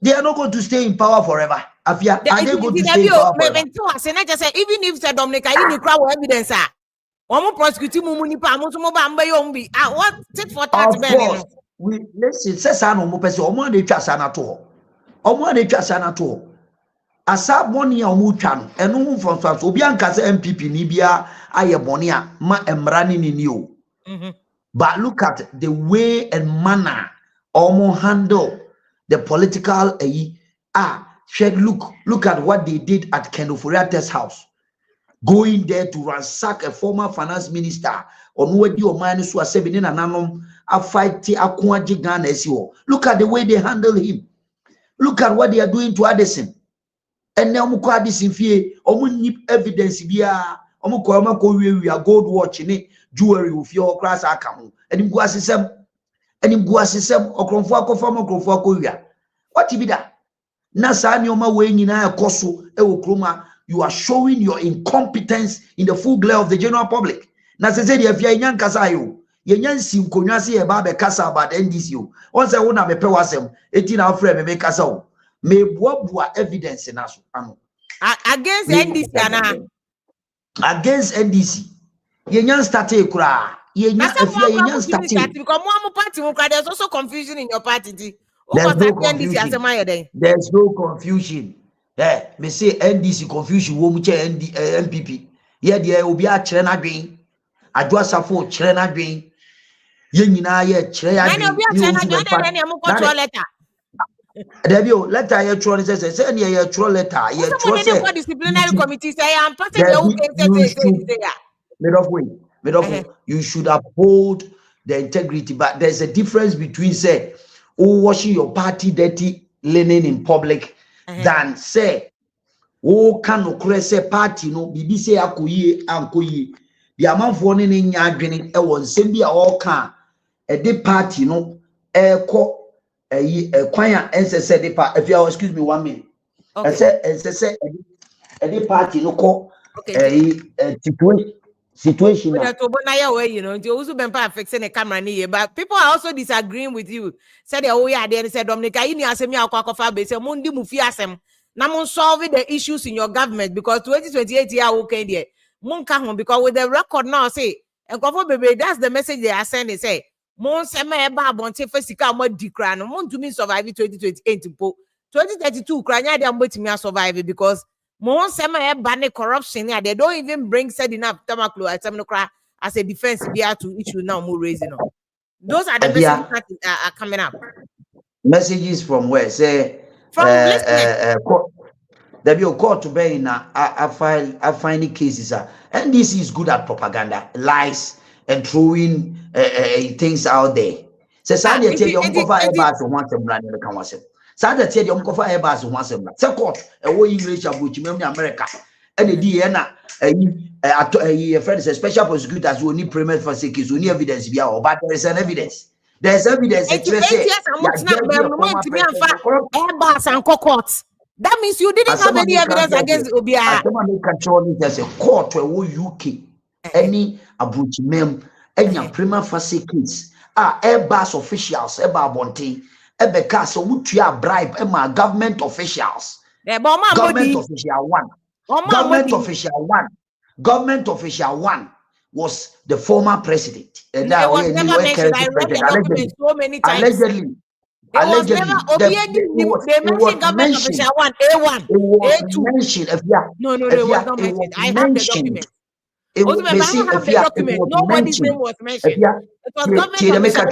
they are not going to stay in power forever. Are they going to stay in power forever? Even if the Dominica in crowd evidence, what tit for tat? Of course, we listen. Sesano mo pese omo de twa sana to. Omo de twa sana to. Asa boni omo twa no. Eno from so obi anka se NPP ni bia aye boni a ma emra ni o. But look at the way and manner omo handle the political look at what they did at Kendoforiate's house, going there to ransack a former finance minister on where the Omani so 7 in ananom a fight akwaji Ghana SEO. Look at the way they handle him. Look at what they are doing to Addison. And now Addison fee nip evidence bia we are gold watch in it, jewelry with your class account. And him go system okromfo akofam okromfo akoria. What be that? Nasa nyoma we nyina ekoso ewo kroma. You are showing your incompetence in the full glare of the general public. Na se se dia fia nyan kasa yo. Ye nyan si nkonwa se e ba be kasa about NDC o. On se wo na me pe wasem eti na afre me kasa o. Me boabua evidence na so ano. Against NDC ana. Against NDC. Ye nyan start kura. Ye nyan afia ye nyan start. Because there's also confusion in your party. There's no confusion. There's no confusion. Me say NDC confusion wo mu che NPP. Ye de obi a kire na dwen. Adwoa Sarfo kire na dwen. Ye nyina ye kire ya dwen. Na obi a kire na dwen na mo control letter. Debio letter ye tro say ye tro letter. Ye tro say disciplinary committee say am person dey who can say Medofo, you should uphold the integrity, but there's a difference between say washing your party dirty linen in public than say can say party no bibi say akoyi ankoyi the amount for ne nya adwene e won sem bi a all can the party no kwan ensese de pa if you excuse me 1 minute ensese the party no ko situation you know, also been fixing the camera but people are also disagreeing with you. Said they said Dominica, you need to me say mundi mufi asem na mun solve the issues in your government because 2028 year okay there. Mun ka because with the record now say and baby that's the message they are sending say mun se me ba bonte fasika mo dikra no mun to me survive 2028 2032 kranya dey mbetimi survive because Mon sema ban corruption they don't even bring said enough tamaklo as a defense to issue now more raising. Those are the messages that are coming up. Messages from where? Say from there be a court to bear in I find cases and this is good at propaganda, lies and throwing things out there. Say Sunday tell you Airbus want them running the council. Sada tell you Airbus once a month. Court a way English about America and the DNA a friend is a special prosecutors who need premise for security, who need evidence but there is an evidence. There's evidence. Airbus and court. That means you didn't have any evidence against Obia. Someone control there's a court where UK any abrochimem any prima facie case Airbus officials Bonte Ebeka so would you bribe government officials. Government official one was the former president. And that was never mentioned. I read the document so many times. Allegedly, they mentioned government official 1, A1, A2. Mentioned. No, it was not mentioned. I have the document. Also, I have the document. Nobody's name was mentioned. It was government official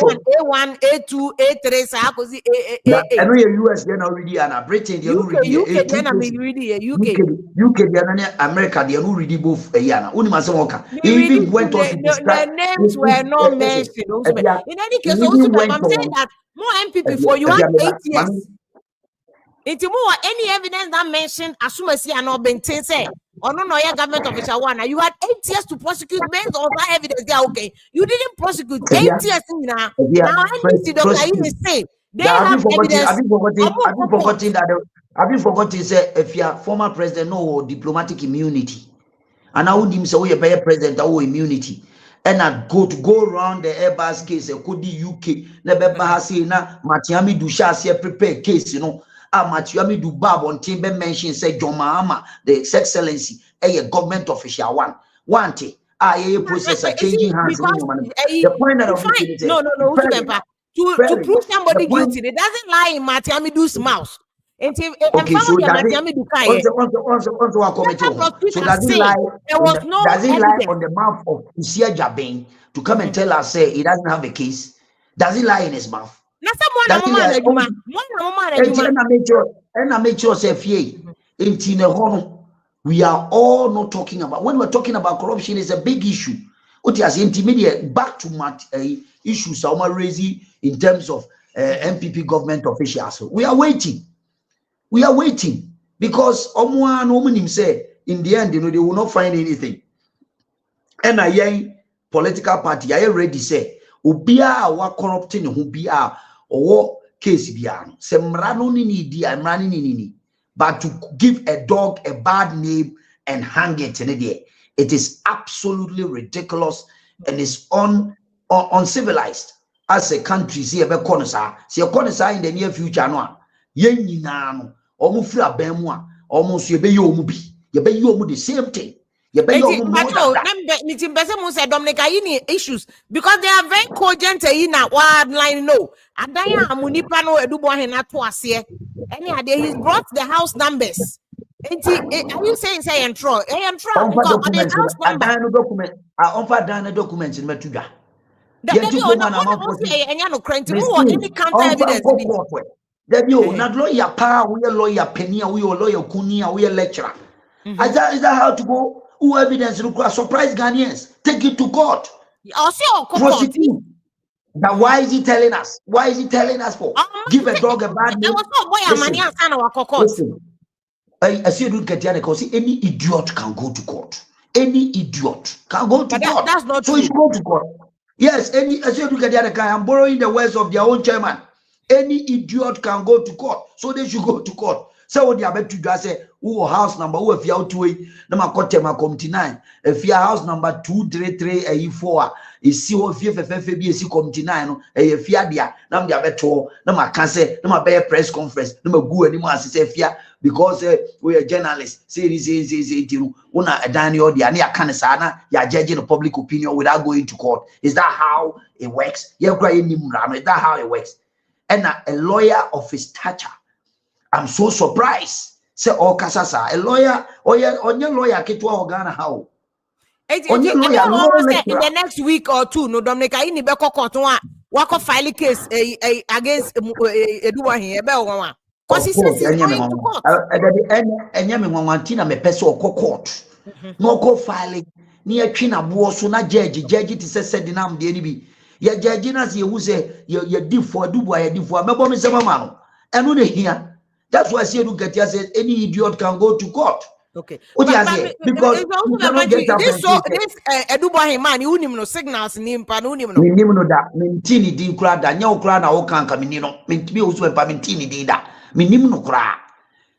1, A1, A2, A3, Sarkozy, A8. And we are US then already and Britain, they already UK, then I'm reading UK, then America, they already both a yana. Unimasoka. Even went on to describe the names were not mentioned. In any case, also, I'm saying that more MPP for you have 8 years. It's more any evidence that mentioned as soon as you are not being say or no government official 1. You had 8 years to prosecute based on that evidence. Yeah, okay. You didn't prosecute 8 years now. Now NBC Dr. say they have evidence. Have you forgotten to say if you are former president no diplomatic immunity and I would him say we are president or immunity and I go around the Airbus case could the UK never say na Matiami Dusha say prepare case Matiami do Bab on Timber mention say John Mahama, the His Excellency, a government official 1 thing. A process changing hands. The point that to prove somebody guilty, it doesn't lie in Matiami Du's mouth. And so does it lie on the mouth of Isia Jabin to come and tell us say he doesn't have a case? Does it lie in his mouth? And I make sure say we are all not talking about when we're talking about corruption is a big issue. What is intermediate back to issues are raising in terms of MPP government officials. We are waiting because say in the end they will not find anything. And I political party I already say ubia wa corrupting who be or case biano semrano ni but to give a dog a bad name and hang it in it is absolutely ridiculous and is uncivilized as a country. See a connoisseur in the near future no yen no omufra bemwa almost ye be the same thing. Issues because they are very cogent in a wide line. No, and he's brought the house numbers. Are you saying say and throw? I offer down documents in Metuga. Not lawyer power, we are lawyer penny, we are lawyer kunia, we are lecturer. Is that how to go? Who evidence require surprise Ghanaians? Take it to court. Prosecute. Now why is he telling us? Why is he telling us for? Give a dog a bad name. Listen, I see you get here because any idiot can go to court. Any idiot can go to court. That's not so true. You should go to court. Yes, I see you get here. I'm borrowing the words of their own chairman. Any idiot can go to court, so they should go to court. So what they are about to do, say, who house number, who if you out to it, number Kotema committee 9, if you house number 233 4, is see what if committee 9, if you are there, now they are better, number cancer, number bear press conference, number go anymore, say, because we are journalists, say this is una Daniel, the Ania Kanesana, you are judging the public opinion without going to court. Is that how it works? Is that how it works? And a lawyer of his stature. I'm so surprised. Say, oh, Kasasa, a lawyer, on your lawyer, Ketwa Ghana, how? In the next week or two, no, Dominica, in the Beko Cotton, walk of filing case against Adwoa here, Bell. Because he says he's going to court. And Yamin me peso court. No go filing near China, Buosuna, judge to say, said the name, the enemy. Ya judges, you say, you did for Dubois, you did for Mabon Samamano. And when they hear. That's why I say look at you said any idiot can go to court. Okay. Because this Adwoa man, you no signals in Panunimo. Minimum that Mintini di crada, no crana or canca minino, Mintbi also Pamintini did that. Minimum cra.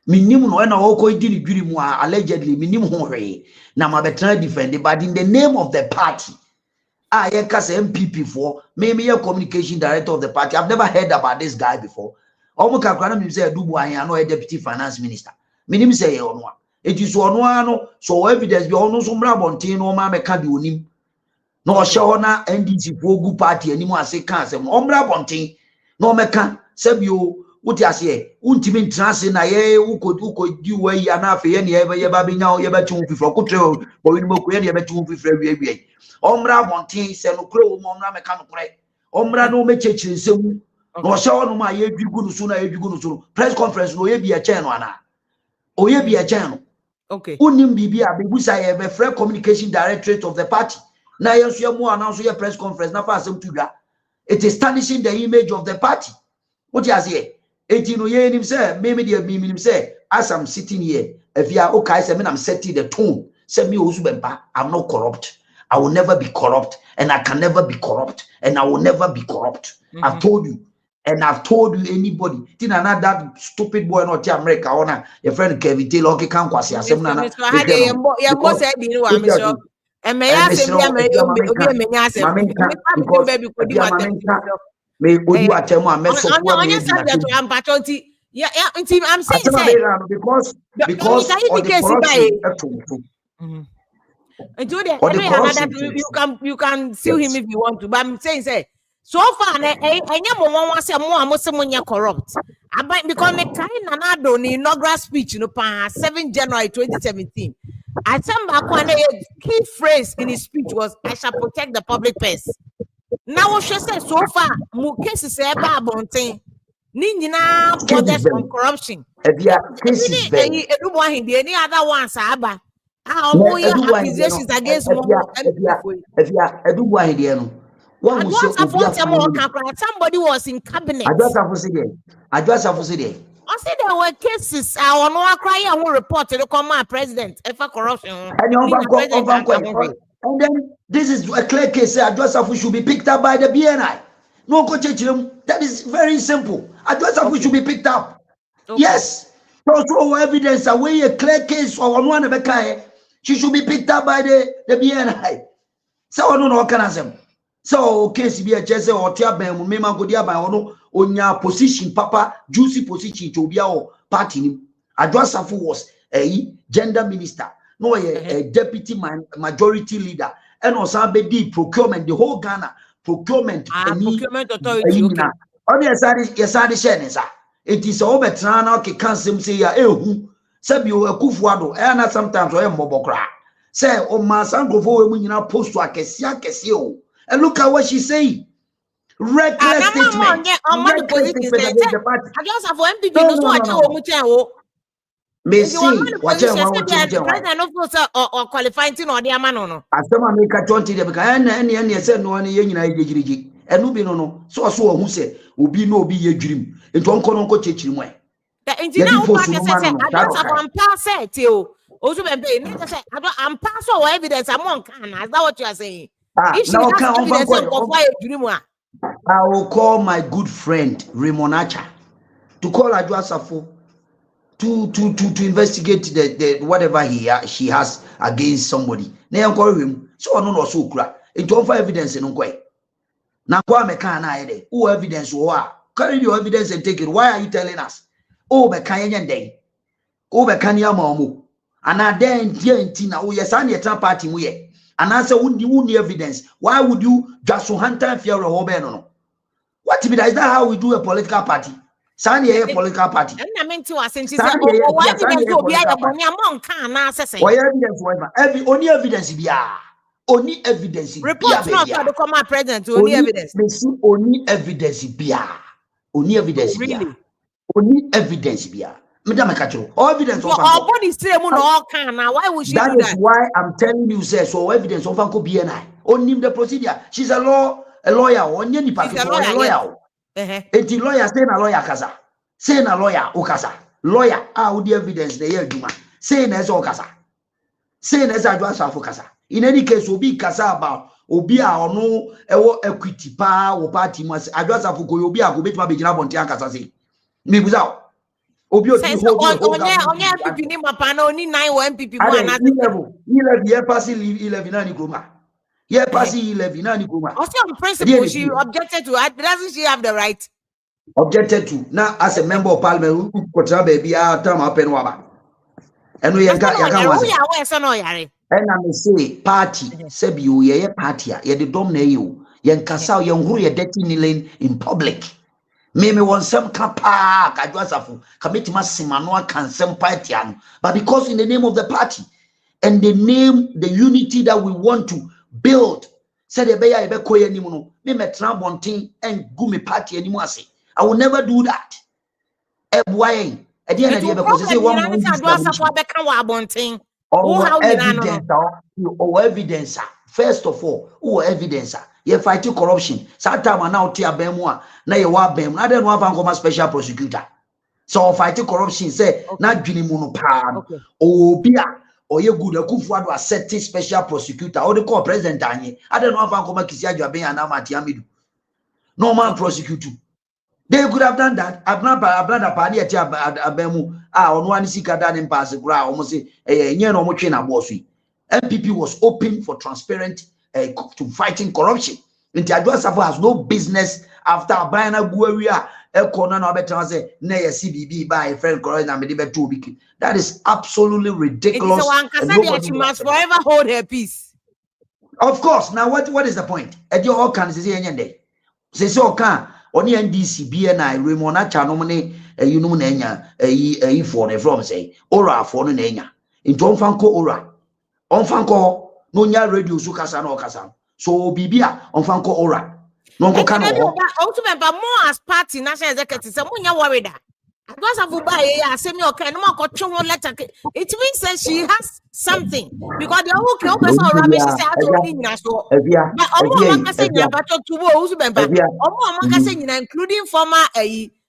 Minimum when I walk did Gurimua allegedly minimum ray. Now my better defended, but in the name of the party. I cast MPP for maybe a communication director of the party. I've never heard about this guy before. Omo kakwana mi say Boahen no deputy finance minister. Minim say onwa. It is onwa so evidence be ono so mra bonten no ma meka de onim. No hye ho na NDC fogu party animu ase kan asem. Omra bonten no meka sebio wuti ase untimi ntrase na ye uko di we ya na afa ye ne ye ba benya ye ba tun fifro ko tre bo wi mo ko ye ne ba tun fifro wi omra bontin se no kro mo omra meka no kre omra no me chechire nsemu no sha no ma ye dwigu no so na ye dwigu no so press conference no ye bi e chen no ana o ye bi e chen no okay unim bibia bebusa ye be free communication directorate of the party na ye so ye mo announce ye press conference na fa asem tudwa it is tarnishing the image of the party what you say eti no ye nim say me de nim say as I'm sitting here if you are okay say me I'm setting the tone say me ozu bempa I'm not corrupt. I will never be corrupt, and I can never be corrupt, and I will never be corrupt. I've told you, and I've told you anybody. Tina na that stupid boy not America ona your friend Kevin Taylor okay can kwase asem na na. Ya boss said you am sure. And may I say me me odu atemu ameso kwa me subject to ambatonti. Yeah, I'm saying because of the corruption. And you can sue him if you want to, but I'm saying say so far corrupt. Because me kind of the inaugural speech 7 January 2017. I tell back one key phrase in his speech was I shall protect the public purse. Now what she said so far cases about bonting. Ninja borders on corruption. Any other ones are accusations against somebody was in cabinet. I just have to say there. I said there were cases. I want to cry and report to the command president for corruption. And then this is a clear case. I just have should be picked up by the BNI. No coach, that is very simple. I just have should be picked up. Okay. Yes. So evidence away a clear case or one of a she should be picked up by the BNI. So I don't know what can I say. So case be a chess or tiabem, mema go dia by ono onya position, papa, juicy position to be our party. Adwasafu was a gender minister, no a deputy majority leader, and also be procurement, the whole Ghana procurement authority. On your side, it is all better now. Can't say ya Sabio Kufuado, and sometimes I am Mobokra. Say, oh, my son go for when you post to a Kessia. And look at what she say. Reckless statement. I just have MPP. Messi, or qualifying or the amano. As someone make a 20 and said no one in and no be no. So who said, will be no be a dream. It won't come on coach him way. The engineer also I'm pass or evidence among can. Is that what you are saying? I will call my good friend Ramonacha to call Adwoa Sarfo to investigate the whatever she has against somebody. Now call him. So I know so cry. It offer evidence in Unquay. Now kwa mekana who evidence carry your evidence and take it. Why are you telling us? Oh, be kanyen day. Oh, be kanya mamu. And I then tina. Oh, yes, I'm your party. We and answer wouldn't evidence. Why would you just so hunter fear or no? What is that how we do a political party? Sani a political party. And I meant to us and she said, why evidence will be only evidence be only evidence. Reports not to come out president to only evidence. Only evidence be only evidence. Really? Only evidence be Madam Kacho. All evidence of our body say all can now. Why would she do that? That is why I'm telling you, sir. So evidence of Uncle BNI. Only the procedure. She's a lawyer. Only any party. She's a lawyer. Eti lawyer say na lawyer kasa. Say na lawyer okasa. Lawyer with the evidence the year juma. Say na so okasa. Say na sa Adwoa Sarfo kasa. In any case, obi kasa about obi a ono ewo equity pa wo party mo Adwoa Sarfo ko obi a go betima be gina bonti akasa say. Me buza obi o ti hold onye MPP ni mapa na oni 9 wo MPP mo na 11 year pass 11 na ni kroma. Year pass 11 na ni kroma. Also on principle she objected to it. Doesn't she have the right? Objected to. Now as a member of parliament who kotra baby a time happen waba. And we yaga and I say party sebi o ye party a ye de dom na ye o ye nkasa ye nhuru ye dirty kneeling in public Me want some kapa Adwoa committee simanoa can some party, but because in the name of the party and the name, the unity that we want to build, said the beya ebe koye ni muno, me bonting and gumi party anymore. I will never do that. Ebwaye, at the end of the day, because say one or evidence, first of all, who evidence. You fight corruption. Sometimes now tia bemwa na ye wa bem. Na den wa fan special prosecutor. So fight corruption say na dwini mu no pa. Obi a oye good Akufo-Addo set special prosecutor. O de call president anyi. I den wa fan kisi adwaben ana matiamidu. Normal prosecutor. They could have done that. Abna party at abemu. Ono ani sika dan pass kura. Omo say nye no mo twe na boss wi. NPP was open for transparent to fighting corruption. Adwoa has no business after Bayana Gueria, Corner Better say, Nay, CBB by a friend Corona Medibe 2 week. That is absolutely ridiculous. She must forever hold her peace. Of course. Now, what is the point? At your all can say any day. Say so can only NDC BNI Ramona Chanomane, you know, Nanya, for the from say, Ora for Nanya. In Tom Fanco Ora. On Fanco. No nya radio so kasa no kasa so bibia on fanko ora no ko kan o also member more as party national executive say munya worried that Adwoa buy ya say me okay no ko twe won letter it means that she has something because the whole person rubbish say how to nyina so but omo amaka say nyina but to wo also member omo amaka say nyina including former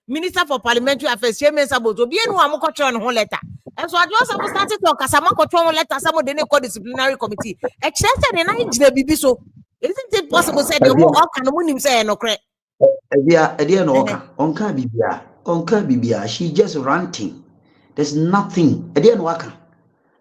Minister for Parliamentary Affairs Chairman Saboto be no amako twe no letter. And so Adwoa started to Kasama control letter some of the disciplinary committee. Except the nine BB so isn't it possible say the whole can say no credit? Onka Bibia, she just ranting. There's nothing. Waka.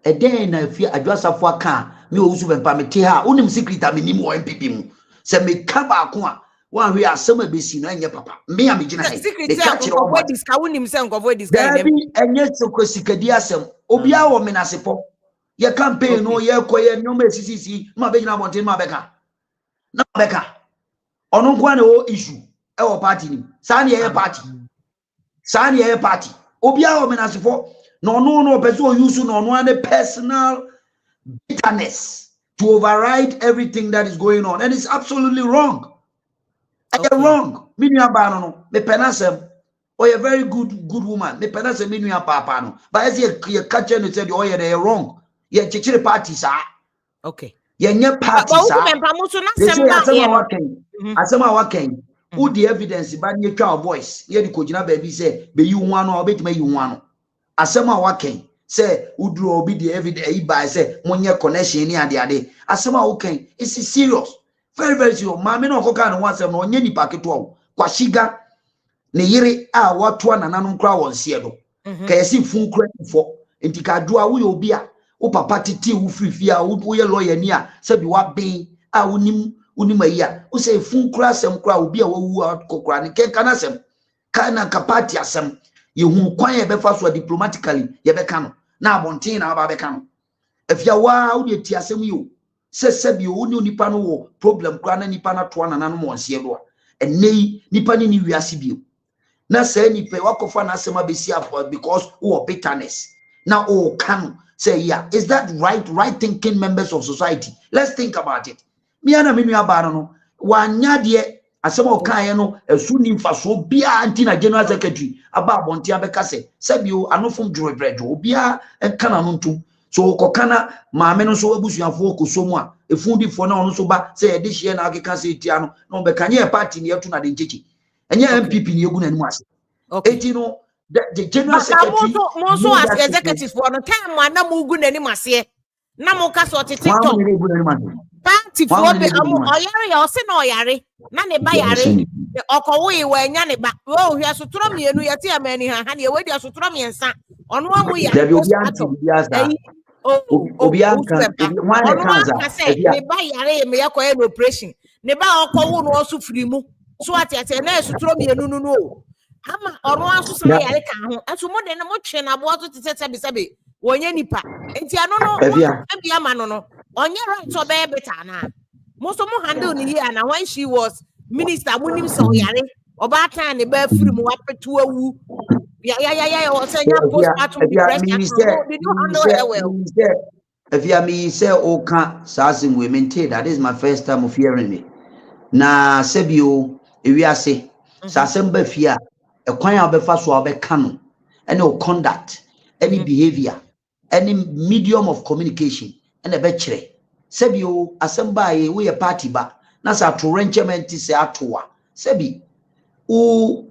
If you Adwoa for car, me also permit her, unim secret, I mean, more NPP. Say me kaba one we are some busy no anya papa me am gina he the catch it over this ka wonim se nkofo this guy dem enye sokosikadi asem obi a wo menasefo ye campaign no ye koye no ma CCC ma be gina bonten ma beka ono kwa na o issue e wo party ni sa na ye party obi a wo menasefo no person use no one personal bitterness to override everything that is going on, and it's absolutely wrong. Okay. Wrong. No. Me penasem. Or a very good woman. Me penasem minuya papa no. But as you catch and said, oh, you're wrong. You're chichiri party, sir. Okay. You're nye party, sir. They say asema waken. Who the evidence? But you try voice. Here the kojina baby say, be you one or bit me you one. Asema waken. Say, who do obi the evidence? By say, money connection ni adi adi. Asema waken. It's serious. Very, very serious. Mami no koka no one no nye nipa keto kwa shiga ne yire a watu na nanu nkra wonsie do. Ka yesi fun kra fo enti ka Adwoa wo obi a wo papa titi wo frifi a wo ye lawyer ni a se bi wa ben a wonim ayi a wo se fun kra asem kra obi a wawu akokra ne kenka na asem kana ka party asem ye hu kwan ye be fa so diplomatically ye be ka no na abonten na ba be ka no afia wa wo de ti asem yo se bi wo ni nipa no wo problem kra na nipa na to na nanu wonsie do a enei nipa ni wiase bi na say nipa wakofa na asem abesi afọ because wo bitterness now oh can say yeah, is that right thinking members of society? Let's think about it. Me ana me nua ba no wanya de asem o kan no esu ni mfaso bia anti na general secretary aba abonti abeka se bi o anofom dwore bredo bia enka na no ntum so kokana maame no so abusuafo kosomu a efundifo na ono so ba say e de hie na akeka se tia no no be kanye party ne etu na de nchechi enye MPP ne egu na nimu ase eti no the general secretary so as executive for no time na mugu na nimu ase na mo ka so TikTok party for be oyare ya o se na oyare na ne ba yare okowo we anya ne ba o hia so toro mienu yete amani ha na e we dia so toro miensa ono amu ya obi anka one kanza ne ba yare me yakoye no operation ne ba okowo no osu firi mu so atiate na so toro mienu no ama ono aso sa yare ka ho aso mo de ne mo twe na bo to tete bisabe wonye nipa enti ano no bia ma no onye right to be better na mo so mo handle ni here na when she was minister munim so yare Obata ne be free mu wapetu awu. Yeah, or say postpartum depression. Did you handle her well? If you me say oka sasim we maintain that is my first time of hearing it. Na sebio we are say sasem be fia e kwan obefa so obeka no any conduct any behavior any medium of communication and a bechere sebio asemba ye we party ba na sa to renchement se atoa sebi u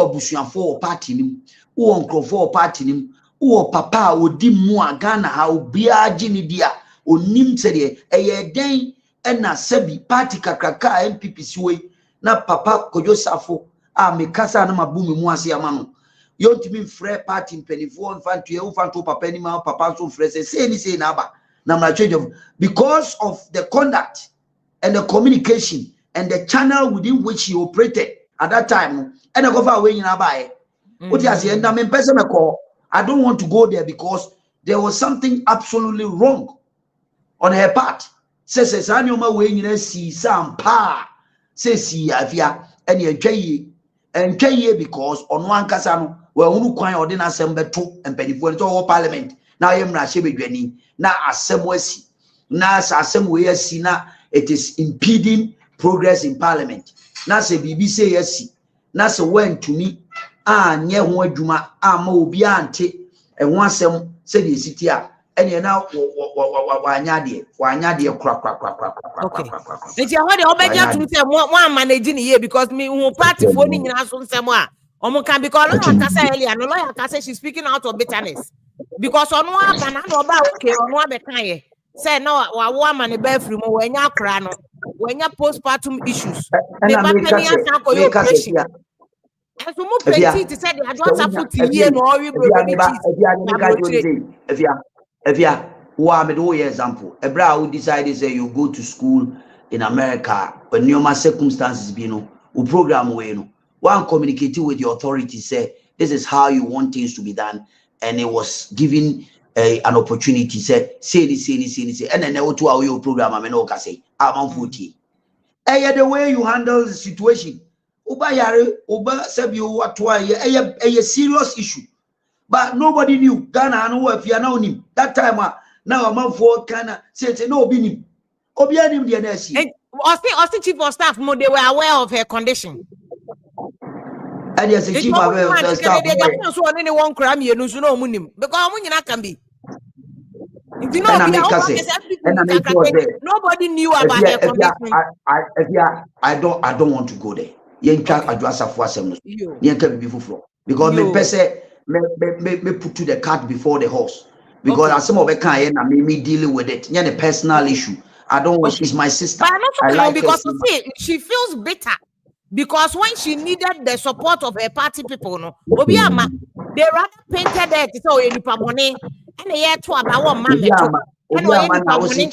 abusuafo party nim u onkrofo party nim u papa odi mu agana ha obia gini dia onim sede eye den na sebi party kakraka NPP siwe na papa kojo Sarfo a me kasa na mabumi mu ase ama no yontimi free party mpenifo mfantu e ufantu papa ni ma papa so free say ni say na aba na mra change of because of the conduct and the communication and the channel within which he operated at that time and go far away in abaye what you say na me person me call I don't want to go there because there was something absolutely wrong on her part says anyoma we nyina si sampa says si avia and entwaye because on one kasa no we hunu kwan ode na asem beto empanifo nto parliament na yemra hye bedwani na asem wasi na asem we asi na it is impeding progress in parliament na se bibi say yasi na se went to me anye ho adwuma ama obi ante e ho asem se de siti a ene na wanya de kra. Okay. Enti ho de obeja to say one manage ni here because me who party for ni nyina so nsem a omo kan because lawyer ka say earlier no lawyer ka say she's speaking out of bitterness because ono aba na no ba okay ono abekan ye say no wa wo ama ne ba free mo wanya akra no wanya postpartum issues me ba peni asan ko yo operation and so mo penti to say the Adwoa Sarfo tie no ori bro if you wa me do example ebra who decide say you go to school in America when your circumstances be no u program we no one communicating with the authority say this is how you want things to be done and it was given an opportunity say and then to our your program I no ka say am 40 the way you handle the situation uba yare uba sabi what a serious issue but nobody knew Ghana no if you know him that time now a man for Ghana say no binim obi anim the NSC Austin chief of staff mo they were aware of her condition and yes the chief aware of the staff so only one crime you know so no munim because mo nyina can be you know nobody knew about her condition I don't want to go there yenka Adwoa Sarfo asem yenka bibi fufuro because me pese me put to the cart before the horse because as some of the kind na me dealing with it a personal issue I don't want she's my sister but I like because she feels bitter because when she needed the support of her party people no obi ama they rather painted it so you money and here to about one man and obi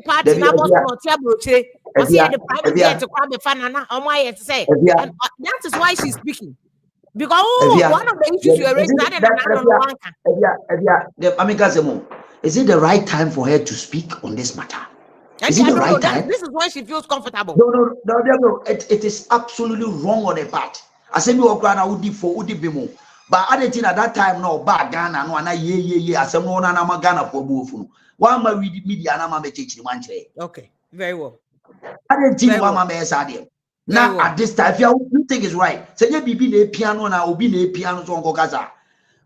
party na boss no tiabroche o say the private jet to come fan na omo say and that is why she's speaking because one of the issues you raised is it the right time for her to speak on this matter? Is it the right time? This is when she feels comfortable. No. It is absolutely wrong on her part. I say me okra na udi bimo. But other thing at that time no bad Ghana no na ye I say no na ma Ghana for bofu. One ma read media na ma me teach ni manche. Okay, very well. Other thing one ma me say now at this time, if you think it's right, say you be the piano now, obi the piano so on kaza.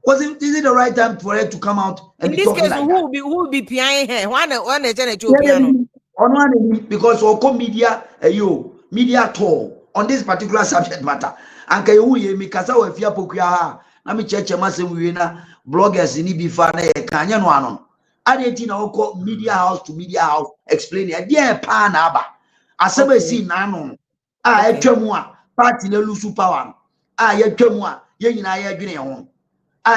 Is it the right time for her to come out and in this case? Like who will be piano her? One piano. On one because or media media tour on this particular subject matter. And can you me kasa we fia pokuya na me cheche masem we na bloggers ni bi fa na e kanya no anon. Adeti na oko media house to media house explain it. There pa na aba. Asebe si na anon. Etwamu a party na lose power yetwamu a ye nyina ye dwene ho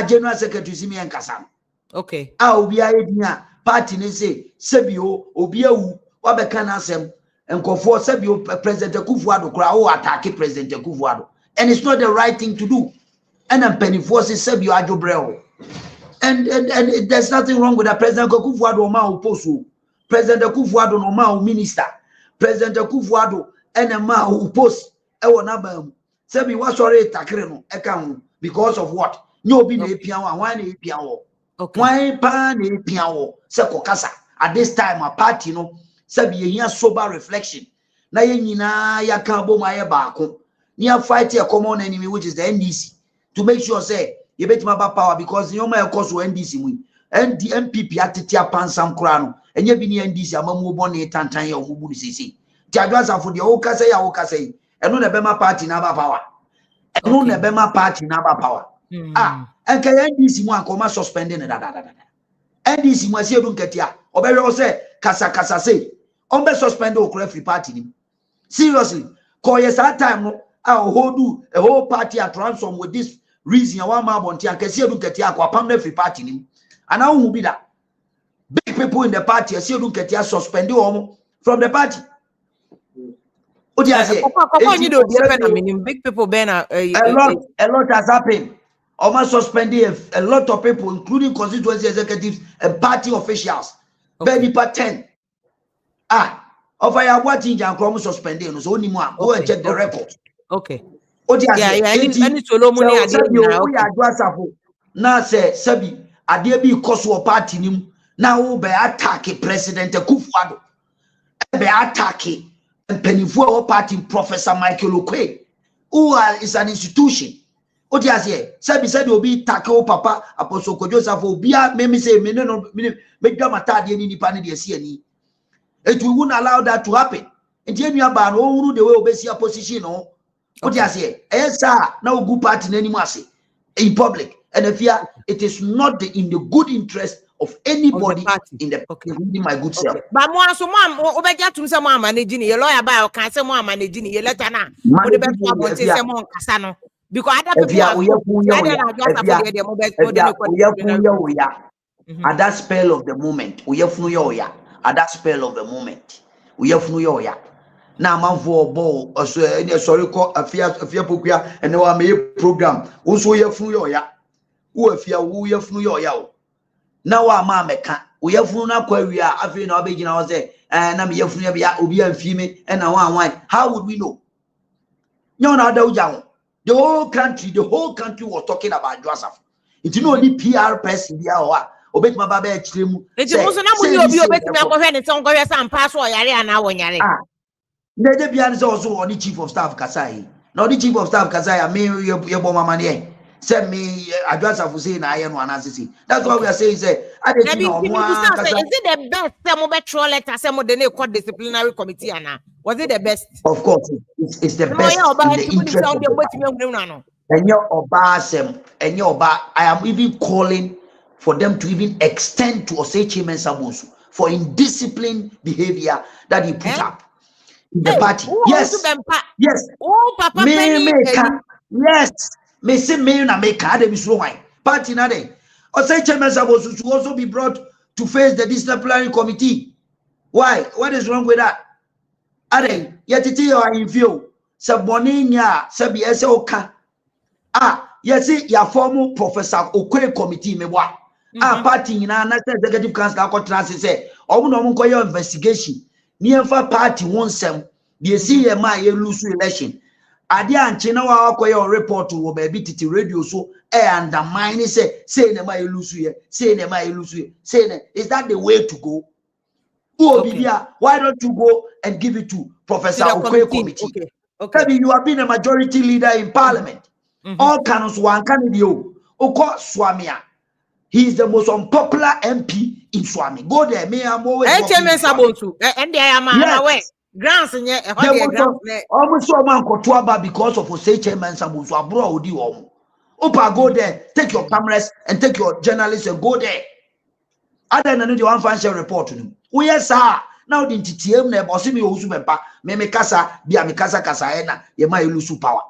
general secretary simi enkasa okay obi ayedin a party ne say sebio obi awu wabeka na asem enkofo sebio president Kufuado kra o attack president Kufuado and it's not the right thing to do and penifo say sebio ajobreo and there's nothing wrong with that. President Kufuado o ma o post president Kufuado no ma o minister president Kufuado and a man who post ewo na ba mu say me wa sorry takre no e ka ho because of what no be na epia wo wan na epia wo wan pa na epia wo say kokasa at this time a party no say be here sober reflection na ye nyina ya kan bom aye baako ni a fight a common enemy which is the NDC to make sure say you bet my power because you my cause NDC mu and the NPP atitia pansam kra no enye bi ni NDC amamu bone tantan ya omubu ni sisi ti adwasa for the o kasa ya o kasa yi eno na be ma party na ba power eno na be ma party na ba power enka NDC mu akoma suspending da NDC mu asi edu nketia obehwe o say kasa say on be suspend o kra free party ni seriously call yes that time no a whole party at ransom with this reason one man bonti and kesi edu nketia akwa pam na free party ni and now who be that big people in the party asi edu nketia suspend from the party. Big people a lot has happened. Almost suspending a lot of people, including constituency executives and party officials. Very patent. Of I am watching and Chrome suspending. So only more. Go and check the record. Okay. Any Solomon now say Sabi Adebi Koso party nim now be attack President Kufuado. Be attack and Penifua party Professor Michael Okwe, who is an institution. What you say? Sabi said will be tackle Papa Apostle Joseph will be me say me no make them attack any panel de CNE. It won't allow that to happen. And then you about all the way obey your position. No, what you say? Yes, sir. Now good party anymore in public. And if it is not in the good interest of anybody in the including my good self. But more so mom obeja tum say mom managing your lawyer by or can say mom managing your letter na. O de be for say mom kasa no. Because other people at that spell of the moment, at that spell of the moment, now man for ball sorry call a fear and now I made program also now our mamma we have funu we are after now beginning I say and I'm here ubi and female and now wine. How would we know? No, the whole country was talking about Joseph. It's not only PR person here or obey my baby extreme. It's also not when you obey me some go some password yare and now when yare. The Bian also on the chief of staff Kasai. Now the chief of staff Kasai, I mean your bomb money. Send me Joseph Hussein I am one assassin. That's what we are saying. Say I didn't know. Is it the best some petrol letter some of the new court disciplinary committee Anna? Was it the best? Of course, it's the best in the interest of the and your I am even calling for them to even extend to Osechimen Sabusu for indisciplined behavior that he put up in the party. Yes. Oh, Papa yes. Me say me na make academy slow wine. Party na dey. Osechimen Sabusu should also be brought to face the disciplinary committee. Why? What is wrong with that? Are yetiti you are in view saboni nya sabi ese oka yesi ya former Professor Okwe committee mebwa party na national executive council akotra say omo no mo your investigation ni emfa party wonsem de esi ye ma ye lose election ade anche na wa akoye report wo ba bi titi radio so undermine say na ma ye lose ye say na ma ye lose ye say na is that the way to go? Why don't you go and give it to Professor Okwe committee? Okay. You have been a majority leader in parliament. All canons one candidate. Oko Swamia. He is the most unpopular MP in Swami. Go there. Me am always. And there am away. Grants in here. Almost so man kotuaba because of Osei Chairman Sabusu. Abro odi omo. Opa go there. Take your cameras and take your journalists and go there. Other than the one financial report to them. Oh yes, sir. Now the TTM ne bossy me osu mempa me kasa bia me kasa na ye ma lose power.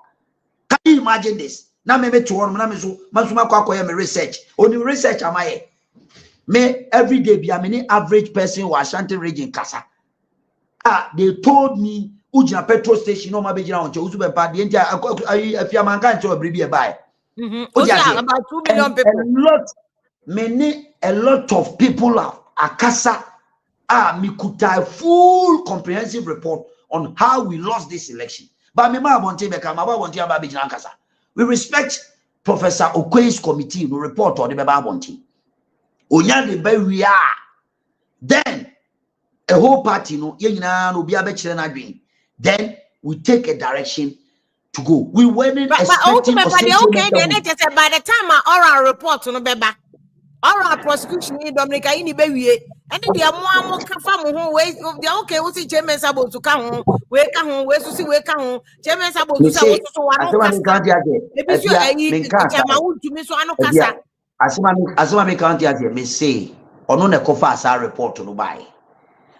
Can you imagine this? Now me to one na me so mansuma kwa me research. Only research am I. Me every day bia me average person who Ashanti region kasa. They told me Ujina petrol station no ma be jina on che osu mempa the entia afia manka nche obribi e buy. About 2 million people. A lot of people are akasa Mikuta a full comprehensive report on how we lost this election. But me ma bonte beka ma ba bonte aba bejina nkasa. We respect Professor Okwe's committee no report on the beba bonte. Onya de ba wi a. Then a whole party no ye nyina no bia be kire na dwen. Then we take a direction to go. We weren't expecting okay, by the time our oral report no beba. Oral prosecution in Dominica in the and the more kafa mo we okay we see chairman sabo to come we can we to see we can chairman sabo to say what so one kasa e bi so ayi chairman would to me so ano kasa asema me count here me say ono na kofa asa report no buy.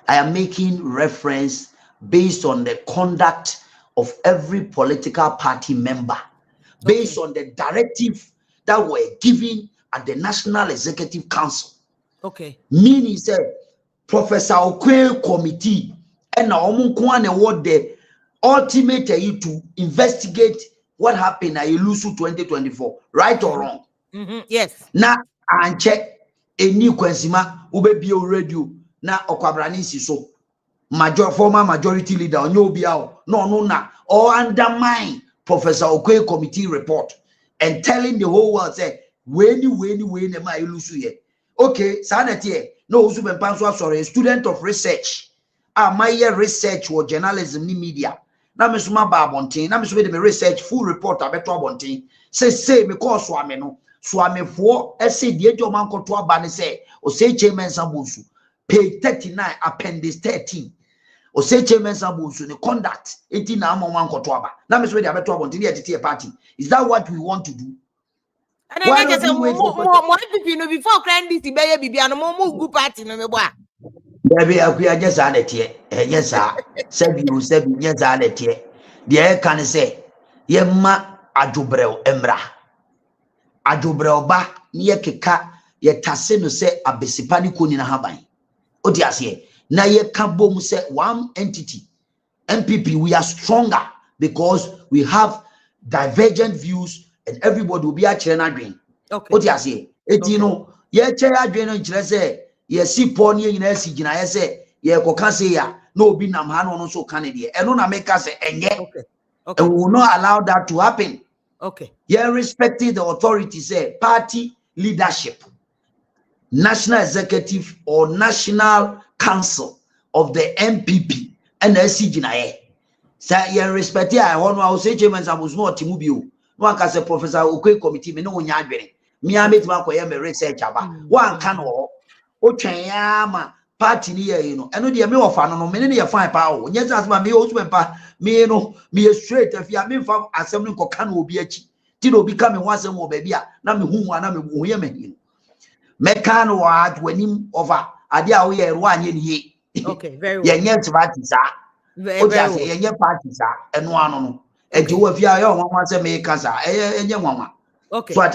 I am making reference based on the conduct of every political party member, based on the directive that were given at the National Executive Council. Okay. Meaning, say, Professor Okwe committee and what the ultimate to investigate what happened at Ilusu 2024, right or wrong? Yes. Now, and check a new Kwensima Ubebio radio. Now, Okwabrani so former majority leader or undermine Professor Okwe committee report and telling the whole world say when am I lose here? Okay, sanity no sorry, student of research. My research or journalism ni media. Na me suma ba bontin, na me so be research full report abeto abontin. Say me call swame no. Swame fo ese die jo man koto aba ne say o say chairman Sambusu page 39 appendix 13. O say chairman Sambusu ne conduct 18 na amon wan koto aba. Na me so be abeto abontin e tete party. Is that what we want to do? And then I say more people before crying this be no more group party no me boy. Baby, I just had it here. Yes, sir. Said you said yes, I had it here. The air can say, Yemma Ajubrel Emra Ajubrel ba near Keka, ye Tassino say a Besipani Kunina Habai. Odiasie, na ye Kabom say one entity. NPP, we are stronger because we have divergent views and everybody will be a China green. Okay. Odiasie, etino, ye China green on Chile. Yes, see pony in SC, I say, ye kokase ya, no be nam hano so Canada, and no make us and yet, and we will not allow that to happen. Okay. Yeah, respecting the authority, say party leadership, national executive or national council of the NPP and SC Ginae. Say, yeah, respecting I want to say, James, I was not Timubio. One can say, Professor Okwe committee, me no one yarding. Me, I made my research about one can all. Ochayama party near and no dear me of no many fine power. Yes, as my me also me no me straight if you are mean for assembly can will be a tino becoming once more baby. Na me who one me women. Mecano word when him over Adia we are 1 year. Okay, very well. Yes, parties are very parties are and one and you if you are one say make us and young woman. Okay. So a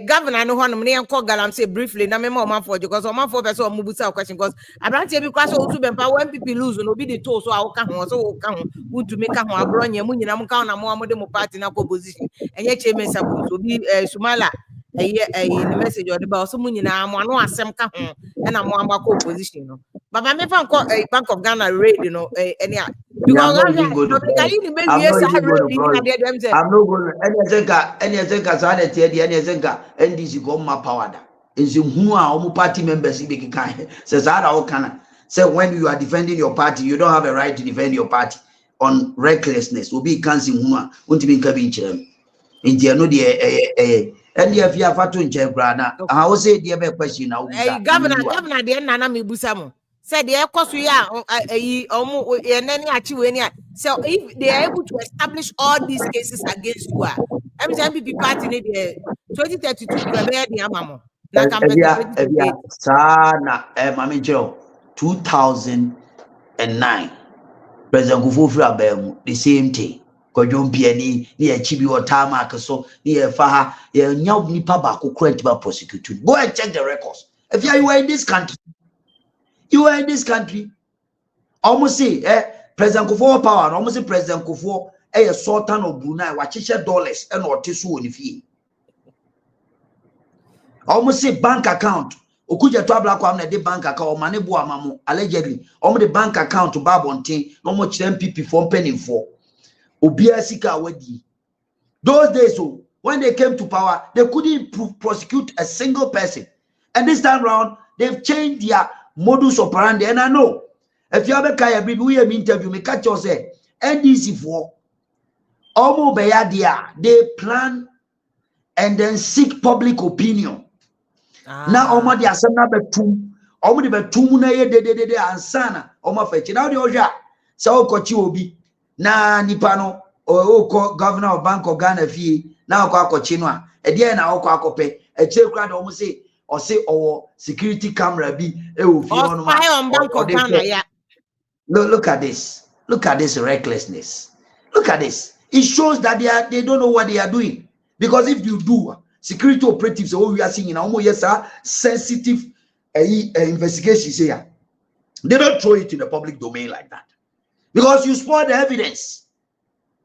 governor no one me call Galamsey briefly na me more man for because man for person mubusa question because abrantie bi kwaso otu bempa when people lose no be the toll so I can ho so ka ho would to make ho abronya mu nyina mu ka na mo de mo party na opposition enye chairman sabu so bi Sumala the message or the boss so mu nyina mo no asem ka ho na mo amba opposition no baba me fan call Bank of Ghana raid any because I'm not going NDC go my power. Is who are party members says say when you are defending your party, you don't have a right to defend your party on recklessness. Will be canceling who want to be cabin. In the no and if you have fatu in Chebrana, I will say the other question now. Governor, the Nana Mibusamo. Said the course we are and any achieve any. So if they are able to establish all these cases against you, MPP party need 2032 the amamo. Sana Mami Joe 2009 President Kufufra Bemu the same thing. Kojon Piani near Chibi or Tamak so near Faha Yaw Nipa Baku credible prosecuted. Go and check the records. If you are in this country. You are in this country. Almost say, President Kufuor power, almost say President Kufuor, a sultan of Brunei, $1 dollars and or tisu on the fee. Almost say bank account, okuja to abla kwa na de bank account mane bo amamo allegedly the bank account to babonten no mo kire NPP for penny for obia sika wadi. Those days, so when they came to power, they couldn't prosecute a single person. And this time around, they've changed their modus operandi. And I know, if you have a kaya, we have interview, me catch you say, NDC for Omo Beyadia, they plan and then seek public opinion. Now, Omo the Asana Betum, Omo the Betumuna de Ansana, Omo Fetch. Now the Oja, so Kochi Obi, na Nipano. O governor of Bank of Ghana fee now kwa chinwa e die na okwa akope e che kra de omo say or say or security camera bi e wo fie on Bank of Ghana ya. Look at this recklessness. Look at this. It shows that they don't know what they are doing, because if you do security operatives we are seeing now yes sensitive investigation say they don't throw it in the public domain like that, because you spoil the evidence.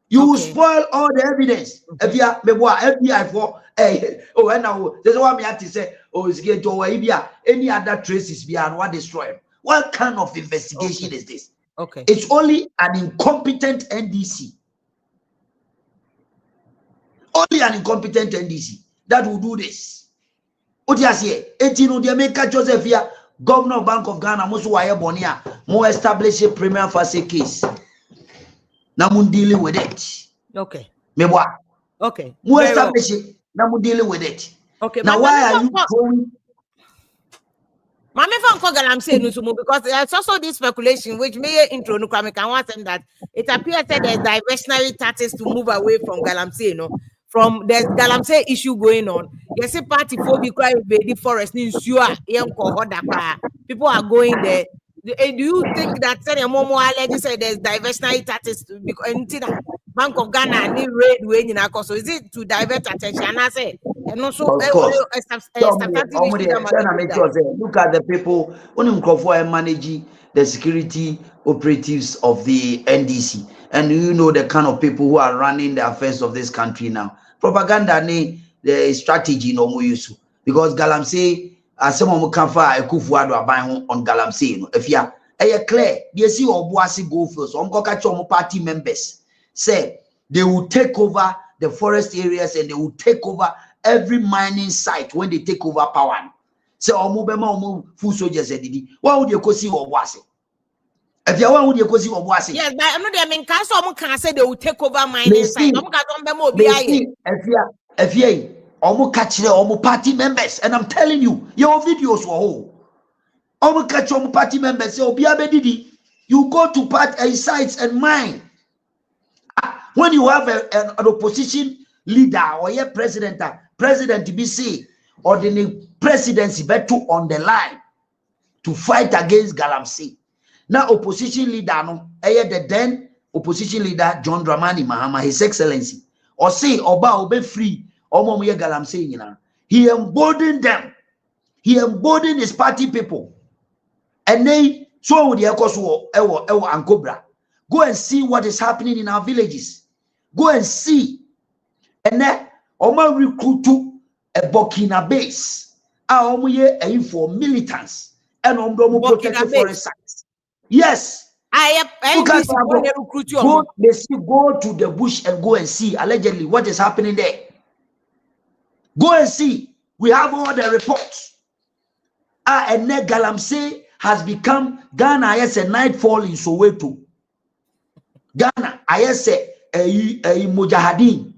You will spoil all the evidence. If you are FBI for and now there's what me have to say. It's get to any other traces beyond what destroyed. What kind of investigation is this? Okay, it's only an incompetent NDC. Only an incompetent NDC that will do this. What you say? 18 they make Joseph here, Governor of Bank of Ghana, Musu Waya Bonia, more establish a premier phase case. Now we dealing with it. Okay. Mebwa. Okay. More establish it. Now we dealing with it. Okay. Now why are you going? Mame from Galamsey no sumo, because there's also this speculation which may intro no come can want that it appears that there's diversionary tactics to move away from Galamsey, from there's Galamsey issue going on. You see party for the cry the forest in sure people are going there. Do you think that say there's diversionary tactics because Bank of Ghana and raid way in so is it to divert attention? And I say and also look at the people who manage the security operatives of the NDC, and you know the kind of people who are running the affairs of this country now. Propaganda the strategy no more useful, because Galamsey as some of Kafa Kufuado are on Galamsey. If you are clear, they see Obuasi go first. Party members say they will take over the forest areas and they will take over every mining site when they take over power. So full soldiers did. What would you go see Obuasi? If you want, would you go see Obuasi? Yes, but I'm not there. I mean, can say they will take over mining site. If you Omo catch the party members, and I'm telling you, your videos were whole. Omo catch party members say Obiabedidi, you go to party sites and mine. When you have an opposition leader or a president BC or the presidency better on the line to fight against Galamsey. Now opposition leader no, the then opposition leader John Dramani Mahama, His Excellency, or say Oba free. He emboldened them. He emboldened his party people. And they so with the Ewo and Cobra. Go and see what is happening in our villages. Go and see. And then Oma recruit to a Burkina base. Omo for militants and Omdomo protected forest sites. Yes. Go to the bush and go and see allegedly what is happening there. Go and see. We have all the reports. And then Galamsey has become Ghana as a nightfall in Soweto. Ghana as a Mujahideen.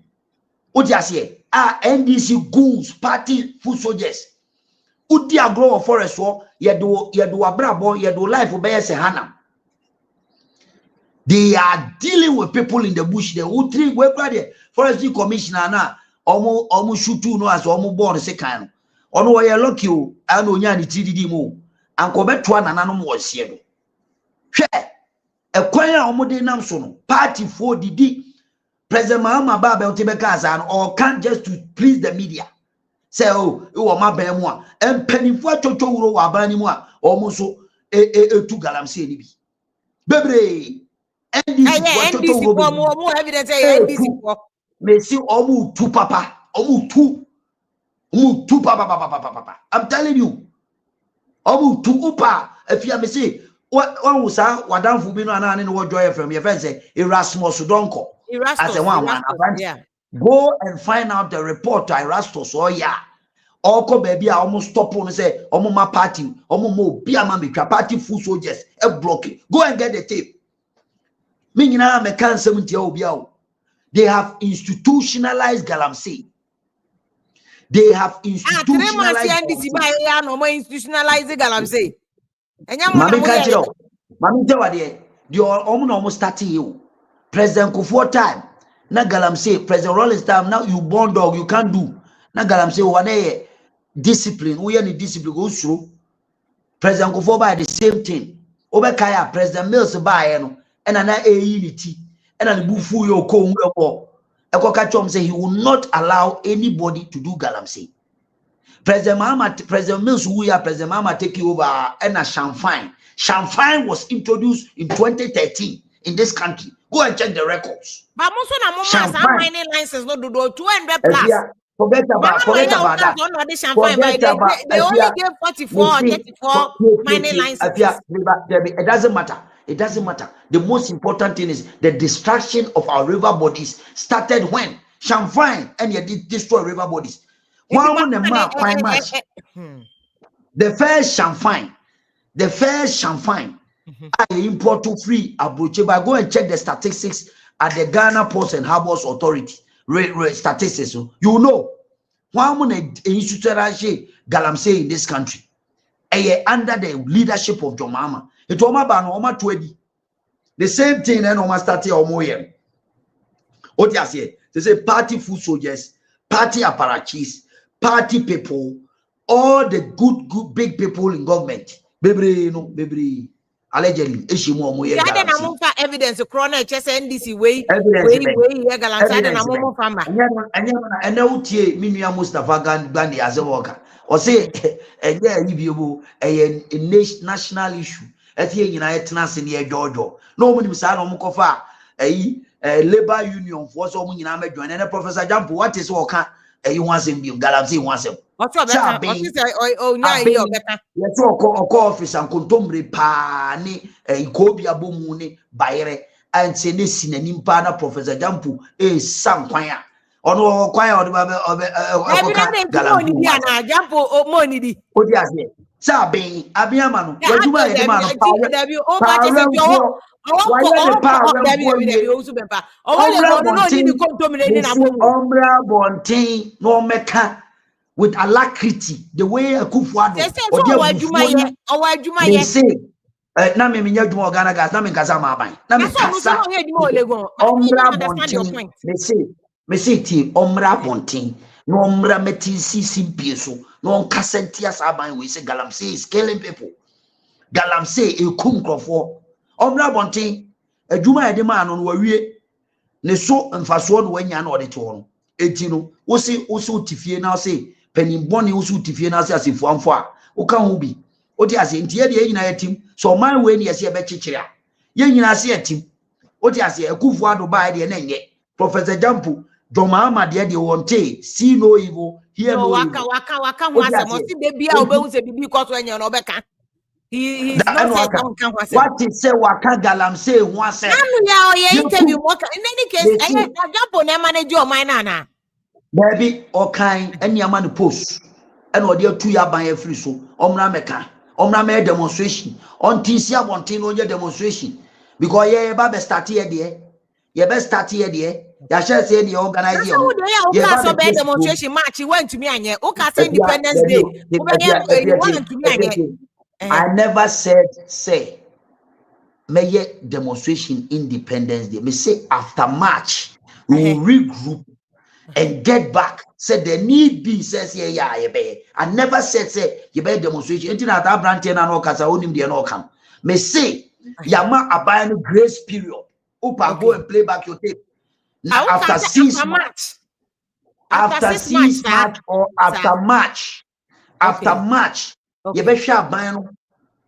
What you say? NDC goons, party foot soldiers. Udia grow of forest war. Yedo abrabo yedo life obey se hanam. They are dealing with people in the bush. The Utri we forestry commissioner na. Omo shutu no as omo born se kan ono we lucky o an onya ni tididi mo anko beto na nanom wo hye no hwe ekwan a omo de nam so no party for didi president Mahama Baba Otebeka asa or can't just to please the media say oh e wo maban mu a empanifo atwotwo wuro wa ban ni mu a omo so etu Galamsey ni bi bebre NDC for mo evidence NDC for me see omu tu papa. I'm telling you, Obu to upa if you say what one was Wadam Fubino and what joy from your friend say Erasmus Donko as a one yeah. Go and find out the report to Erastus or yeah. Oko baby, I almost stop on say, Omoma party, Omomo, Biamami, party full soldiers, a blocking. Go and get the tape. Meaning, I'm a cancer with your they have institutionalized Galamsey. They have institutionalized Galamsey. Mami Kajiro, Mami Jawadi, you're almost starting you. President Kufuor time, na Galamsey, President Rollins time, now you born dog, you can't do. Na Galamsey, one discipline, we any discipline goes through. President Kufuor by the same thing. Obekaya, President Mills by and an unity, and an bufu yo ko. Ekokachom say he will not allow anybody to do Galamsey. President Mahama, President Mills, we are President Mahama taking over and a Champagne. Champagne was introduced in 2013 in this country. Go and check the records. But most of the mining licenses no do 200 plus. Forget about that. They only gave 44, 34 mining licenses. It doesn't matter. It doesn't matter. The most important thing is the destruction of our river bodies started when Champagne and you did destroy river bodies. The first Champagne, I import to free Abuja. But go and check the statistics at the Ghana Ports and Harbors Authority. Statistics, you know, one institutionalized Galamsey in this country, under the leadership of John Mahama. It was 20. The same thing, and almost started Omoyen. What you say? They say party food soldiers, party apparatchiks, party people, all the good big people in government. Baby, allegedly, evidence chronic NDC way and now Minia Mustafa Gandhi as a worker. Or say a national issue. As here United Nations in Georgia. No one is Mukofa, a labor union for some in America, and a Professor Jump. What is worker? You want him, Galamsey wants him. What's up? Yes, office and contumbre pani, a cobia boomuni, bayre, and senesin and impana Professor Jampu, a some choir. Or no choir of Galamsey. Jampo money. What does it? Sabi, Abiaman, Ombra Bontain, no meka with alacrity, the way a Kufuado. They say, Nami Minyaju Ghana gas, Nami Kazama Bay. Ombra Bontain, they say, Ombra Bontain, no Ombra Metisi Simpieso. No Cassentias Aban, we say Galamsey is killing people. Galamsey a kumkrofo. Omra Bonte, a Juma de man on Warrior. Ne so and Fason when yan or the tone. Etino, Osi also Tiffy now say, Penny Bonnie also Tiffy now says if one for Okan Ubi. Otias in Tia the United team, so my way near see a betchiria. Yen I see a team. Otias a Kufuado by the name. Professor Jampu, Domama dear the one tay, see no evil. Here no waka once baby because he's not what it say waka Galamsey once interview in any case I jump on a manager of my nana baby or kind any man post and or dear 2 year by a free so omra meka demonstration on TC one thing on your demonstration because yeah baba start here there you best start here there. Ya shall say the organizer. So bad demonstration match. He went to me and Independence Day. I never said say may demonstration Independence Day. Me say after March we will regroup and get back. Said the need be says yeah. I never said say you better demonstration. Anything that branch na no kasa onim dey no come. Me say yama abide grace period. Upa go and play back your tape. After 6 months, after 6 months or after March, you better share bino,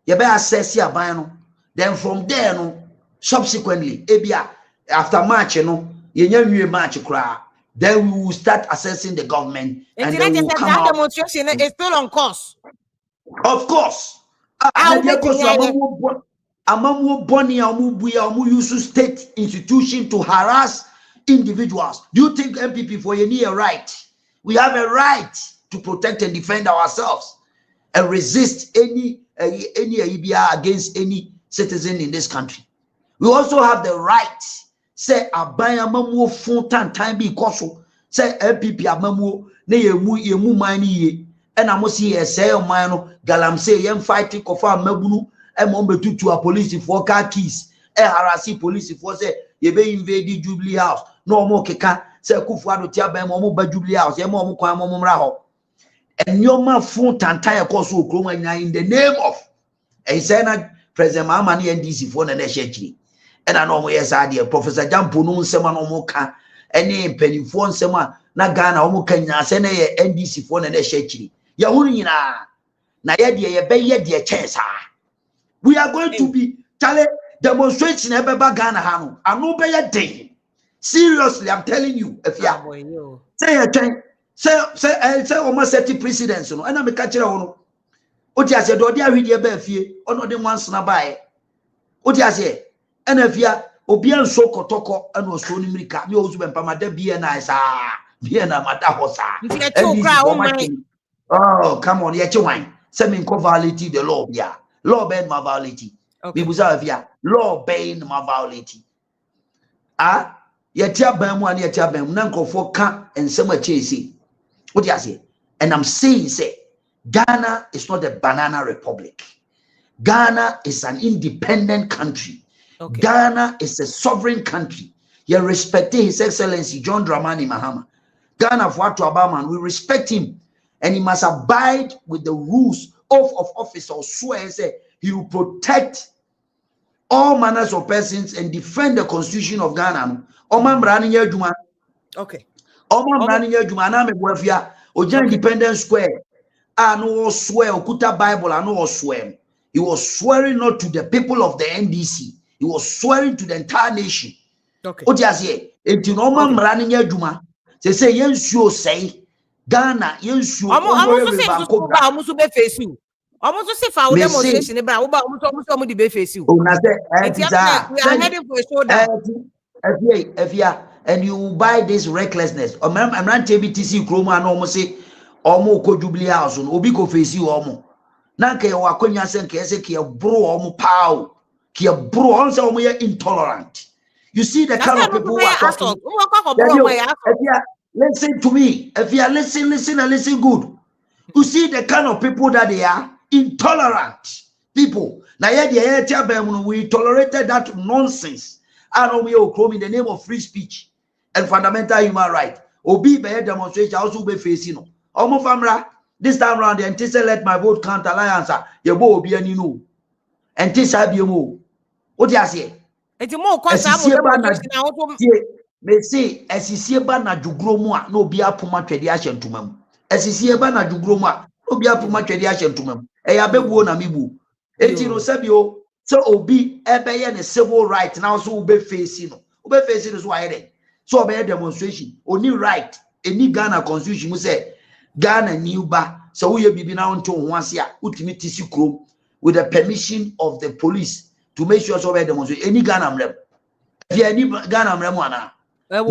you better assess your bino. Then from there, no, subsequently, after March, you March cry. Then we will start assessing the government. And then we'll come out. Demonstration is still on course. Of course. Amamu Boni Amu use state institution to harass individuals. Do you think MPP for any right? We have a right to protect and defend ourselves and resist any IBR against any citizen in this country. We also have the right. Say abaya mamu fun time be koso. Say MPP amamu ne yemu mani ye. And I must see a say o mano Galamsey yem fighting kofa mabunu e mo betutu a police for car keys. E harasi police for say ye be invade Jubilee House. No more keka say Kufuado tiaba mo ba Jubilee House. Ye mo kwan mo mra ho. And your man fun time koso kroma in the name of e say na President Mahama ni NDC for na shechiri. And I know yes idea Professor Jampo no nsema no mo ka ene penifo nsema na Ghana o mo kanya se na ye NDC for na shechiri. Ya hunu nyina na ye de ye be ye de chesa. We are going to be demonstrating ebeba Ghana ha no anu be ye den. Seriously, I'm telling you, if you say a train say almost 30 presidents no and I make kire wono oti ase do de ahwede be afie ono de once na bae oti ase ena afia obi anso kotoko ana oso ni mirika me ozu be mpama da bia na isa bia na mata hosa oh come on ye chewan say me ko violate the law bia law ben ma violate me buza afia law ben ma violate ye tia ban mu ani ye tia ban mu na nkofo ka ensem a chesi oti ase and I'm saying say Ghana is not a banana republic. Ghana is an independent country. Okay. Ghana is a sovereign country. You respect His Excellency John Dramani Mahama. Ghana for Obama, we respect him, and he must abide with the rules of office or swear say he will protect all manners of persons and defend the constitution of Ghana. Okay. Independent Square. No swear okuta Bible no swear. He was swearing not to the people of the NDC. He was swearing to the entire nation. Okay. What you say? Enti no man running adwuma. Say yensuo say Ghana yensuo. Almost be face you. Almost say for demonstration e bra almost be face you. We are heading for a showdown. And you buy this recklessness. I'm not TBTC Chroma and almost say Omo ko Jubilee House no obi ko face you omo na nke wa konya se nke ese ke bro omo pow ke bro on se omo ye intolerant. You see the kind of people who are talking. Listen to me. If you are listen good. You see the kind of people that they are intolerant people. Now we tolerated that nonsense. And we in the name of free speech and fundamental human right. Obi be demonstration also be facing. Omo famra this time round the anti let my vote count alliance ye bo obi ani no anti sabiemo what you say enti mo kwasa mo me say esisie ba na dwugromu a na obi apoma twede ahyentomam esisie ba na dwugromu a obi apoma twede ahyentomam e ya bebuo na mebu enti no sabio so obi ebeye ne civil right now so obe face no so ayede so obe demonstration oni right any Ghana constitution mu say Ghana Niuba, so we be now to once year, ultimate krom with the permission of the police to make sure so demonstrate any Ghana rem. If you any Ghana remwana, so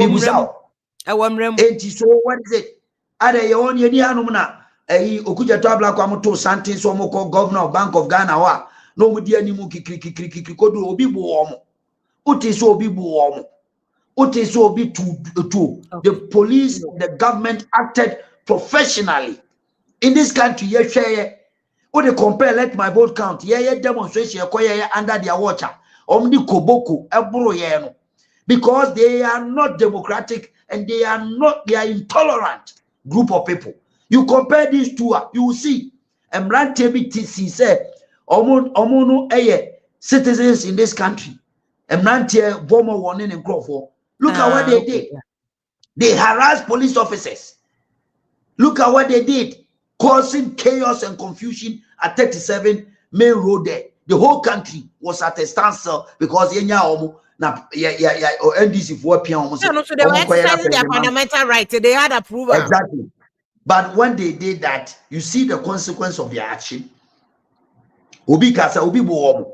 what is it? Are they on your anumna? Okuja tabla kwamoto something so moko governor of Bank of Ghana wa no mudi any muki kodu obi buomo. Uti so obi buomo. Uti so obi to the police, the government acted professionally in this country. What they compare let my vote count demonstration under their watch omni koboko ebro no because they are not democratic and they are intolerant group of people. You compare these two, you will see Emran TBTC said omono citizens in this country Emran bomber warning and Crawford. Look at what they did. They harassed police officers. Look at what they did, causing chaos and confusion at 37 Main Road there. The whole country was at a standstill because NDC for so they were exercising their fundamental right. They had approval. Exactly. But when they did that, you see the consequence of their action. Obi kasa obi bo omo.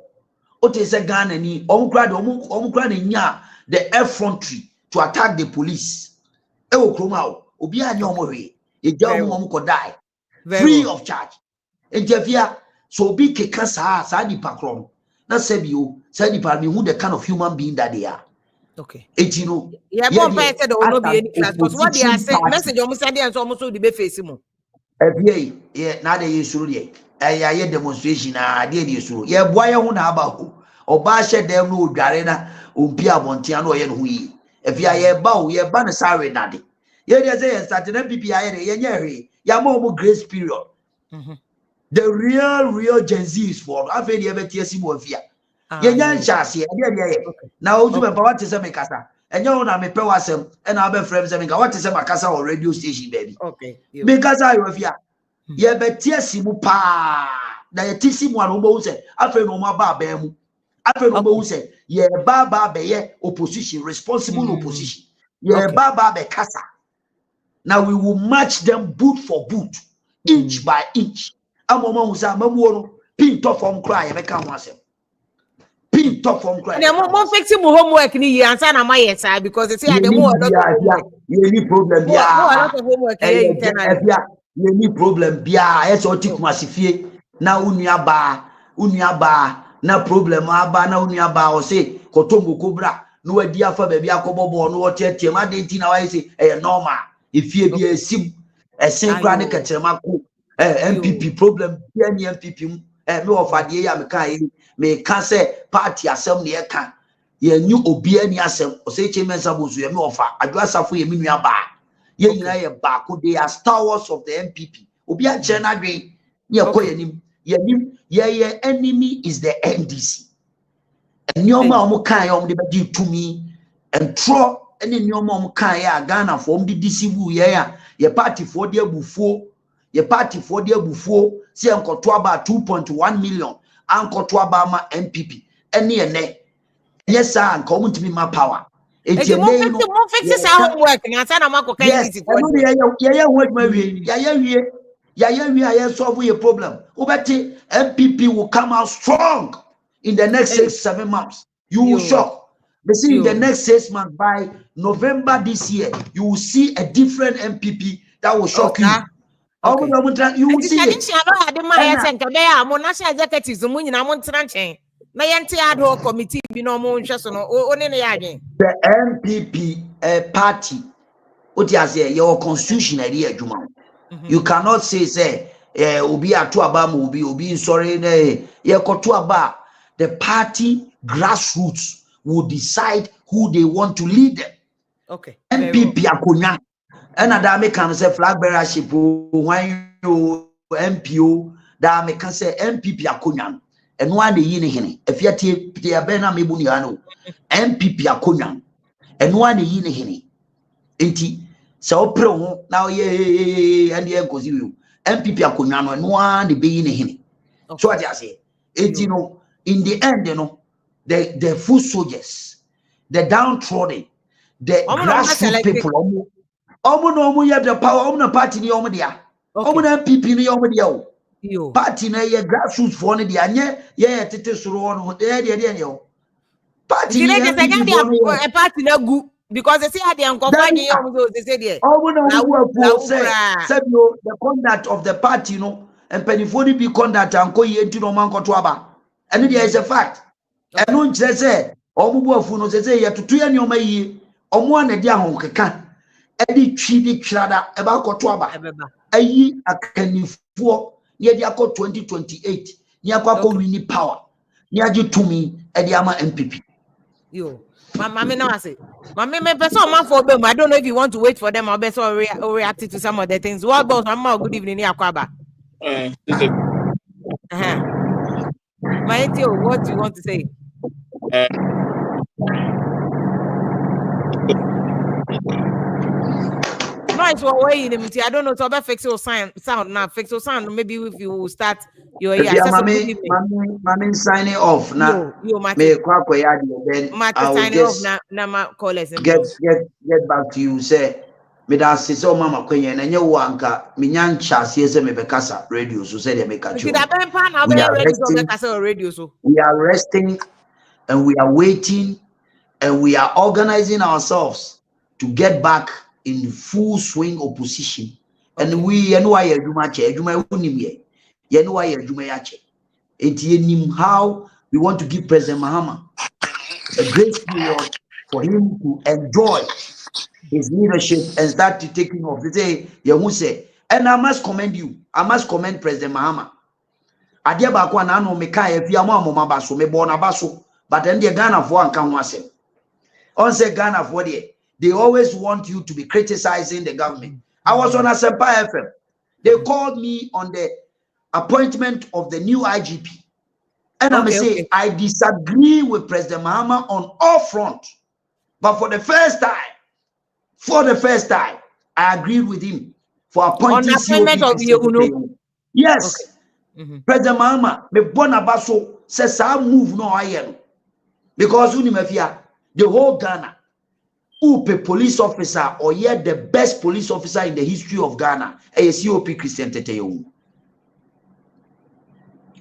Ote se Ghana ni omo kra de nya the effrontery to attack the police. E wo kroma obi anya omo hwe. E ja omo ko die free of charge. Interview so obi keka sa di pakrom. Na sabi o say di pa me who the kind of human being that they are. Okay. You know, yeah, but said there will not be any class. But what they are saying, message almost said and almost the be face him. Yeah, now they use through a demonstration. They use through. Yeah, boy, I want about or bashe them no garena, Pia Montiano and we. If you are bow, you're banner sorry, daddy. Yeah, they say, starting NPP, Yamo grace period. The real Gen Z is for. I've ever TSC more fear. Yeah, chassis. Now, you remember what is a Mikasa? And you know, me pay wasem, and I'll be friends. What is a Makasa or radio station, baby? Okay. Because I have ya. Yeah, but TSC pa. Na TSC one who say, I feel no more barbemu. I feel no more say, yeah, Baba be opposition, responsible opposition. Yeah, Baba be Kasa. Now we will match them boot for boot, inch by inch. I'm a say, I'm pin top from cry, I can't want them. Pin top from cry. I'm fixing homework ni answer na my side because they say the more any problem a lot of homework here internally. Any problem bia eso tik masifie na unuaba na problem aba na unuaba o say kotombo kobra no wadi afa ba bia kobobo no wotetie ma de nti na why say normal ifie bia esim esen kra ne katrema ko NPP problem bia ni NPP me ofade ya me kan me kan say party asem ne e kan ye nyu obi ani asem o say chairman sabosu ye me ofa Adwoa Sarfo ye me nuaba ye nyina ye baako they are stalwarts of the NPP obi a che na dwen ye koyenim ye enemy is the NDC nyoma omo kan ya omo de bedi tumi entro ene nyoma omo kan ya Ghana for omo de disibu ye party for de abufuo se enkoto aba 2.1 million ankoto aba ma NPP ene ene yes anka omo ntimi ma power. It's a main fix homework. Yes, solve your problem. MPP will come out strong in the next 6-7 months. You will shock. But see, in the next 6 months, by November this year, you will see a different MPP that will shock you. You will see it. Adwoa committee the NPP party your constitution you cannot say obi atu aba mo obi sorry ye koto aba. The party grassroots will decide who they want to lead them. Okay. NPP akonya and that me can say flag bearership when you MPO that me can say MPP akonya. And one the yini hini. If you take bena mebu ni ano, MPP akonya. And one the yini hini. Enti so pro now ye and ye goes you. MPP akonya no and one the be yini hini. So what I say? It you know in the end the foot soldiers, the downtrodden, the grassroots people. Omo you have the power. Omo party ni omo dia. Omo MPP ni omo dia. Party na ye grassroots for the anye ye tete suro no de party a party na gu because they say they are they say there the conduct of the party and penifoni be conduct and ko ye nti no man ko to aba and there is a fact and no say omo bu afu no say ye tutu ye nyoma yi omo na di ahonkeka e di twi di twada e ba ko to aba ayi akanifo near the 2028, near Quaco mini power, near you to me at the Ama MPP. Yo, Mamma, no, I say, Mamma, for them. I don't know if you want to wait for them or best or react to some of the things. What about Mama? Good evening, Yakwaba. Maitio, what do you want to say? Noise way in the I don't know to fix your sound now. Fix your sound. Maybe if you start your Mommy signing off now. May signing off now. Call us get back to you. Say me da se so mama kwenye na nye wo anka minyan chase se me bekasa radio so say dey make a Did I be pan how we are ready to resting, make a radio so? we are resting and we are waiting and we are organizing ourselves to get back in full swing opposition. Okay. And we why adwuma che adwuma unim ye why adwuma ya che enti enim how we want to give President Mahama a grace period for him to enjoy his leadership and start to taking off. They say, you say, and I must commend you. I must commend President Mahama. Adia ba kwa na no meka e fia mo amoma ba so me bo na ba so, but then the Ghana for anka ho asem. On say Ghana for they always want you to be criticizing the government. I was on Asempa FM. They called me on the appointment of the new IGP. And I'm saying I disagree with President Mahama on all fronts. But for the first time, I agreed with him for appointing COP. Yes. Okay. President Mahama, me bona baso says I move no I because the whole Ghana, who police officer or yet the best police officer in the history of Ghana, a COP Christian Teteyo.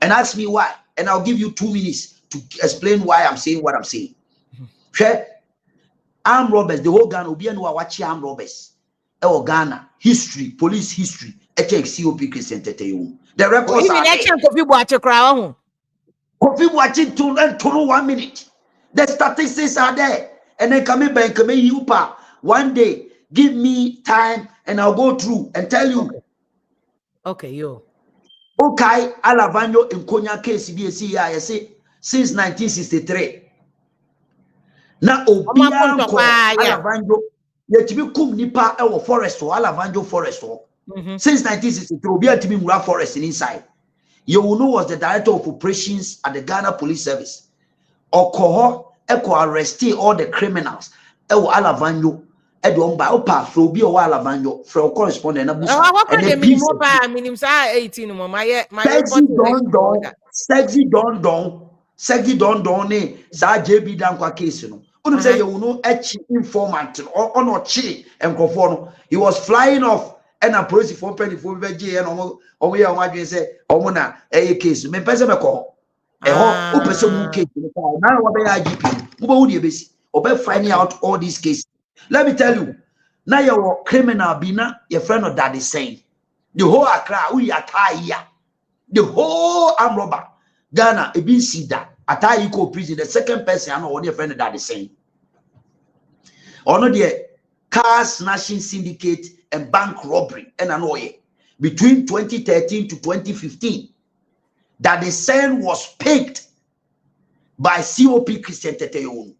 And ask me why. And I'll give you 2 minutes to explain why I'm saying what I'm saying. Okay? Armed robbers, the whole Ghana, Obi and Wachi armed robbers. Ghana, history, police history, COP Christian Teteyo. The records are there. Kofi Boachen to 1 minute. The statistics are there. And then come back, one day, give me time and I'll go through and tell you. Okay, yo. Okay, Alavanyo in Konya case I say since 1963. Now Obia Alavanyo yet to be kum nipa our forest or Alavanyo forest since 1963 Obia to be Mura forest inside. You know was the director of operations at the Ghana Police Service. Okoho Eko arresti all the criminals. Ewo Alavanyo. Edwon ba opa fro bi o Alavanyo for correspondent and sexy don ne sa JB dan kwa case no unum say you know echi informant or no chi enkofo no he was flying off and a police for penny for be je and omo ya wadwen say omo na case me pese me ko ho o pese mu case na wa be IGP mo be wo de besi obe finding out all these cases. Let me tell you, now your criminal bina your friend of daddy saying the whole Accra we attire the whole armed robber Ghana e bin see that attire go prison the second person I know what your friend of daddy saying. Or no the car snatching syndicate and bank robbery and annoy between 2013 to 2015 that the saying was picked by COP Christian Teteyo.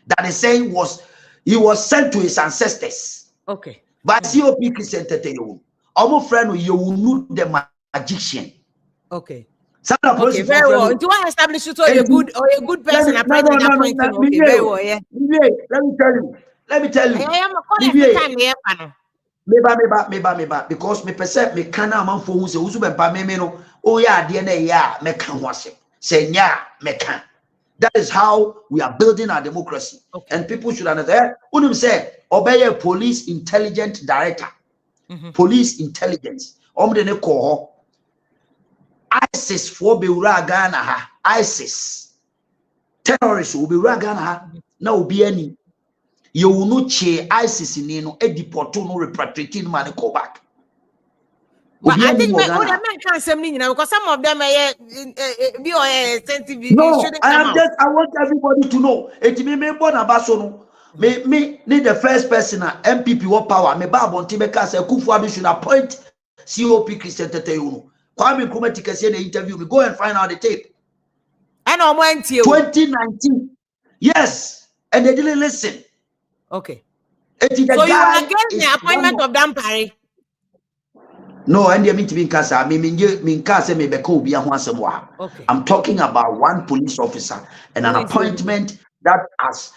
That the saying he was sent to his ancestors. Okay. By COP Christian Teteyo. Our friend, you will know the magician. Okay. Okay, very well. Do I establish you a good person appointing? Okay, very well, yeah. Let me tell you. I am a Meba, because me perceive me kana man for who say uzu be me no. Oh yeah, dear na yeah, me can wase. Say nya me can. That is how we are building our democracy. Okay. And people should understand. Unum say, obey a police intelligence director. Police intelligence. Ne ko ISIS for be Ghana ha. ISIS. Terrorists will be Ghana ha. Na obi ani. You will not che ISIS in no ediporto no repatriate no man go back. But I think my older men can't say me because some of them are sensitive. No, I want everybody to know. It me born about so me need the first person MPP what power. Me ba bonti me ka say Kufuor should appoint COP Christian Teteyo. Kwame Nkrumah tikasi in the interview. Me go and find out the tape. And on 2019. Yes, and they didn't listen. Okay. So you are against the appointment of Dampare? No, and you mean to be in casa. I mean casa me beko be a okay. I'm talking about one police officer and an appointment that as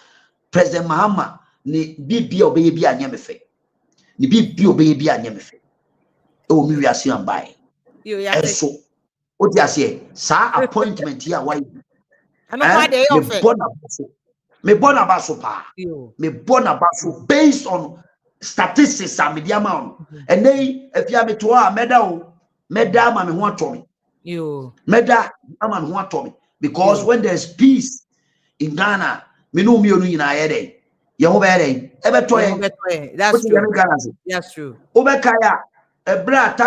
President Mahama ni bibi obeyebi anyemefe. Ni bibi obeyebi anyemefe. O mi wiase am bai. So what you say? Sa appointment here why? I know why they offer. Me bona baso pa. Me bona baso based on statistics are media amount. And they, if you have it to our medal, man, who want to me. You. Meda, man, who want to me. Because when there's peace in Ghana, me know me in a head. That's true. That's true. Obekaya, a brat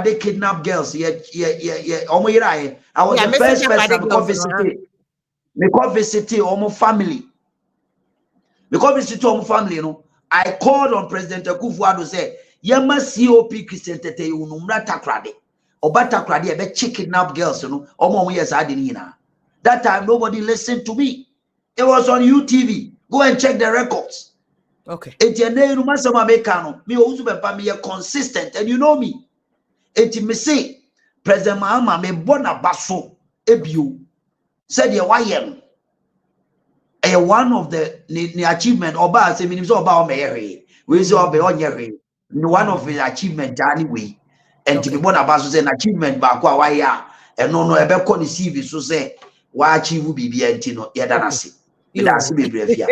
they kidnap girls. I was the first person to visit Omo family. Because visit Omo family, you know. I called on President Akufo-Addo say, "Yema COP Christian Tete unumra takrade. Oba takrade ebe kidnap girls, you know. Omo yes I didn't know. That time nobody listened to me. It was on UTV. Go and check the records." Okay. Me consistent, and you know me. Me say President Mahama me bona baso ebiu said ye wayem. One of the achievement oba say minimum oba me we say oba onye one of his achievement anyway. And to be bona baso say an achievement ba kwa waya and no ebe ko ni CV so say wa achieve bibi enti no ye danase. That's be brave here.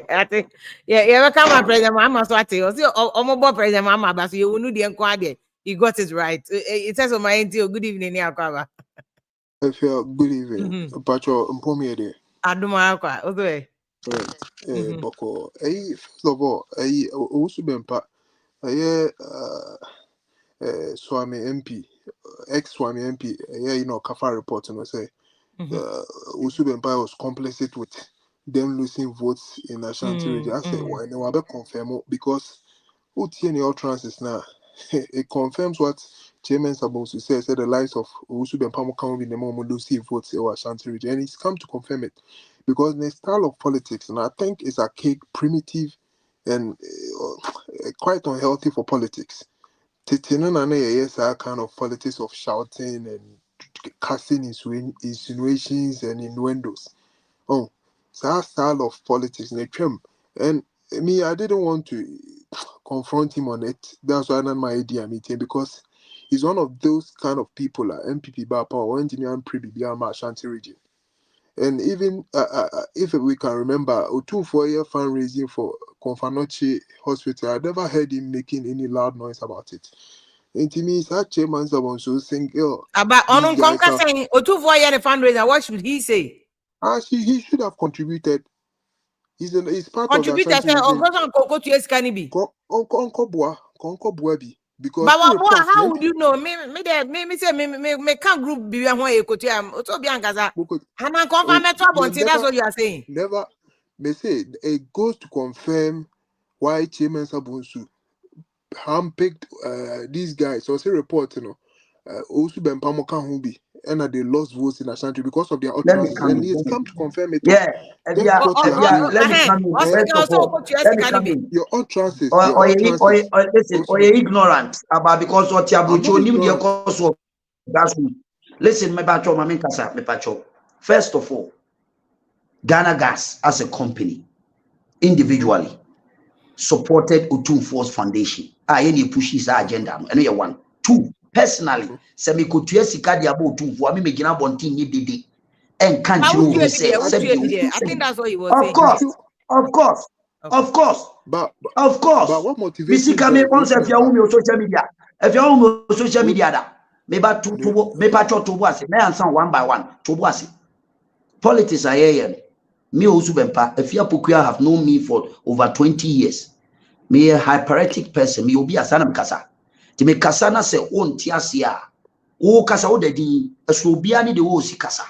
I think yeah, come on, President Mama. So I tell you, Omobo President Mama, but you know the inquiry. You got it right. It says on my NTO. Good evening, Yakaba. I feel good evening. Pacho, Mpomie. Aduma, okay. Boko. First of all, also bempa. Swami MP, ex-Swami MP. You know, Kafa report and say. Usu Empire was complicit with them losing votes in Ashanti region. I said, why no, I better confirm because your trances now. It confirms what Chairman Sabosu said the lives of Usu Empire can be the moment losing votes in Ashanti region, and he's come to confirm it because the style of politics, and I think it's a primitive and quite unhealthy for politics. Yes, a kind of politics of shouting and casting insinuations and innuendos. Oh, so that style of politics, and me, I didn't want to confront him on it. That's why I done my idea meeting because he's one of those kind of people like NPP Bapa or engineer and Pre-BBM Ashanti region. And even if we can remember, 2-4 year fundraising for Confanochi Hospital, I never heard him making any loud noise about it. And to me, that chairman someone so saying, about on Conca saying, 2-4 year fundraiser, what should he say? He should have contributed. He's part contributed of the because but how would you know? Me can't group be one way to am. Oto bi angaza. Hana confirm that's what you are saying. Never may say it goes to confirm why Chairman Sabunsu handpicked these guys. So say report, also Bempamo Kahubi, and they lost votes in Ashanti because of their utterances, and he's come to confirm it. Yeah, let me come in. Your utterances. Listen, or you're ignorant about because what you have that's listen, my pacho. First of all, Ghana Gas as a company, individually, supported Utum Force Foundation. Any pushes our agenda. And you one. 2, personally, semi kutuye sikadi abo Utum for me making up on team did and can't you say I think that's what he was saying. Of course. But what motivates we see come on your social media. If you're on social media that maybe to was one by one to was politics are here. Me also bempa if you have known me for over 20 years. Me a hyperetic person, me will be a sanam kasa. To me kasana se on tiasia. O kasa o dedi esubiani de o si kasa.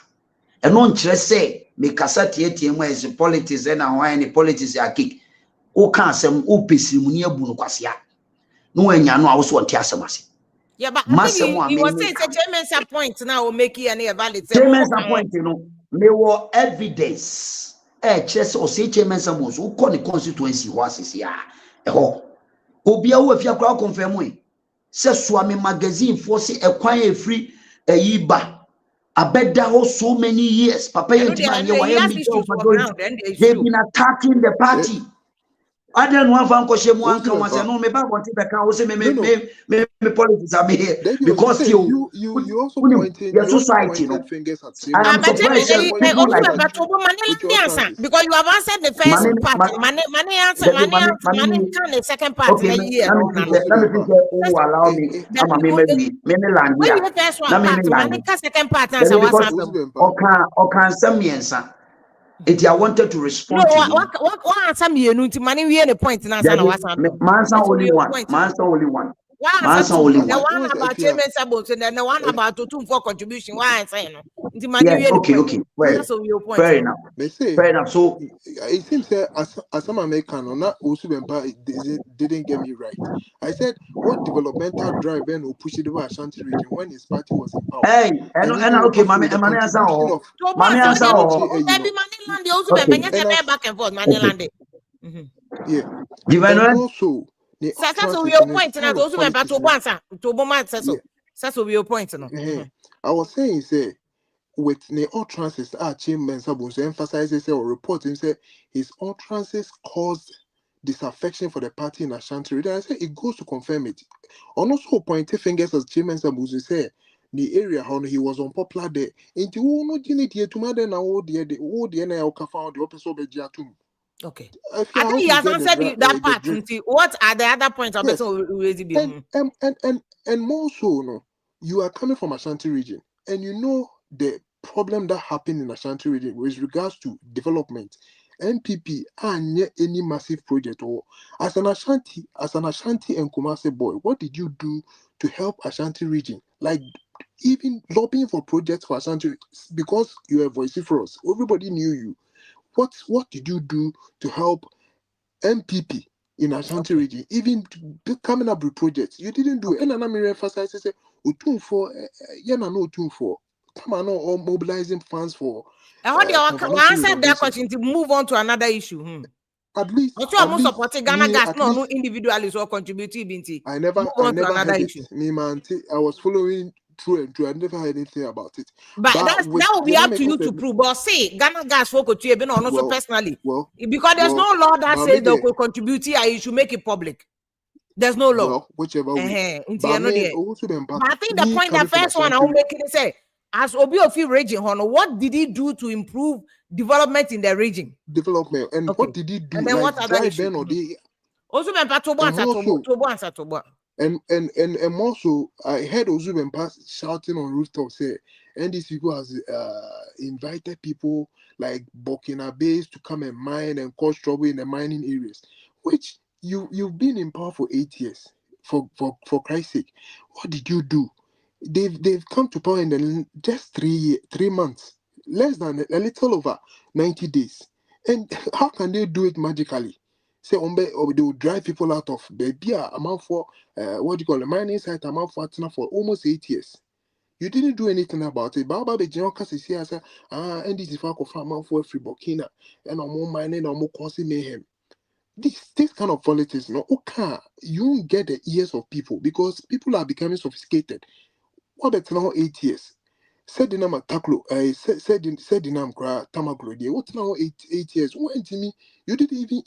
And non say me kasa tie is politics and any politics ya kick. O kan sem o pesi mu ne abu no kwasia. No anya no also on tiasemase. Yeah, but I think he was saying Chairman's point now make any valid. Chairman's point, me war evidence. Chess or say Chairman's who call the constituency was ya. Obia wo afia kwa confirm we. Se Swami magazine force e free yiba. Abeda ho so many years. Papa they've been attacking the party. I don't want to shame one can say no me ba want to be can say me politics are here because you also pointed fingers at him. I am surprised people like because you have answered the first part. Money answer the second part. Okay, let me allow me. First one part, second part answer I wanted to respond to you. What answer me? Money we the point in answer only one. The one about chairman sabots and then the one about to for contribution. Why I say no? Okay. Fair enough. So it seems that as some American or not also didn't get me right. I said what developmental drive then will push it over Ashanti region when his party was in power. Hey, and okay, money answer. Money answer. Back and forth, money landing. Yeah. Also. That's your point. And I also went back to one side. To Boman says so. That's your point. I was saying, say, with the utterances, our chairman Sabun emphasizes or reporting, say, his utterances caused disaffection for the party in Ashanti region. I say it goes to confirm it. And also pointing fingers as chairman Sabun say, the area how he was unpopular there. Into who no didn't hear to mother now, the NL found the opposite of the okay. I think he has answered that part. What are the other points? Yes. And more so, no, you are coming from Ashanti region, and you know the problem that happened in Ashanti region with regards to development. NPP and any massive project or as an Ashanti and Kumasi boy, what did you do to help Ashanti region? Like even lobbying for projects for Ashanti because you are vociferous. Everybody knew you. What did you do to help NPP in Ashanti region? Even coming up with projects, you didn't do it. And I'm emphasizing say, for come on, all mobilizing funds for. How do you answer that question to move on to another issue? At least, I'm supporting Ghana gas, no individuals or contributing. I never had it. Me man, I was following. True. I never heard anything about it. But that will be up to you to prove. But say Ghana gas for contribute on also personally. Because there's no law that says they could contribute here, you should make it public. There's no law. Well, whichever way. But I think the point that first one I will make it say, as Obi of region, what did he do to improve development in the region? Development. And what did he do? And then what other issues? Also, and more so, I heard Ozubempa shouting on rooftop say, and these people has invited people like Burkina Faso to come and mine and cause trouble in the mining areas, which you've been in power for 8 years. For Christ's sake, what did you do? They've come to power in just 3 months, less than a little over 90 days, and how can they do it magically? Say or they will drive people out of baby amount for what do you call the mining site amount for almost 8 years. You didn't do anything about it. Baba the general case here say and this is for amount for free Burkina and more mining or more causing mayhem. This kind of politics, no, okay, you won't get the ears of people because people are becoming sophisticated. What better now 8 years? Said the name Taklo, said the name Tamaglo. What now 8 years? When to me, you didn't even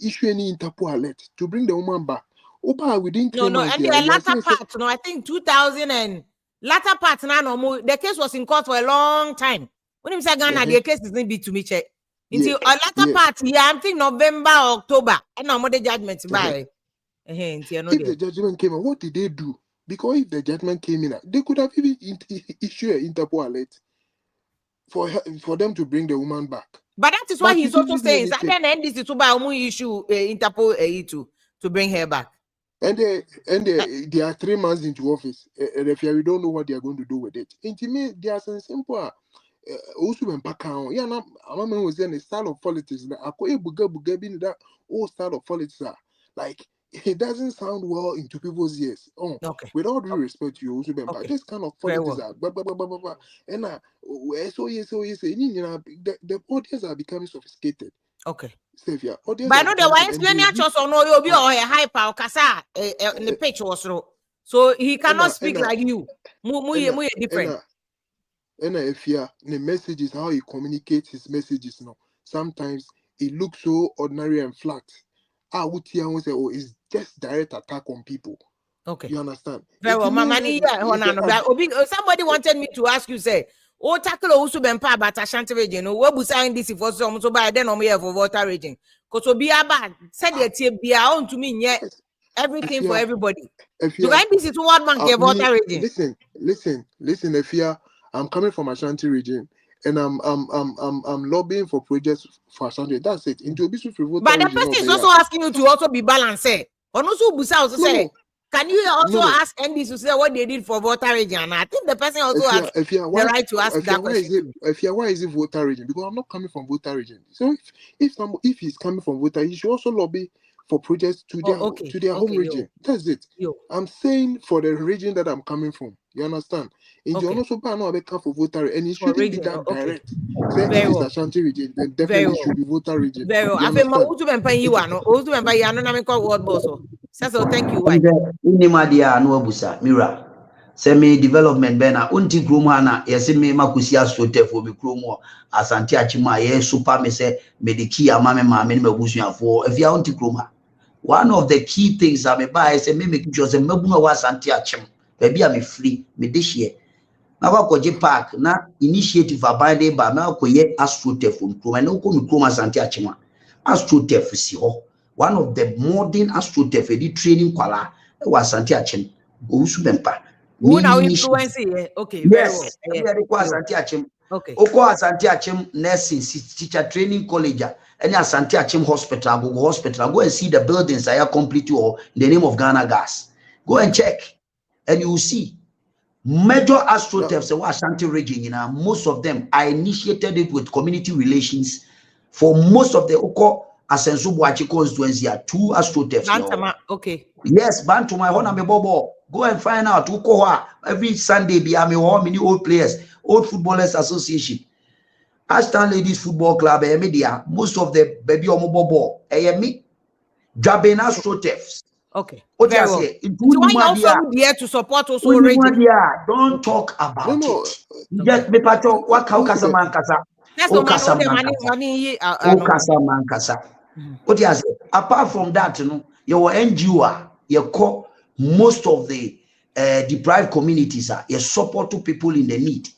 issue any Interpol alert to bring the woman back. Opa, we didn't. No, and the latter part, no, I think 2000 and latter part now, no, the case was in court for a long time. When you say Ghana, the case is not be to me check. Until a latter part, I think November, October, and no more the judgment by. If the judgment came out, what did they do? Because if the judgment came in, they could have even issued an Interpol alert for them to bring the woman back. But that is why he's also saying that then this is to buy issue Interpol to bring her back. And they are 3 months into office. And if we don't know what they are going to do with it. Intimate, they are simple. Also when back on, yeah, I'm was in a style of politics that I that old style of politics are like. It doesn't sound well into people's ears. Okay. With all due respect to you, also, but this kind of politics are and the audience are becoming sophisticated. Okay. Savior. But I know the wise many just or no you'll be or a high power kasa in the pitch was so he cannot speak like you. Muy different. And if the message is how he communicates his messages now. Sometimes it looks so ordinary and flat. It's just direct attack on people. Okay. You understand? Very well, Mama. Somebody wanted me to ask you, say, oh, tackle also been part about Ashanti region. What was saying this for some so by then I'm here for water region. Because we be bad. Said it be on to me yet everything for everybody. You can be to one man give water region. Listen, if I'm coming from Ashanti region and I'm lobbying for projects for Ashanti. That's it. Into but the person is also asking you to also be balanced. Or also Busa also say. Can you also ask NDC to say what they did for voter region? I think the person also has the right to ask that question. Why is it voter region? Because I'm not coming from voter region. So if he's coming from voter, he should also lobby for projects to their home region. That's it. I'm saying for the region that I'm coming from. You understand? In the also ban no become for voter, and it shouldn't be that direct. Say if it's Ashanti region, then definitely should be voter region. Very well. I feel my Utu Bempa you are no Utu Bempa you are not call word boss. So thank you. Inimadia no abusa mira. Se me development bena unti krumana yesi me makusia sote for me krumo Asante Achima ye super me say me the key ama me maame me busuafo if ya unti kruma. One of the key things I me buy say me make sure say mabuna wa Asante Achim. Baby am free me this year. Na kwa koje park na initiative abide ba na koye astrotef kruma na ko me kruma Asante Achima. Astrotef si ho. One of the modern astrotef training kwala was Asante Achim. Usu bempa. Who now influencing? Okay. Yes. Okay. Oko Asante Achim nursing teacher training college. Any Asante Achim hospital. Go and see the buildings that are complete or in the name of Ghana Gas. Go and check, and you will see major astrotefs in Ashanti region. Most of them I initiated it with community relations. For most of the Oko Asensu Boachi constituency are 2 astrotefs. Okay. Yes, Bantuma Hona me bobo. Go and find out who every Sunday be a many old players, old footballers association. Ashton Ladies Football Club, media, most of the baby omobobo, me, Jabena Astrotefs. Okay. What you say? So I also there to support also region. Don't talk about it. Just me pato wakasa mankasa. That's the money. Mankasa. What you say? Apart from that, your NGO, your core. Most of the deprived communities are support to people in the need.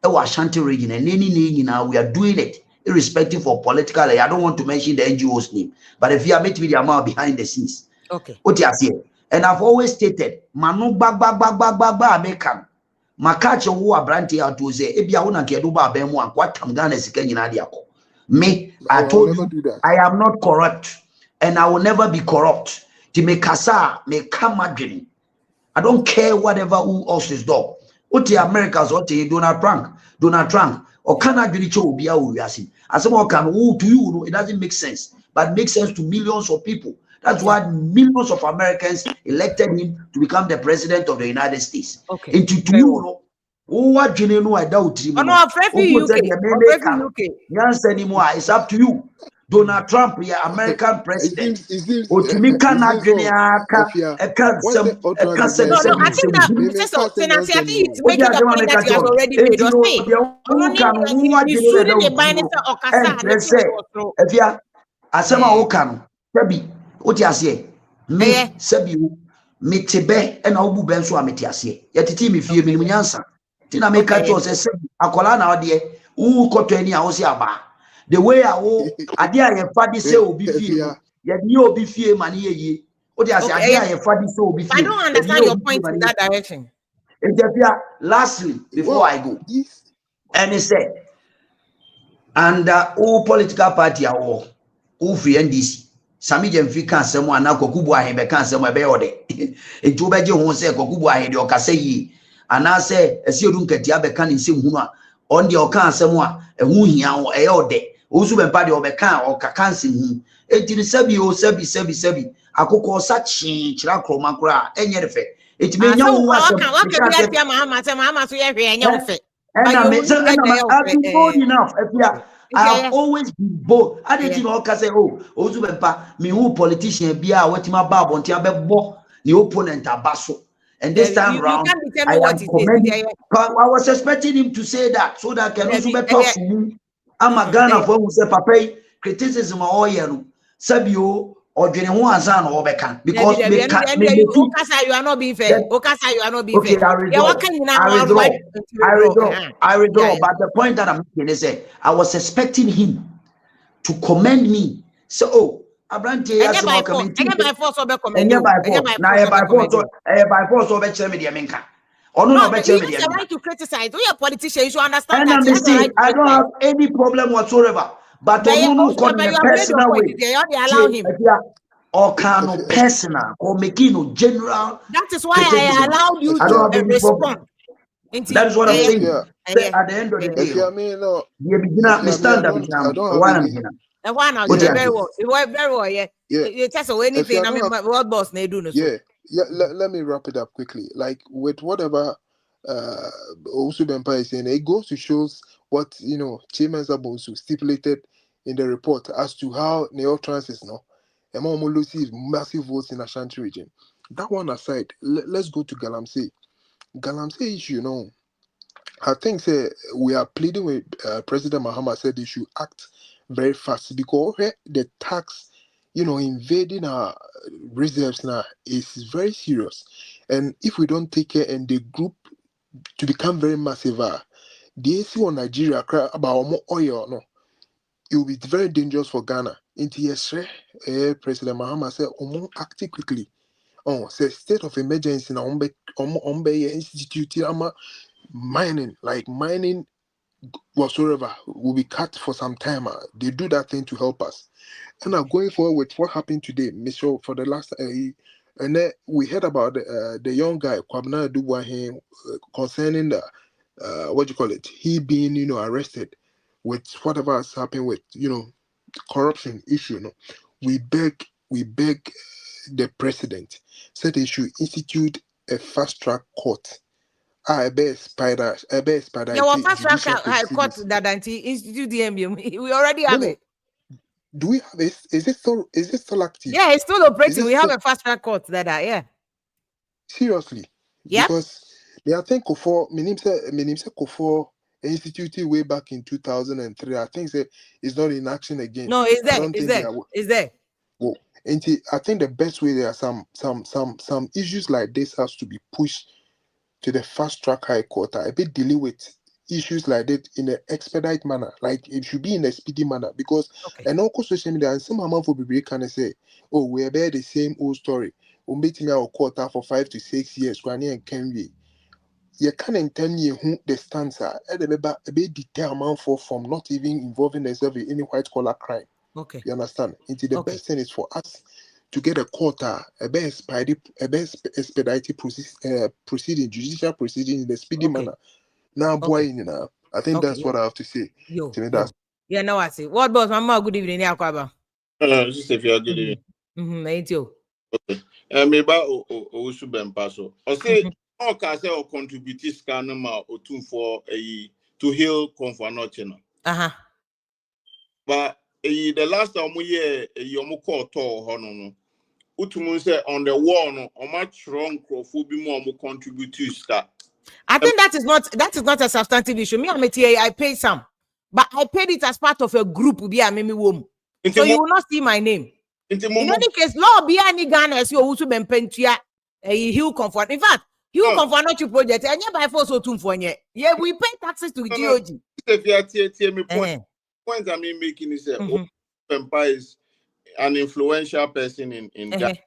Our Ashanti region and any now we are doing it irrespective of political. I don't want to mention the NGO's name, but if you are meeting with the amount behind the scenes, okay. What you say? And I've always stated, manu bag American. Makache who are brandy out to say, if you want to get over Bemo, what Tamgan is me, I told you, I am not corrupt, and I will never be corrupt. Kasa me come again. I don't care whatever who else is dog. What the Americans or Donald Trump or Canada will be our reason. As someone can to you, it doesn't make sense, but makes sense to millions of people. That's why millions of Americans elected him to become the president of the United States. Okay. Into to you, what you know, I doubt him. Yes, anymore. It's up to you. Donald Trump, your American president. I think it's making the point that you have already made. What you say? Me, Sabu, me tebe, and Obu Benso Ametiasie. Yet it me fear me answer. Tina make a choice, a Akolana, dear, who got any Ausiaba. The way I will, I dare fatty say will be fear. Yet you be fear money ye. What I say, I dare fatty so be fear. I don't understand your point in that direction. Lastly, before I go, and he said, and all political party are all free NDC. Sami Jemfi can someone now Boahen be can somewhere be ode. It to be who say Boahen the Okase and I say a Siodun Ketia be can in sim huma on the Okan someone a who here or a ode. Usu be body or be can or kakansim him. It in sebi. Akoko such chirakroma any effect. It may know what enough. I have always been bold. I didn't know say, oh, Ozubempa, me who politician be a what my bab on Tiabe, the opponent Abaso. And this time round, I was expecting him to say that so that I can also be talk to me. I'm a Ghana for who say, Papa, criticism all year. Sabio, or Jenny Wansan or Becca because you are not being fair. Okasa, you are not being fair. I withdraw. But the point that I'm making is that I was expecting him to commend me. So, oh, Abrante has by force. By force, by force, over Chemediamenka. Or no, no, you have the right to criticize. We are politicians. You should understand and that. I don't have any problem whatsoever. But you personal way. They allow him. Or can personal or making general. That is why I allowed you to respond. That is what I'm saying. Yeah. At the end of the day, very well, yeah. You test anything. I mean, world boss, they do. Yeah. Let me wrap it up quickly. Like with whatever Usubempa is saying, it goes to shows what Chairman Zabosu stipulated in the report as to how Neotrans is now. Emomolusi massive votes in Ashanti region. That one aside, let's go to Galamsey. Galamsey issue, I think we are pleading with President Mahama said they should act very fast because the tax, invading our reserves now is very serious. And if we don't take care and the group to become very massive, the AC on Nigeria about more oil, no, it will be very dangerous for Ghana. Into President Mahama said, acting quickly. Oh, say state of emergency na ombe institute mining whatsoever will be cut for some time. They do that thing to help us. And now going forward with what happened today, Michelle, for the last and then we heard about the young guy Kwabena Boahen concerning the he being arrested with whatever has happened with corruption issue. We beg the president said they should institute a fast track court. I bet spider. Yeah, well, fast track court that institute DMB. We already have it. Do we have it? Is it still active? Yeah, it's still operating. We have a fast track court yeah. Seriously? Yeah. Because I think Kofor instituted way back in 2003. I think it's not in action again. No, it's there. It's there. Well, and I think the best way there are some issues like this has to be pushed to the fast track high court. A bit deal with issues like that in an expedite manner. Like it should be in a speedy manner because and also social media and some amount of people can say, oh, we're about the same old story. We're meeting our court for 5 to 6 years. Granny and Kenway. You can't tell me who the stance are. A bit detailed amount from not even involving themselves in any white collar crime. Okay. You understand? The best thing is for us to get a court, a best expedited proceeding, judicial proceeding in a speedy manner. Now, boy, I think that's what I have to say. Yeah, no, I see. What boss, Mama? Good evening, Yakwaba. Just if you're good evening. Thank you. Okay. Maybe Usubempa so. I say, all can say or contribute scanner or two for to heal comfort. But the last time we hear a call to Honono. Utumu say on the wall no much wrong more contribute to start. I think that is not a substantive issue. Me, I paid some, but I paid it as part of a group. So you will not see my name. In any case, law be any Ghana as you also been pentia a Hill Comfort. In fact, Hill Comfort not your project, and you buy for so too for ye. Yeah, we pay taxes to GOG. If you are point I mean making is empires. An influential person in Ghana,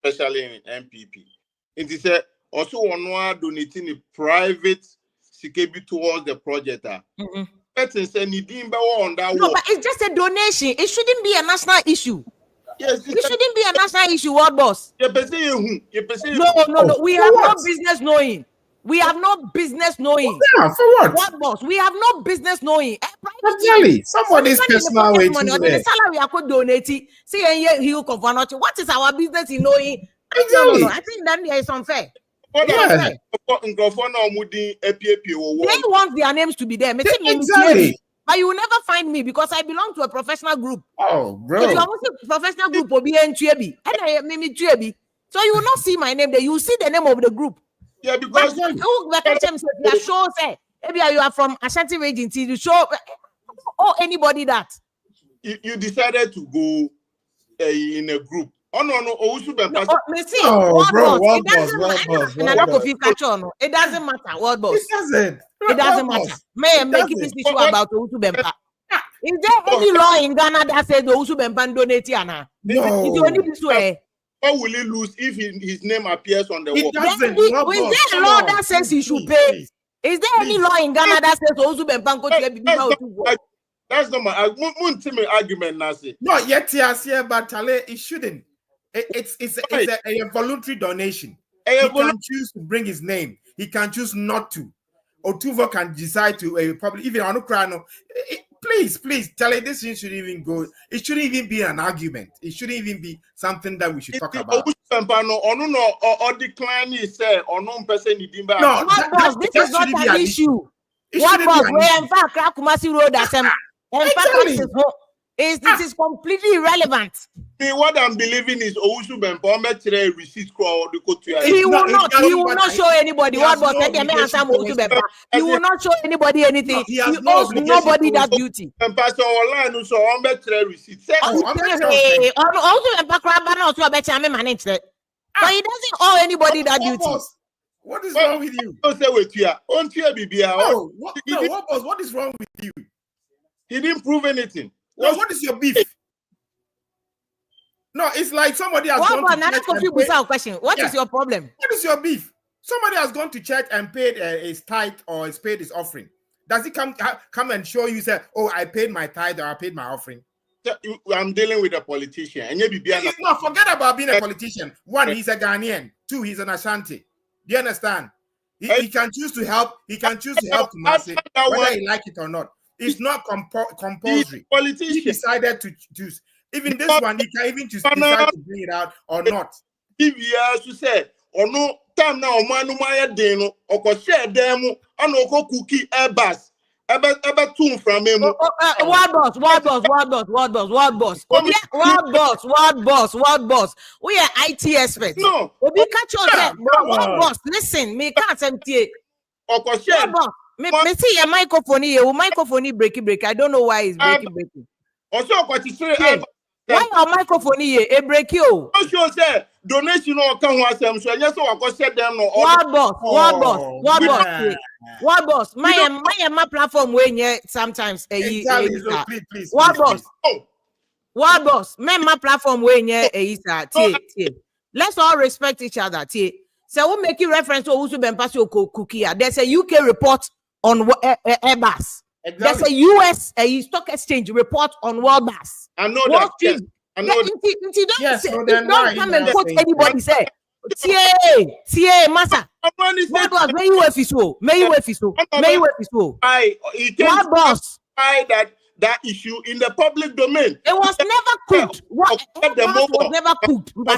especially in NPP. It is also one donating a private CKB towards the project. On that no, but it's just a donation. It shouldn't be a national issue. Yes, it shouldn't be a national issue, what boss? No. We have no business knowing. We have no business knowing. Yeah, for what? What boss? We have no business knowing. Exactly. Somebody's personal way to the salary I could donate. See, he'll cover not. What is our business in knowing? Exactly. No. I think that is unfair. Yeah. They want their names to be there. Exactly. But you will never find me because I belong to a professional group. Oh, bro. If you are a professional group, will be in Chuebi. So you will not see my name there. You will see the name of the group. Yeah, because you show say maybe you are from Ashanti region. You show anybody that you decided to go in a group. Oh no, Owusu Bempa. Oh, bro, world boss. It doesn't matter. World boss. It doesn't. It doesn't matter. May I make this issue about Owusu Bempa? Is there any law in Ghana that says the Owusu Bempa donate Yana? No. Is only this way? How will he lose if his name appears on the wall? It doesn't. Is there a law that says he should pay? Is there any law in Ghana that says Owusu Bempa go to That's not my argument, Nasi. No, yet yes, yeah, but Chale, it shouldn't. It's a voluntary donation. He can choose to bring his name. He can choose not to. Otuvo can decide to probably even Anukrano. Please, Chale, this thing shouldn't even go. It shouldn't even be an argument. It shouldn't even be something that we should talk about. Or decline is or no person. No, this is not an issue. What was where in fact Kumasi Road at this is completely irrelevant. What I'm believing is Owusu Bempa receipt he will not show anybody what was he will not show anybody anything. He owes nobody that duty. And Pastor Orlando so receipt. But he doesn't owe anybody that duty. What is wrong with you? Don't say with you. What is wrong with you? He didn't prove anything. No, what is your beef? No, it's like somebody has gone to question. What is your problem? What is your beef? Somebody has gone to church and paid his tithe or has paid his offering. Does he come and show you, say, oh, I paid my tithe or I paid my offering? I'm dealing with a politician. And no, forget about being a politician. One, he's a Ghanaian. Two, he's an Ashanti. Do you understand? He can choose to help. He can choose to help Kumasi, whether he like it or not. It's not compulsory. He decided to choose. Even this one, he can even decide to bring it out or not. If you to say, or no time now, Manu Maya Deno, or share them, and Oko cookie Airbus. Ever tune from him. What boss. We are IT experts. No. We catch yourself. What boss? Listen, me can't empty. Or share. Me see your microphone break. I don't know why it's breaking. Also, what is why your microphone here? It break you. Also, say donation or come once. So yes, so I go set them. What boss? My platform when you sometimes what boss? My platform when you let's all respect each other. So we make you reference to Owusu Bempa cookie. There's a UK report on Airbus. Exactly. There's a US stock exchange report on World Bus. I know that. Yes. I know don't come and quote anybody say. Tia, Massa. May you What boss? That issue in the public domain. It was never cooked. Was never cooked. To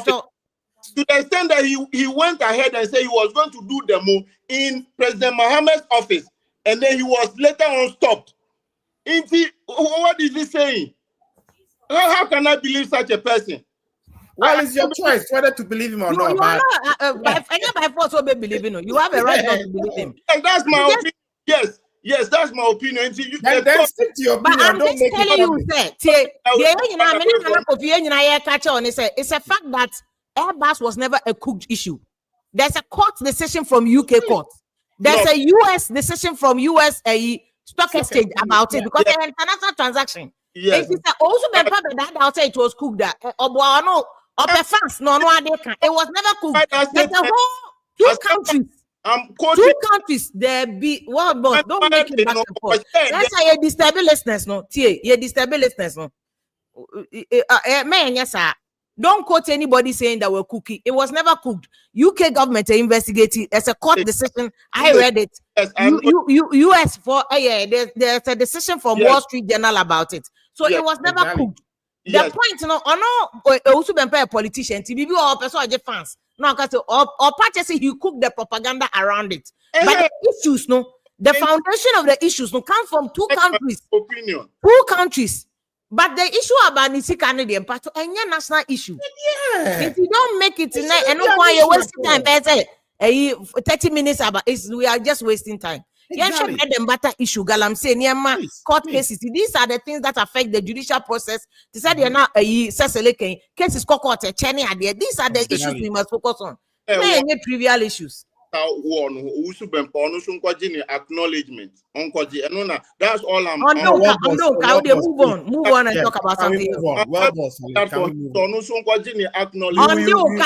the extent that he went ahead and said he was going to do the move in President Mohammed's office, and then he was later on stopped. What is he saying? How can I believe such a person? Well, it's your choice whether to believe him or not. By force, believe him. You have a right not to believe him. That's my opinion. Yes, that's my opinion. Then stick to your opinion. But I'm just telling you, it's a fact that Airbus was never a cooked issue. There's a court decision from UK court. There's a US decision from US stock exchange about it because it's an international transaction. Yes. It is also been public that I'll say it was cooked. It was never cooked. There's a whole two countries. There be world boss. Don't make it back and forth. That's how you destabilize no. You destabilize no. Man, yes, sir. Don't quote anybody saying that we're cooking. It was never cooked. UK government investigated. There's a court decision. I read it. Yes, US for there's a decision from Wall Street Journal about it. So it was never cooked. The point, also been a politician. TBB or person fans. No, because or party say he cooked the propaganda around it. But the issues, the foundation of the issues come from two countries. Opinion. Two countries. But the issue about Nisi Canadian part is a national issue. Yeah. If you don't make it tonight, and no one you're wasting time, 30 minutes about it, we are just wasting time. Exactly. Bread and butter issue, Galamsey, court cases. These are the things that affect the judicial process. They said you're not a cases court, these are the issues we must focus on. Many trivial issues. Acknowledgement. That's all I'm move on and talk about something else.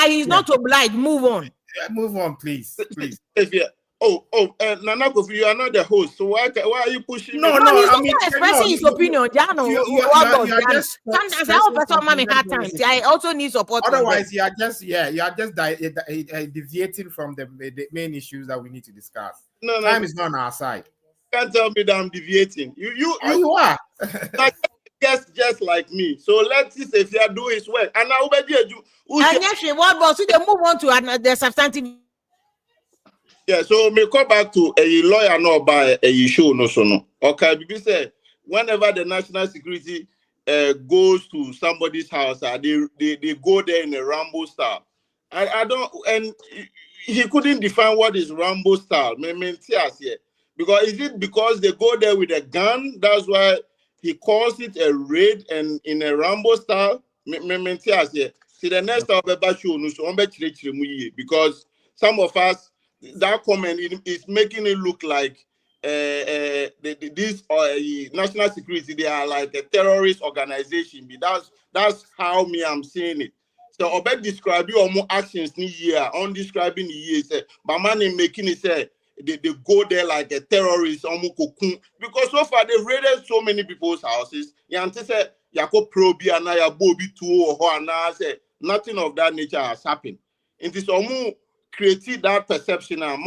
He's not obliged. Move on, please. Nana Kofi, you are not the host, so why are you pushing? No, he's expressing his opinion. Sometimes I hard times. I also need support. Otherwise, you are just deviating from the main issues that we need to discuss. Time is not on our side. You can't tell me that I'm deviating. You are. just like me. So let's see if you do his work. And now and yes, what boss? They move on to the substantive. Yeah, so me come back to a lawyer no by a show no. Okay, because whenever the national security goes to somebody's house, they go there in a Rambo style. I don't, and he couldn't define what is Rambo style. Because is it because they go there with a gun? That's why he calls it a raid and in a Rambo style. See the next time because some of us. That comment is making it look like this national security, they are like a terrorist organization. That's how I'm saying it. So Obed describe your more actions in year on describing the year, but man in making it say they go there like a terrorist because so far they've raided so many people's houses. Say Yako Probi and Naya Bobby too or nothing of that nature has happened. It is almost created that perception and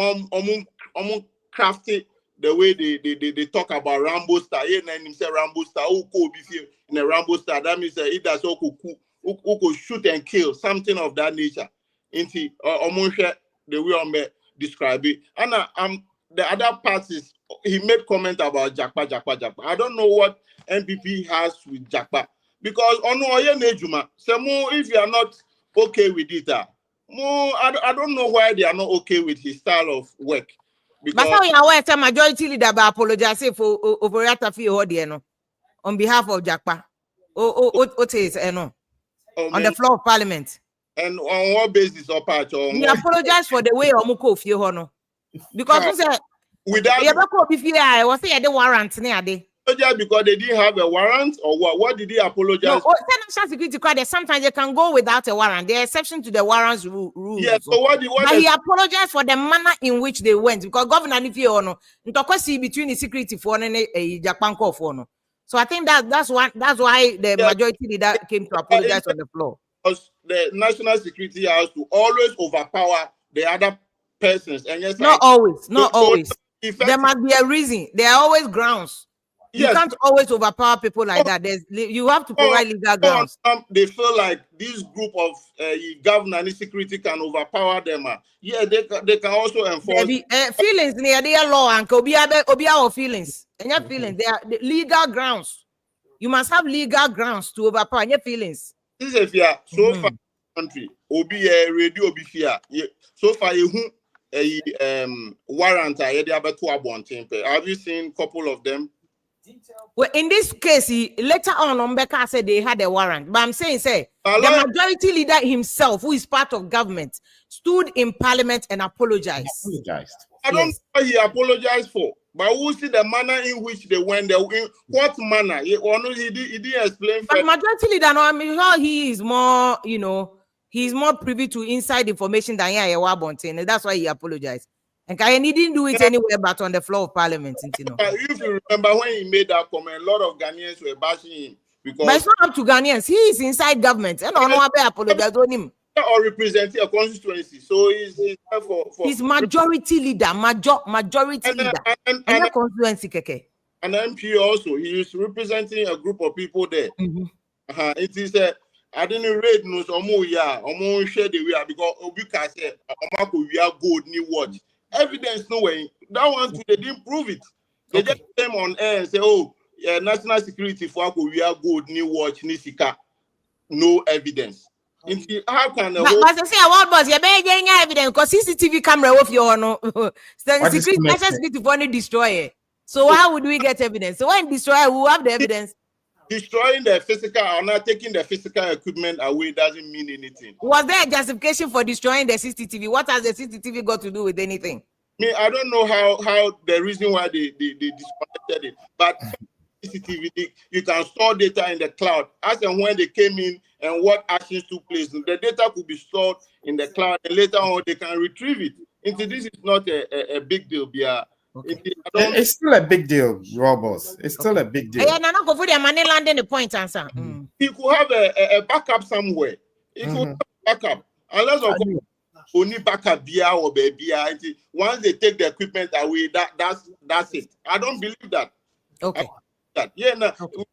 crafted the way they talk about Rambo star. Yeah, and say Rambo star who could be in a Rambo star. That means it does who could shoot and kill, something of that nature. Into the way I'm describe it. And the other part is he made comment about Jakpa. I don't know what NPP has with Jakpa because if you are not okay with it. I don't know why they are not okay with his style of work. Because but majority leader apologize for overreact on behalf of Jakpa. On the floor of Parliament. And on what basis or part? He apologized for the way Omuko feel hono. Because we said without the warrant just because they didn't have a warrant or what did he apologize? No, national security card, sometimes they can go without a warrant. There are exceptions to the warrants rules. Yeah, so but he apologized for the manner in which they went because Governor Nifio between the security for a Japan call for. So I think that's why the majority leader came to apologize on the floor. Because the national security has to always overpower the other persons, and yes, not always. There must be a reason. There are always grounds. You can't always overpower people like that. You have to provide legal grounds. They feel like this group of government and security can overpower them. Yeah, they can also enforce feelings near their law and our feelings. And your feelings, they are the legal grounds. You must have legal grounds to overpower your feelings. This is so far country. Obi radio obi fear. So far you warrant have you seen a couple of them? Well, in this case, later on, Mbeka said they had a warrant. But I'm saying, the majority leader himself, who is part of government, stood in Parliament and apologized. I don't know what he apologized for, but who see the manner in which they went there? In what manner? He didn't explain. But majority leader, no, I mean, he is more, he's more privy to inside information than and that's why he apologized. And he didn't do it anywhere but on the floor of Parliament. If you remember when he made that comment, a lot of Ghanaians were bashing him because. But it's not up to Ghanaians. He is inside government. And I apologize on him. Or representing a constituency, so he's for he's majority leader, majority leader, and a constituency keke. An MP also. He is representing a group of people there. It is I didn't read news omo share the way because Obika said Omako we are gold new watch. Evidence no way. That one they didn't prove it. They just came on air and say, national security for we are gold new watch nisika. No evidence. How can the but I say a world boss, you're getting evidence because CCTV camera off your no secret access to only destroy it. So how would we get evidence? So when destroy, who have the evidence? Destroying the physical or not taking the physical equipment away doesn't mean anything. Was there a justification for destroying the CCTV? What has the CCTV got to do with anything? I don't know how the reason why they disconnected it, but CCTV, you can store data in the cloud as and when they came in and what actions took place. The data could be stored in the cloud and later on they can retrieve it. This is not a big deal, Bia. Okay. It's still a big deal, Robots. It's still a big deal. Yeah, no, go for the money landing the point answer. He could have a backup somewhere. He could have a backup. Unless of course, only backup Bia or baby. Once they take the equipment away, that's it. I don't believe that. Okay. Yeah, no,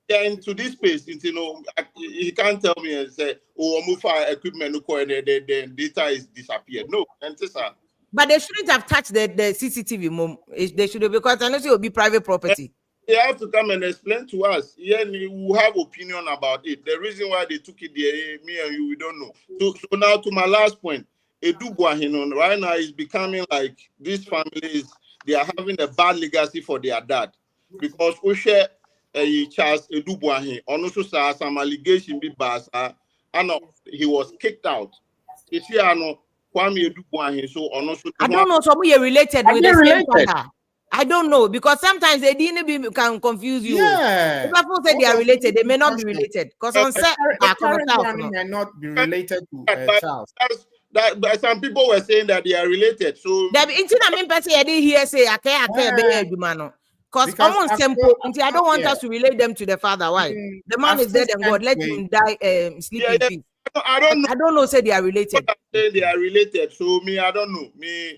we are into this space. He can't tell me and say, "Oh, move our equipment, the data is disappeared." No, but they shouldn't have touched the CCTV, mom. They should have, because unless it will be private property. They have to come and explain to us. Yeah, we will have opinion about it. The reason why they took it there, me and you, we don't know. So now to my last point, Boahen right now is becoming like these families. They are having a bad legacy for their dad because we share. Charles Boahen also saw some allegation be bas and he was kicked out. You see, I know Kwame Boahen, so I don't know, some are related with the same father. I don't know because sometimes they didn't can confuse you. Yeah, if people say they are related, they may not be related because on set may not be related to Charles. But some people were saying that they are related. So I didn't hear say because I don't want us to relate them to the father. Why? The man is dead and God let him die sleep in peace. I don't know. Say they are related. They are related. So I don't know.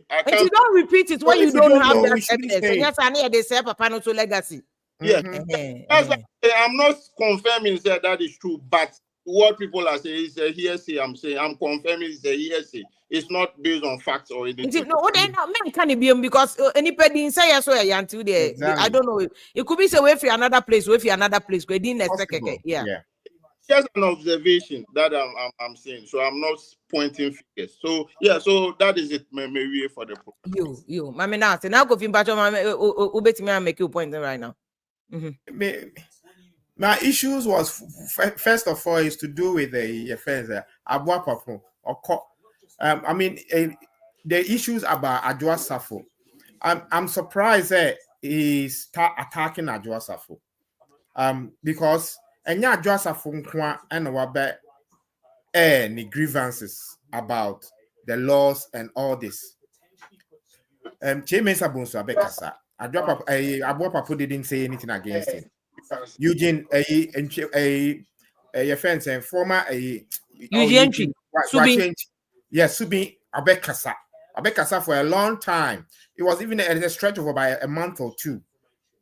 I can't. You don't repeat it when you don't have that evidence. And yes, I need they say Papa no to legacy. Yeah, I'm not confirming that is true, but what people are saying is a hearsay. I'm confirming it's a hearsay. It's not based on facts or anything. No, men can't be because anybody say so until there. I don't know. It could be say way for another place, We didn't expect. Yeah. Just an observation that I'm saying. So I'm not pointing fingers. So yeah, so that is it. Maybe for the program. You, Mami now go film back on make you point right now. My issues was first of all is to do with the affairs Adwoa or the issues about Adwoa Sarfo. I'm surprised that he start attacking Adwoa Sarfo. Because Adwoa Sarfo and what any grievances about the laws and all this. Adwoa Papa didn't say anything against him. Eugene a friend and former Eugene Subi Abekasa for a long time. It was even a stretch of about a month or two,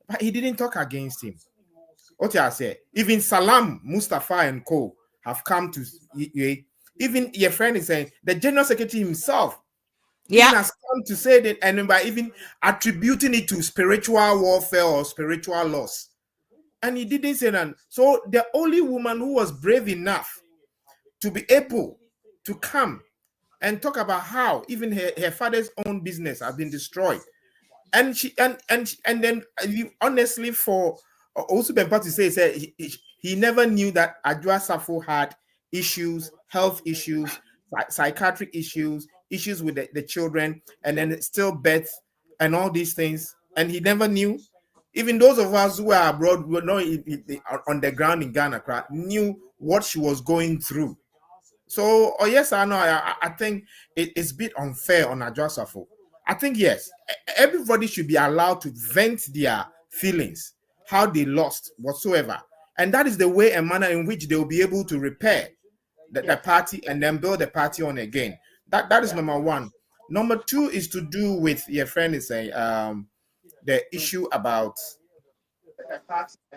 but he didn't talk against him. What I say, even Salam, Mustafa and Co have come to even your friend is saying the General Secretary himself has come to say that, and by even attributing it to spiritual warfare or spiritual loss. And he didn't say that. So the only woman who was brave enough to be able to come and talk about how even her father's own business has been destroyed, and she and then honestly for also been part to say he never knew that Adwoa Sarfo had issues, health issues, psychiatric issues with the children, and then still birth and all these things, and he never knew. Even those of us who are abroad, were not on the ground in Ghana, knew what she was going through. So, yes, I know. I think it's a bit unfair on Adwoa Sarfo. I think, yes, everybody should be allowed to vent their feelings, how they lost, whatsoever. And that is the way and manner in which they will be able to repair the party and then build the party on again. That is number one. Number two is to do with, your friend is saying, the issue about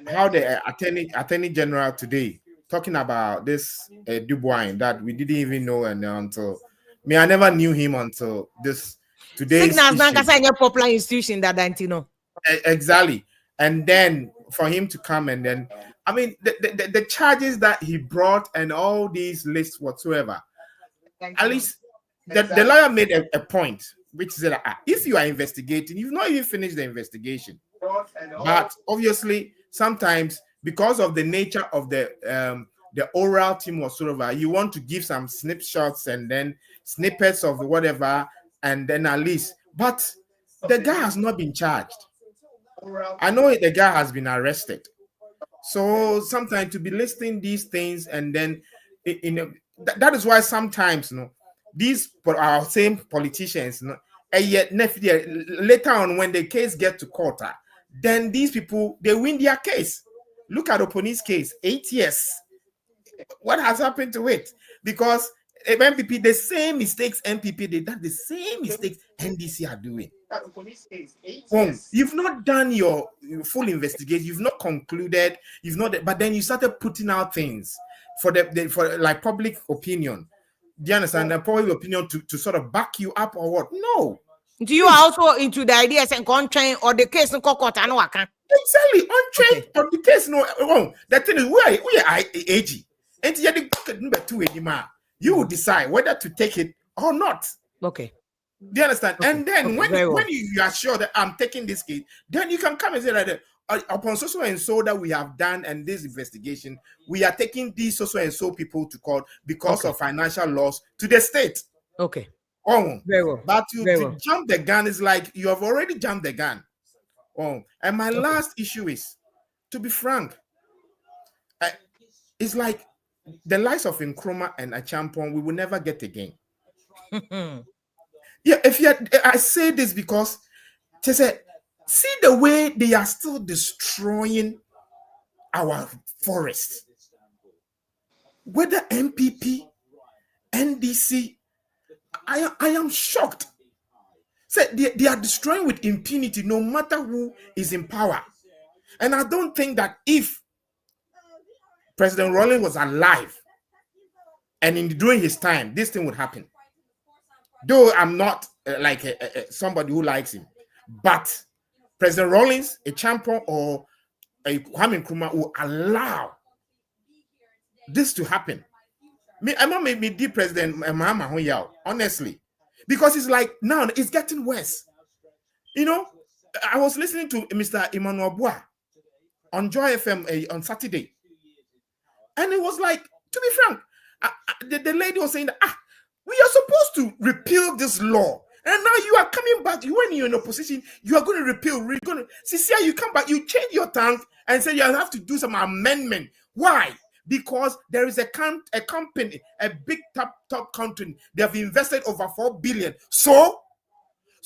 how the attorney general today talking about this Boahen that we didn't even know until I never knew him until this today's a popular institution that know. Exactly. And then for him to come and then I mean, the charges that he brought and all these lists whatsoever, at least the lawyer made a point, which is that if you are investigating, you've not even finished the investigation. But obviously, sometimes because of the nature of the oral team whatsoever, you want to give some snapshots and then snippets of whatever, and then at least. But the guy has not been charged. I know the guy has been arrested. So sometimes to be listing these things and then that is why sometimes these our same politicians and yet later on when the case get to court, then these people they win their case. Look at Oponi's case, 8 years. What has happened to it? Because NPP, the same mistakes NPP did, that the same mistakes NDC are doing. You've not done your full investigation, you've not concluded, but then you started putting out things for for like public opinion. Do you understand? The public opinion to sort of back you up or what? No. Do you also into the ideas and contrain or the case no court and waka? Exactly, untrained on the case. No, the thing is, we are AG. And you will decide whether to take it or not. Okay. Do you understand? Okay. And then when you are sure that I'm taking this case, then you can come and say that upon so and so that we have done and this investigation, we are taking these so and so people to court because of financial loss to the state. Okay. Very well. But to jump the gun is like you have already jumped the gun. And my last issue is, to be frank, it's like the likes of Nkrumah and Achampong we will never get again. Yeah, I say this because they say, see the way they are still destroying our forests. Whether NPP, NDC, I am shocked. Say they are destroying with impunity, no matter who is in power. And I don't think that if President Rawlings was alive and during his time, this thing would happen. Though I'm not like somebody who likes him, but President Rawlings, a champion, or a Kwame Nkrumah will allow this to happen. I'm not maybe the President Mahama Hoyao, honestly, because it's like now it's getting worse. You know, I was listening to Mr. Emmanuel Boahen on Joy FM on Saturday, and it was like, to be frank, the lady was saying that we are supposed to repeal this law. And now you are coming back. When you're in opposition, you are going to repeal. We're going to see how you come back. You change your tongue and say you have to do some amendment. Why? Because there is a company, a big top company. They have invested over 4 billion. So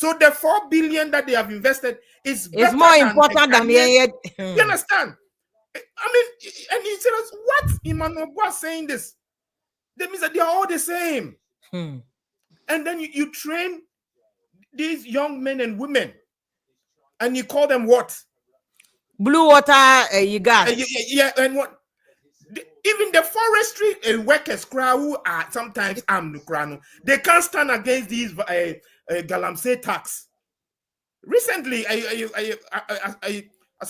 the 4 billion that they have invested is more important than you understand? I mean, and he said, what? Emmanuel was saying this. That means that they are all the same. And then you train these young men and women, and you call them what? Blue water, you got. Yeah, and what? Even the forestry workers, who are sometimes armed, they can't stand against these Galamsey tax. Recently, as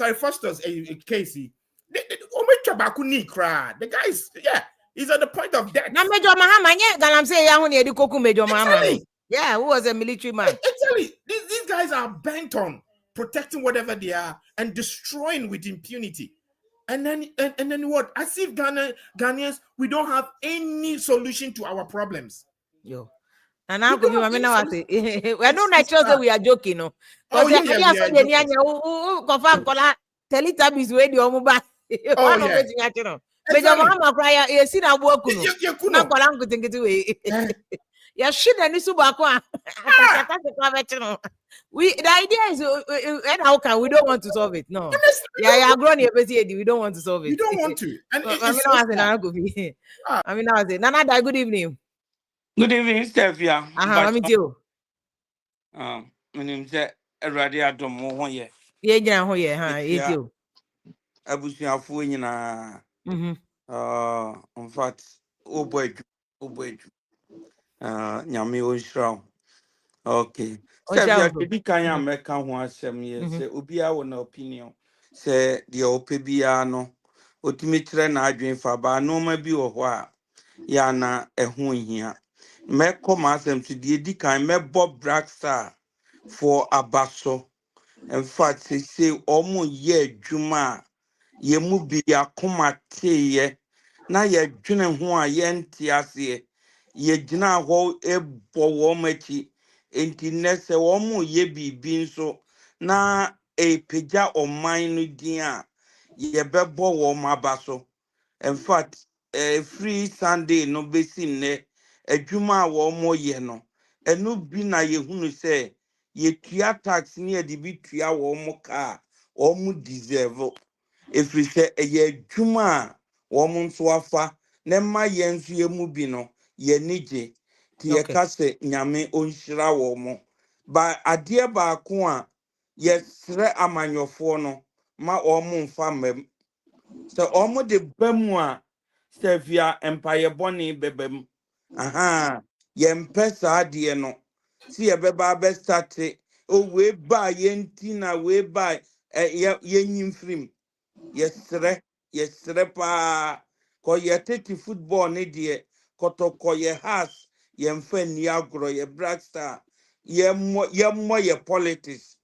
I first was a Casey, the guys, he's at the point of death. Now, Major Mahama, yeah, who was a military man. Actually, these guys are bent on protecting whatever they are and destroying with impunity. And then what? As if Ghanaians, we don't have any solution to our problems. Yo. And now, I don't actually we are joking, no. Oh, yeah. Teletubbies radio mobile. Major Mahama cry, you see that work. Yeah, shit, and this the idea is, and how can we don't want to solve it? No, yeah, grown here, we don't want to solve it. You don't want to. And I mean, I was it. Nana, good evening. Good evening, Stefia. I mean, you. My name is Radia Domo. Yeah, it's you. I was your phone in in fact, oh boy. Nyame Oshram. Okay. Stefia, the Kanya Meka who has 7 years. Say, Ubia, one opinion. Say, the Opebiano, otimitre na adwen fa ba no ma bi wo ho a ya na eho hia meko ma asem to die di kan mebo Blackstar for abaso. In fact say omo ye adwuma ye mu bi yakoma teye na ye dwene ho a ye nte ase ye gina ho ebo wo machi enti nese omo ye bibi nso na peja oman no din a ye bebo wo mabaso. In fact free Sunday no besi ne adwuma a wo mo ye no enu bi na ye hunu se ye tua tax ni de bi tua wo mo ka wo mo deserve efiri se ye adwuma a wo mo nso afa ne ma ye nso ye mu bi no ye nije ti ye Okay. ka se nyame onhyira wo mo ba ade ba ko a ye sre amanyofo no ma wo mo mfa mem se omo de bamu a se via empire boni bebem aha ye mpesa ade no si ye beba be start o we ba ye ntina we ba ye nyimfrim yesre pa ko ye tete football ne de kotoko ye has ye mfa ni agro ye Blackstar ye politics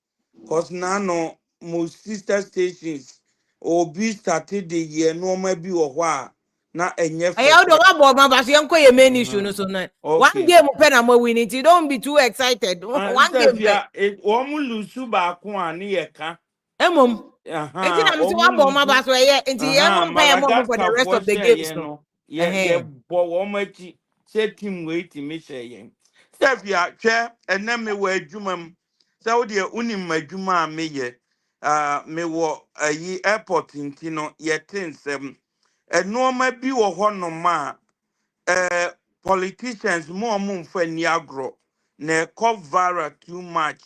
cause now no most sister stations obi started the year no ma bi wo ho a na enye I fekre. don't want my basu yanko ye main issue no Mhm. so na. One Okay. game pen am winning. You don't be too excited. One game pen. Stefia o mu lusu ba ko ani ye ka. Emom. Enti Aha na me o say mu one ball my lusu. basu ye. Enti ye Aha mo pay mo for the Madagascar rest for of the share games ye no. no ye Eh. bo wo machi say team wait me share ye. Stefia hwe ene me wa adwumam. Say wo de unim adwuma a me ye. Me wo ayi airport ntino ye tinsem. Enoma bi wo ho no ma politicians mo mfa ni agro na cover too much.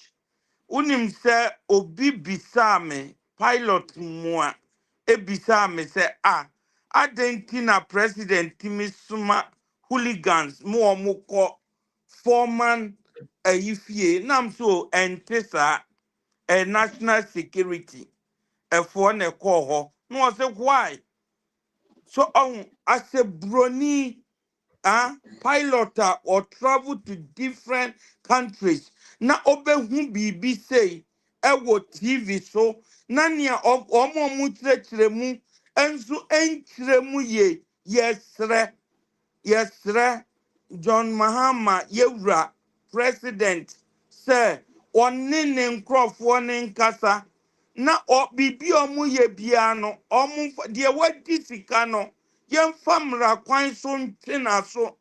Unim se obi bisa me pilot mu a ebisa me se adentina president timi suma hooligans mo omukọ foreman ayifie nam so entesa national security for na call ho no say why so on as a brony pilot or travel to different countries na obehu bibi say ewo TV so na nia omo mu kyerɛkyerɛ mu enso enkyerɛ mu ye yesre John Mahama yewura president say ɔne ne nkrɔfoɔ ne nkasa na bibi omu ye bia no omu de wadi sika no yemfa mmra kwan so ntena so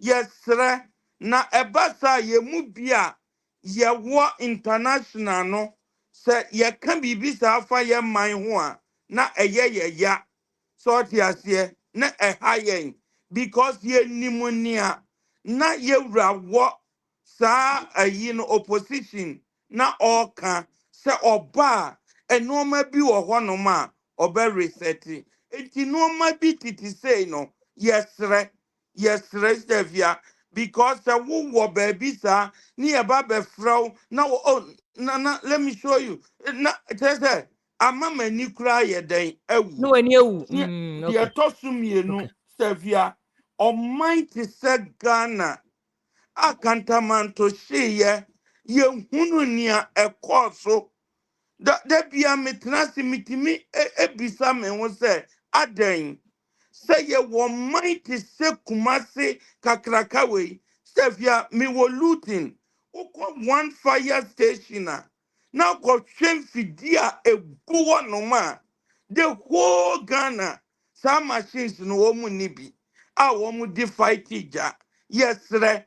yesre na ebasa ye mu bia ye wo international no se ye ka bibi sa afa ye man ho a na ye ya so ti asie na ha yen because ye nimunia na ye wura wo sa ayi no opposition na oka se oba enoma bi wo honom a oba reset enti noma bi titi say no yesre Stefia because wo wo baby sa ni e ba be fraw na na let me show you na tese ama mani kura ye den awu No any ewu. de Okay. tosumienu Okay. Stefia almighty se Ghana akantamanto sheye ye hunu nia ekoso da bia metrasi mitimi ebisa me ho se aden say ye wo mighty se kumase kakraka we Stefia me wo looting uko one fire station na ko hwem fidia eguwo no ma the whole Ghana some machines no wo mu ni bi a wo mu di fight ja yesre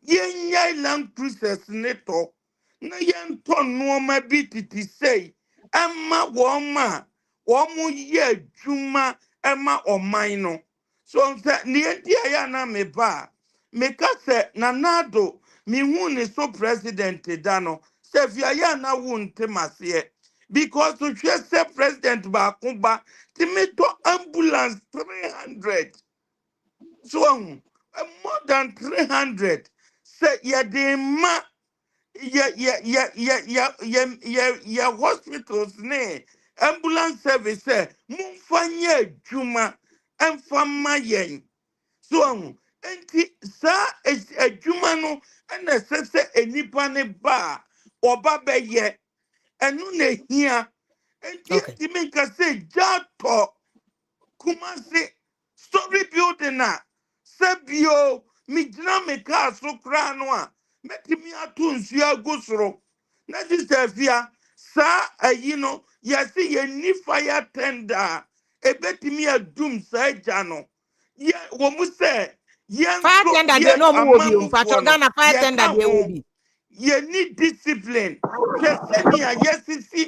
yenya land cruisers neto na yento no bi titi say emma wo ma wo mu ye adwuma ema oman no so ne dia ya na me ba me ka se na nado me hu ne so president da no se via ya na wu ntemase because to hwe se president ba ko ba ti me to ambulance 300 so more than 300 say ya de ma hospitals ne ambulance service mumfanye juma emfama yen so enti sa ejuma no na sese enipa ne ba oba beye enu na hia enti enti menka say jato Kumasi story building na sebio mi gyina me car so kra no a metimi ato nsu agusoro na disafia sa ayi no yesi ye ni fire tender ebetimi adum sa agya no ye wo mu se ye Fire nso tender ye they no more will be on amamufo no Ghana fire ye tender ka they will ho be. ye need discipline hwesenia yesisi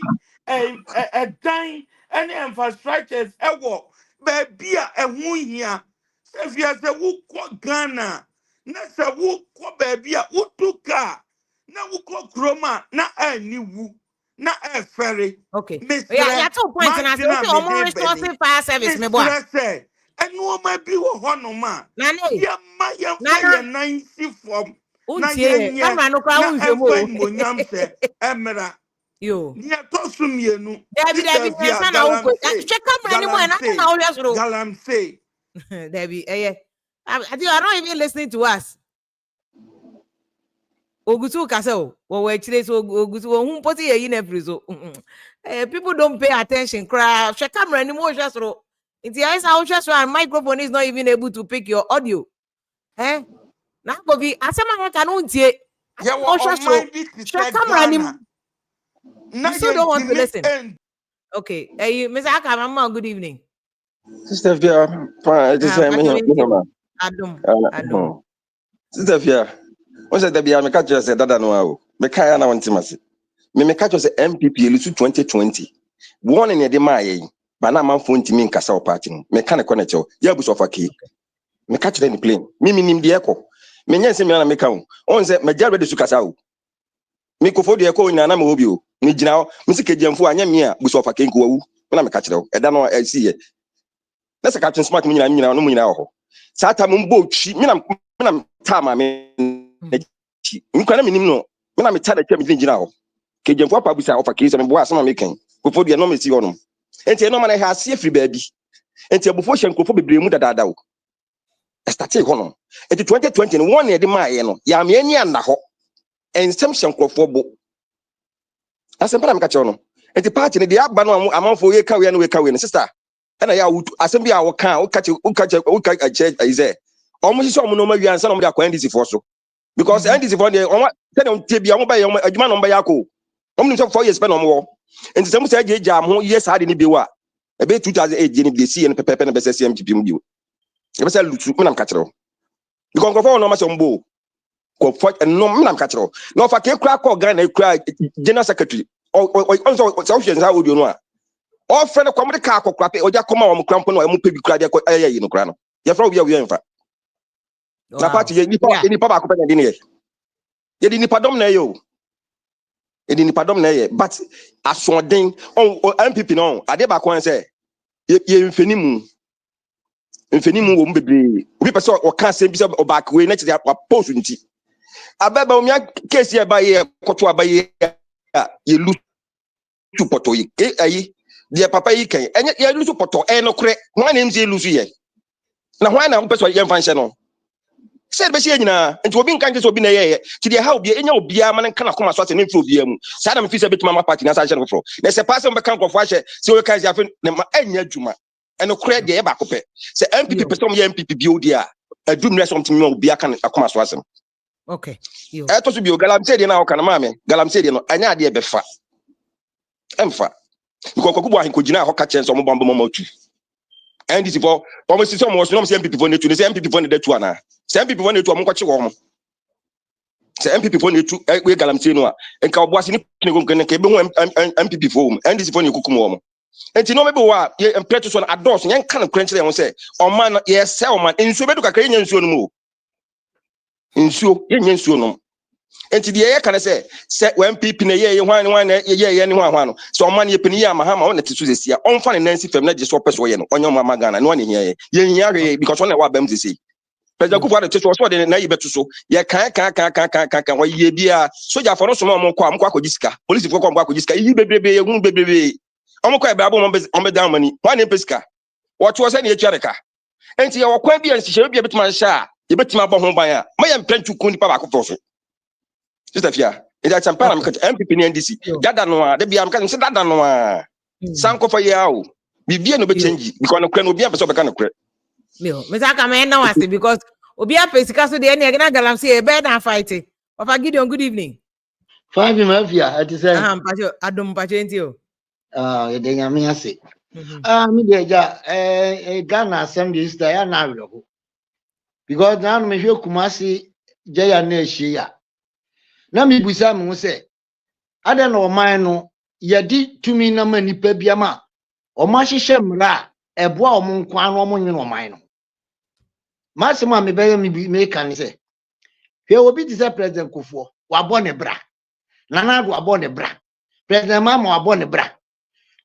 dan any infrastructures ewo baby a ehu hia se fia se wukọ Ghana na se wukọ baby a wutuka na wukọ kroma na aniwu na efere Okay. Yeah, misre 2 points and I say margin a okay, mede more beni resources fire service me boy. misre se enuoma bi wo hono ma Nane. yemma yemfa Nana. ye nan si fom na Untie. yenye Camera no crowd na emfa unjemo. nimonyam se emra Yo. Nia tosumienu. Debbie, Sisavia answer now. galamse. Check camera anymore and I Galamse. know just roll. Galamse. Debbie, yeah. I think you are not even listening to us. Ogutu Castle, or where today's Ogutu, whom put here in every so. People don't pay attention. Cry, check camera anymore, just roll. In the eyes, our just one microphone is not even able to pick your audio. Eh? Now, Bobby, I said, I can't hear. Yawa Oh, on just so. my bit to Check say camera Ghana. anymore. Na You still don't want to yentimi listen. end. Okay. Hey, Mr. Akamama, good evening. Sister Fia, fine, just say me here. Adum. Sister Fia, what's that? Be I catch you say that no. Me kaya na wanti masi. Me catch you say NPP elisu 2020. One in the May, but na man phone timi nkasa o party no. Me kan connect you. Ya buso faki. Me catch them plane. Me nim de eko. Me nyen se me na me kan. On say me jare de su kasa o. Me ko fo de eko nyina na me obi o. Me gina o. Me se kejemfo anya me a buso faki nko wawu. Me na me catch them. E da no e si ye. Na se catch smart me nyina no mu nyina ho. Sa ta mo mbo twi me na ta ma me chi nkwana me nim no me na me ta da twa me gina ho kejemfo apa busa ofa kese me bo asema me kan kofo de no me si ho no enti no ma na ha se afiri baabi enti abufo hye nkofo bebre mu dadaada wo start ho no enti 2020 no won ne de ma ye no ya me ani anda ho ensem hye nkofo bo asem para me ka che no enti party ne de aba no amanfo ye ka we no we ka we no sister na ya wutu asem bi a wo ka wo ka che aize omo hye omo no ma wi ansa no mo de akwan ndisi fo so because NDC for the on tell them tebia on buy adwuma no buy akọ om nim so 4 years pe no mo enti se mo say jam ho yes ade ni bi wa e be 2008 ni bi see no pepepe na be say CMGP mu bi e be say lutu me nam ka kire because go for no ma so mbo ko for no me nam ka kire no fa ke kura ko Ghana e kura general secretary on so hwe nza audio no a o friend ko mo de ka akokura pe o ja koma o mo kura mpo no e mo pe bi kura de ko ayi no kura no ye fra obi a wi enfa na party ye nipa ba ko pe na de ne ye di nipa dom na ye o ye di nipa dom na ye but asodin on NPP no ade ba ko say ye mfenimu wo mbebre obi pese o ka say bi say o back we na che ya post nti ababa o mia case ye ba ye koto aba ye ye lu tu poto yi ayi de papa yi kan enye ye lu tu poto no kure hwan na mzi lu su ye na hwan na mpeso ye mfa nche no said be say nyina nti obi nkan so obi na ye ti de how bi enya obi a man kan akoma so ase ne mfro obi amu sa na mfi se betuma ma party na sa hye no fro na se pass be kan kofo ahye se we kan afi na ma enya adwuma eno kure de ye ba kopɛ se MPP person ye MPP bi odi a adum ne something me obi aka akoma so asem okay yo to so bi o Galamsey de na aka na ma me Galamsey de no anya de be fa emfa ko Boahen ko gina ho ka chen so mo bombo mo tu NDC for almost some was no MPP for netu say MPP for the tu ana say MPP for netu mo kwache wo mo say MPP for netu we Galamsey no a enka oboase ni kene ke be ho MPP for mo NDC for nekukum wo mo enti no mebe wa ye empreto so na ados yen kan kranche dem say o man ye sell man ensuo bedu kakra yen nsuo no mo ensuo yen nsuo no enti de ye kan say MPP na ye hwan ye ni hwan no so o man ye peni ya mahama o na tisu sesia on fa ne nansi fam na je so peso ye no onyo mama Ghana no ne hia ye hia hwe because on na wa bam sesi president kufu ade tisu so de na ye betu so ye kan wa ye bia soja for no so mo kwa akojisika police for kwa akojisika yi bebrebe ye hu bebrebe Omo kwa brabo ombe down money. One pesca. What was any charika? And see our quabi and she be a bit man sha. You bet my bomb by my plan to kundi papa for. Sister Fia, it's a champagne MPP NDC. Dada no, the be am can say dada no. Sanko for yao. Be no be change because no can be a person can credit. Mr. Kamen now say because Obia Pesika so the any Galamsey a bed and fighting. Of a Gideon, good evening. 5 mafia at the same. Adom Pachentio. Then I mean, I say, me dear, Ghana Assembly is there now. Because now me hear Kumasi Jaya Neshia. Now me Busam say, I don't know mine no, ye did to me no many pebiama, or Mashi Shemra, a boa monquan woman no mine. Massima me bear me make and say, here will be the President Kufo, Wabone Bra. Nana Wabone Bra. President Mamma Wabone Bra.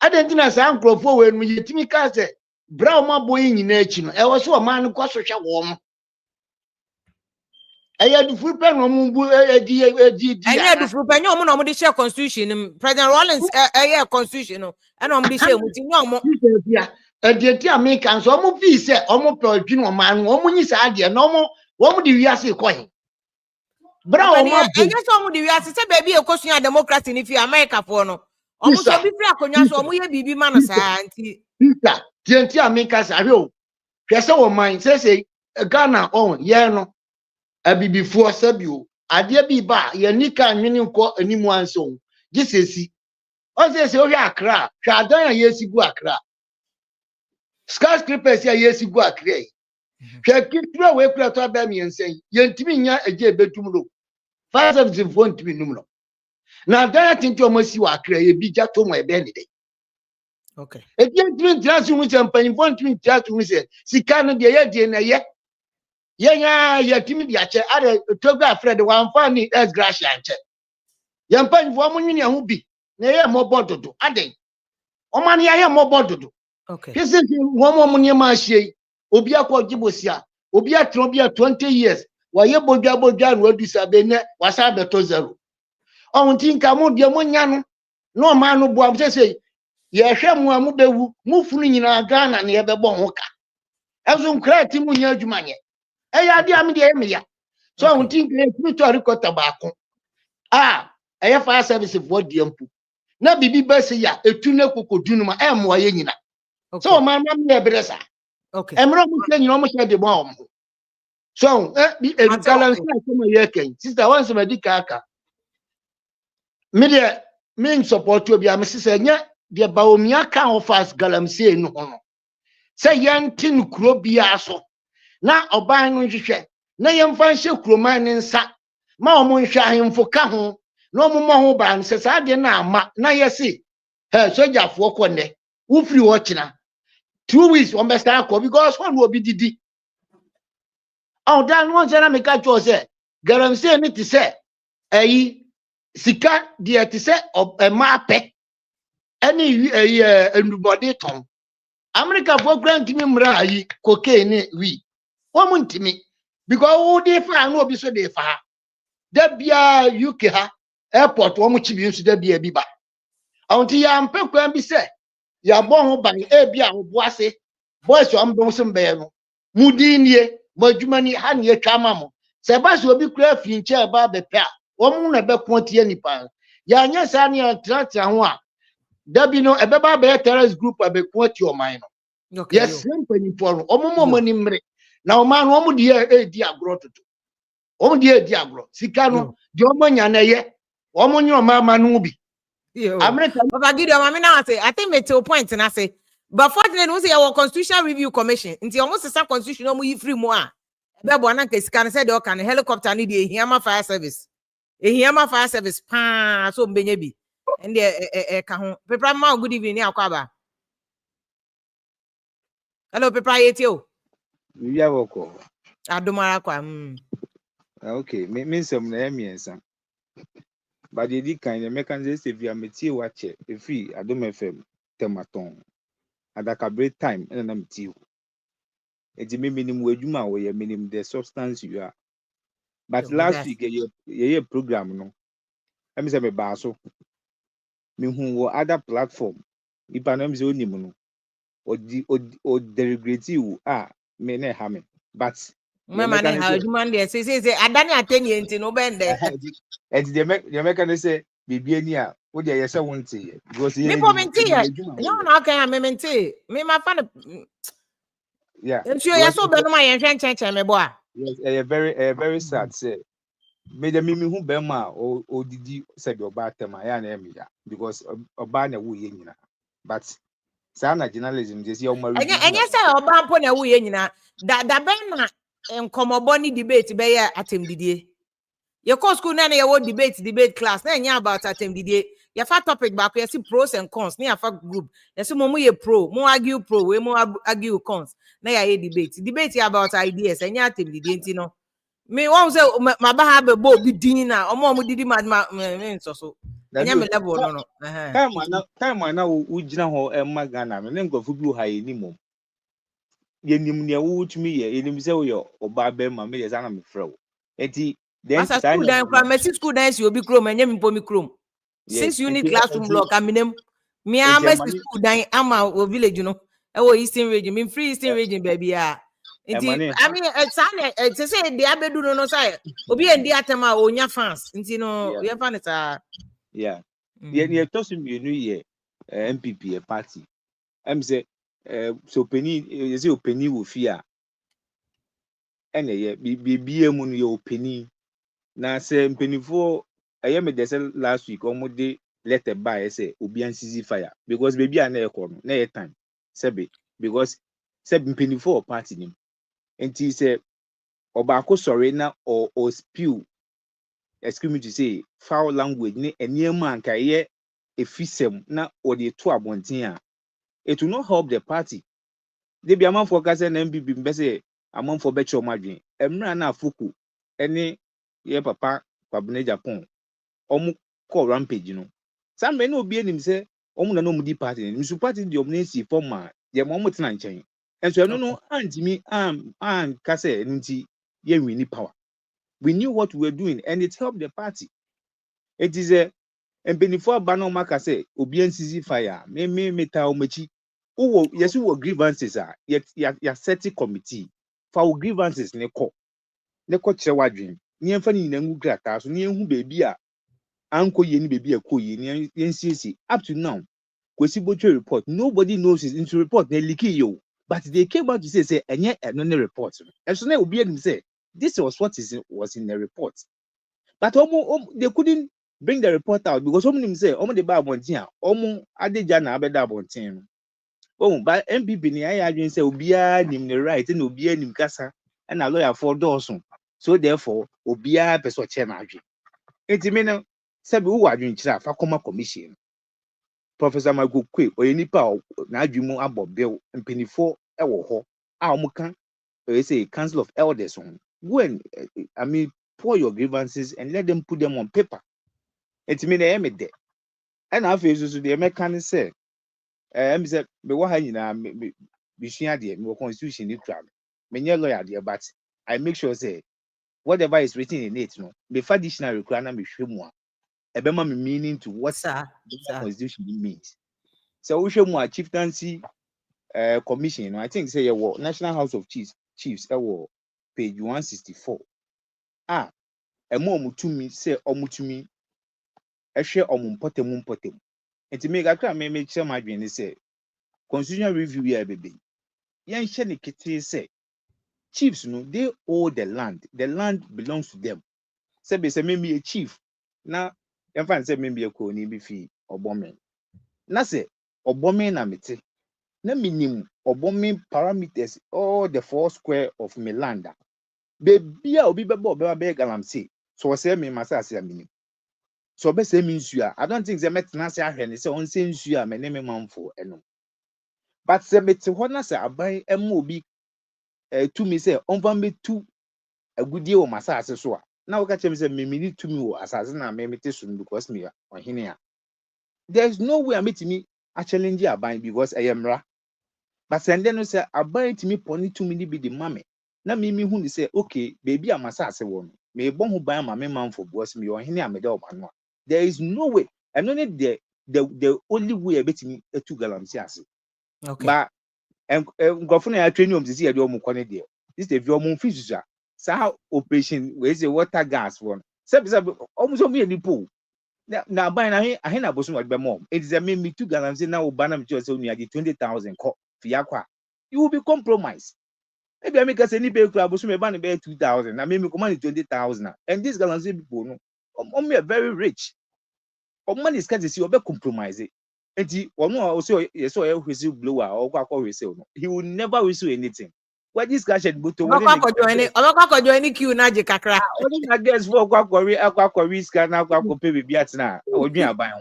I don't think as uncle for when we get me cast it. Brown my boy in nature. I was so a man who cost such a warm. I had the full pen on I had the full pen on the share constitution. President Rollins, a constitution, and on the share with no more. A dear Americans almost be said almost per junior man, woman is idea no more. What would you say coin? Brown, I guess some of the answer baby a question of democracy if you America for no. Almost be free on so we be man auntie. Peter, Americans are real. Pesa o mine say Ghana on no. Abi before Sabu, Adia be ba, Yanika and Minion call any one song. This is see. On say, oh, Accra, Shadan, yes, you go Accra. Skyscrapers, yes, you go Accra. Shall keep through away to Bami and say, Yentiminia a jay betumlo. 5 of the phone to be numero. Now, that into almost you are cray, be just to my bendy. Okay. A gentleman just with some penny point to just to say, see, can't be a yet. Yeah, timid yache, other toga Fred, one funny as grass yache. Young pen woman in your be, nay, more bottle to adding. O money, I am more bottle to. Okay. This is one woman near my shade, Obia Quajibosia, Obia Trobia 20 years, while your bogan will disabene was out the tozero. On think I won't be a moniano, no man who bomb say, Ye sham mubewu, move in our Ghana near the bonhoka. As on crack Timunya Jumania. Hey, I am the Emia. So I think you to record tobacco. I have fire service of what the umpu. Now, Bibi Bessia, a tuna cocoa dunuma, and Wayena. So, my mamma, Bressa. Okay. I'm not saying you almost had the bomb. So, Galamsey, sister, once my dickaka. Media mean support to be a Mrs. The Baomiaka of us, Galamsey, no honor. Say, young tin crobiaso. Na oba no hwehwe na yemfa nhye kroman nsa ma omo nhwe ahemfo ka ho na omo mo ho ba nse sa de na ama na yesi sojafo konne wo free wo kina 2 weeks on best akọ because one will be didi dan won say na me ka cho say Galamsey ni ti say ayi sika de ti say ma pe ani endubode ton America for grant me mra ayi cocaine we woman to me because all they find no be so they fa that be a UK ha airport one much be so that be a biba until ya ampe kwan bi say ya bon ho ban e bia ho boase boys am don some be no mudinie madwumani ha ne atwa mamo se ba so obi kura finche ba be pe a wo na be kontie nipa ya nya sa ne tratra ho a da bi no e be ba be terrorist group abe kontie o man no yes simpani for omomo mani mre na man wo di di agro toto wo di agro sika no di omo nya na ye wo mo nyo ma no bi America Papa Gideon mama na say I think me to point na say but fortunately we say our constitutional review commission until almost the constitution no mu free mo a be bo na sika na say the can helicopter ni the Hiama fire service pa so mbenye bi and the ka ho pepra ma good evening ni akwaba hello pepra yetio We are woko. Adomara kwa Okay, me some na emiensa. But the di kind of mechanism say via meti watch if Adom FM tematon. Adaka break time and na meti. Eti me minimum adwuma wo ye minimum the substance you are. But last week ye program no. Em say me ba so. Me hu wo other platform Ipanem is only mono or derogate you me ne hame. But My man, how do man there? Say, I don't attend you no bend there. And the American say, Bibiania, what they say won't say because Me pominti. No, okay, I'm memente. Me my fan. Yeah. I'm sure you're so bad. My change, me boy. Yes, a very sad say. Me the mimi who bema or did you say your batem I am because a banner we but sana journalism just your And yes, I oban po na wuye nyina. Da ben na enkomobo ni debate be ya atem didie. Your course school na your debate class na nya about atem didie. Your fat topic back you see pros and cons. Na your fat group. You see mo ye pro, mo argue pro, we mo argue cons. Na your debate about ideas and ya atem didie ntino. Me won say my ba have bo bi din na omo didi ma so. Enya me level no. Time na wo gina ho emma Ghana me ne nkofo bi ha yeni mom. Ye nim ne wo tumi ye enim se wo yo oba be ma me ye sana me frɛ wo. Enti then school dan kwa me school dan si obi krom enya me mpo mi krom. 6 unit classroom block aminem. Me a me school dan ama o village no. E wo Eastern region, me free Eastern region baby a. Enti I mean it's say the abedu no say obi endi atema onya fans. Enti no ye fan it yeah. Ye toss me new year NPP a party. Em say so penny you say penny wo fear. Ene ye bi emu no ye penny. Na say pennyfo me dey say last week omo dey letter by say obi ansisi fire because baby a na ekọ no na ye time sebe because sebe pennyfo party nim. Enti say obako sorry na or spew excuse me to say foul language ne eniema anka ye efisem na or the to abonten a it will not help the party. They be among for kase na MPP mbe say among for becho madwen emra na afoku ene ye papa kwabene Japan omu call rampage no some men obi enim say omu na no mu di party ni su party di omnesi forma ye mo mutena nchen enso no antimi am kase nti ye win power. We knew what we were doing and it helped the party. It is a before Bano Maka say Obian CZ fire, me tell mechi. Oh, yes, we were grievances are yet ya setting committee for grievances neko chewadrin. Near funny in grata, so near who baby are uncle yen baby a coy yen up to now. Kwesiboche report, nobody knows his into report, they leaky you. But they came out to say, and yet no report. And so now Obian say, this was what was in the report. But they couldn't bring the report out because someone say, "Omo the bad bontin, omo adeja na abeda bontin." Oh, but MPP ni I say obia nim the right and obia nim kasa and a lawyer for Dawson. So therefore, obia person chair na adwi. Enti me no sabi wo adwi nkyira fa koma commission. Professor Magokwe oyenipa na adwi mu abo bill mpenifo e wo ho a omo kan say Council of Elders on. Go and I mean pour your grievances and let them put them on paper. It mean I am there. And I feel so the American say, I'm said, but what you know, be sure the constitution neutral. Many lawyer there, but I make sure say whatever is written in it, no, before dictionary requirement be show more. A bema meaning to what the constitution means. So we show more chieftaincy commission. I think say your National House of Chiefs, page 164. A more to me say omutumi ehwe omumpotemu enti me gakra me che madwen say constitutional review ya bebe yen hye ne kete say chiefs no they own the land belongs to them say be say me a chief na yen fan say me be ko ni bi fi obomen na say obomen na mete na minim obomen parameters all the 4 square of me land baby a obi bebo be Galamsey so say me masase aminim. So be say means you are. I don't think they met na say ahwe ne say on say nsu a me ne me manfo eno. But say me te ho na say aban emu obi to me say onfa me tu agudie o masase so a. Na wo ka chem say me ni tu me wo asase na me te so because me ohene a. There's no way I meet me a challenge aban because I am ra. But then no say aban to me poni to me ni be the mame. Na me hu ni say okay baby amasase wo no. Me bon ho ban ma me manfo because me ohene a me de o ma no. There is no way. I don't need the the only way a bit me to Galamsey as. Okay. But governor training to see a drum corner there. This is your moon fish. So how operation where's the water gas one? Almost me a pool. Now by now I had a bosom at Bemom. It is a me to Galamsey now Banam just only at the 20,000 Fiaqua. You will be compromised. Maybe I make us any pay club was ban about 2,000. I mean, money 20,000. And this Galamsey people no, only are very rich. Or money is can't see or compromise it. And he also saw a whistle blower or whistle. He will never whistle anything. What this guy should go to one join queue na jikakra. I guess for Quack can now pay with Biatna or near by.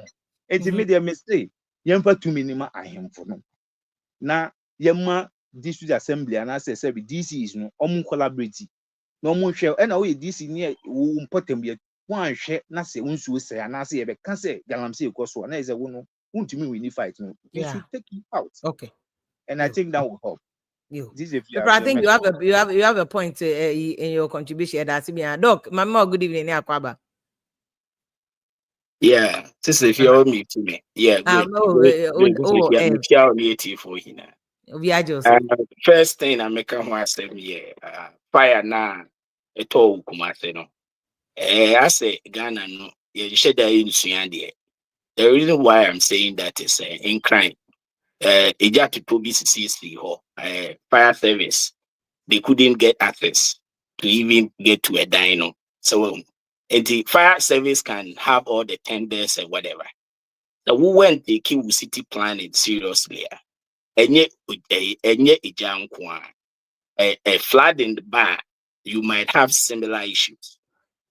And he made a mistake. Yampa to minima I am for no. Now, Yamma district assembly and I say DC is no collaborative. No more share and away DC near important be one share not say unsu say and I say can say Galamsey cost one is a one to me we need fight no. You should take it out. Okay. And I think that will help. This is I think you have a point in your contribution. That's me. Doc, Mama, good evening, Akwaba. Yeah, this is your me to me. Yeah, first thing I make a one say me fire na it all kumase no. I say Ghana no. You should in Suyandia. The reason why I'm saying that is in crime. Eject to BCC fire service. They couldn't get access to even get to a dino. So the fire service can have all the tenders and whatever. So we went taking city planning seriously. And yet a flood in the bar, you might have similar issues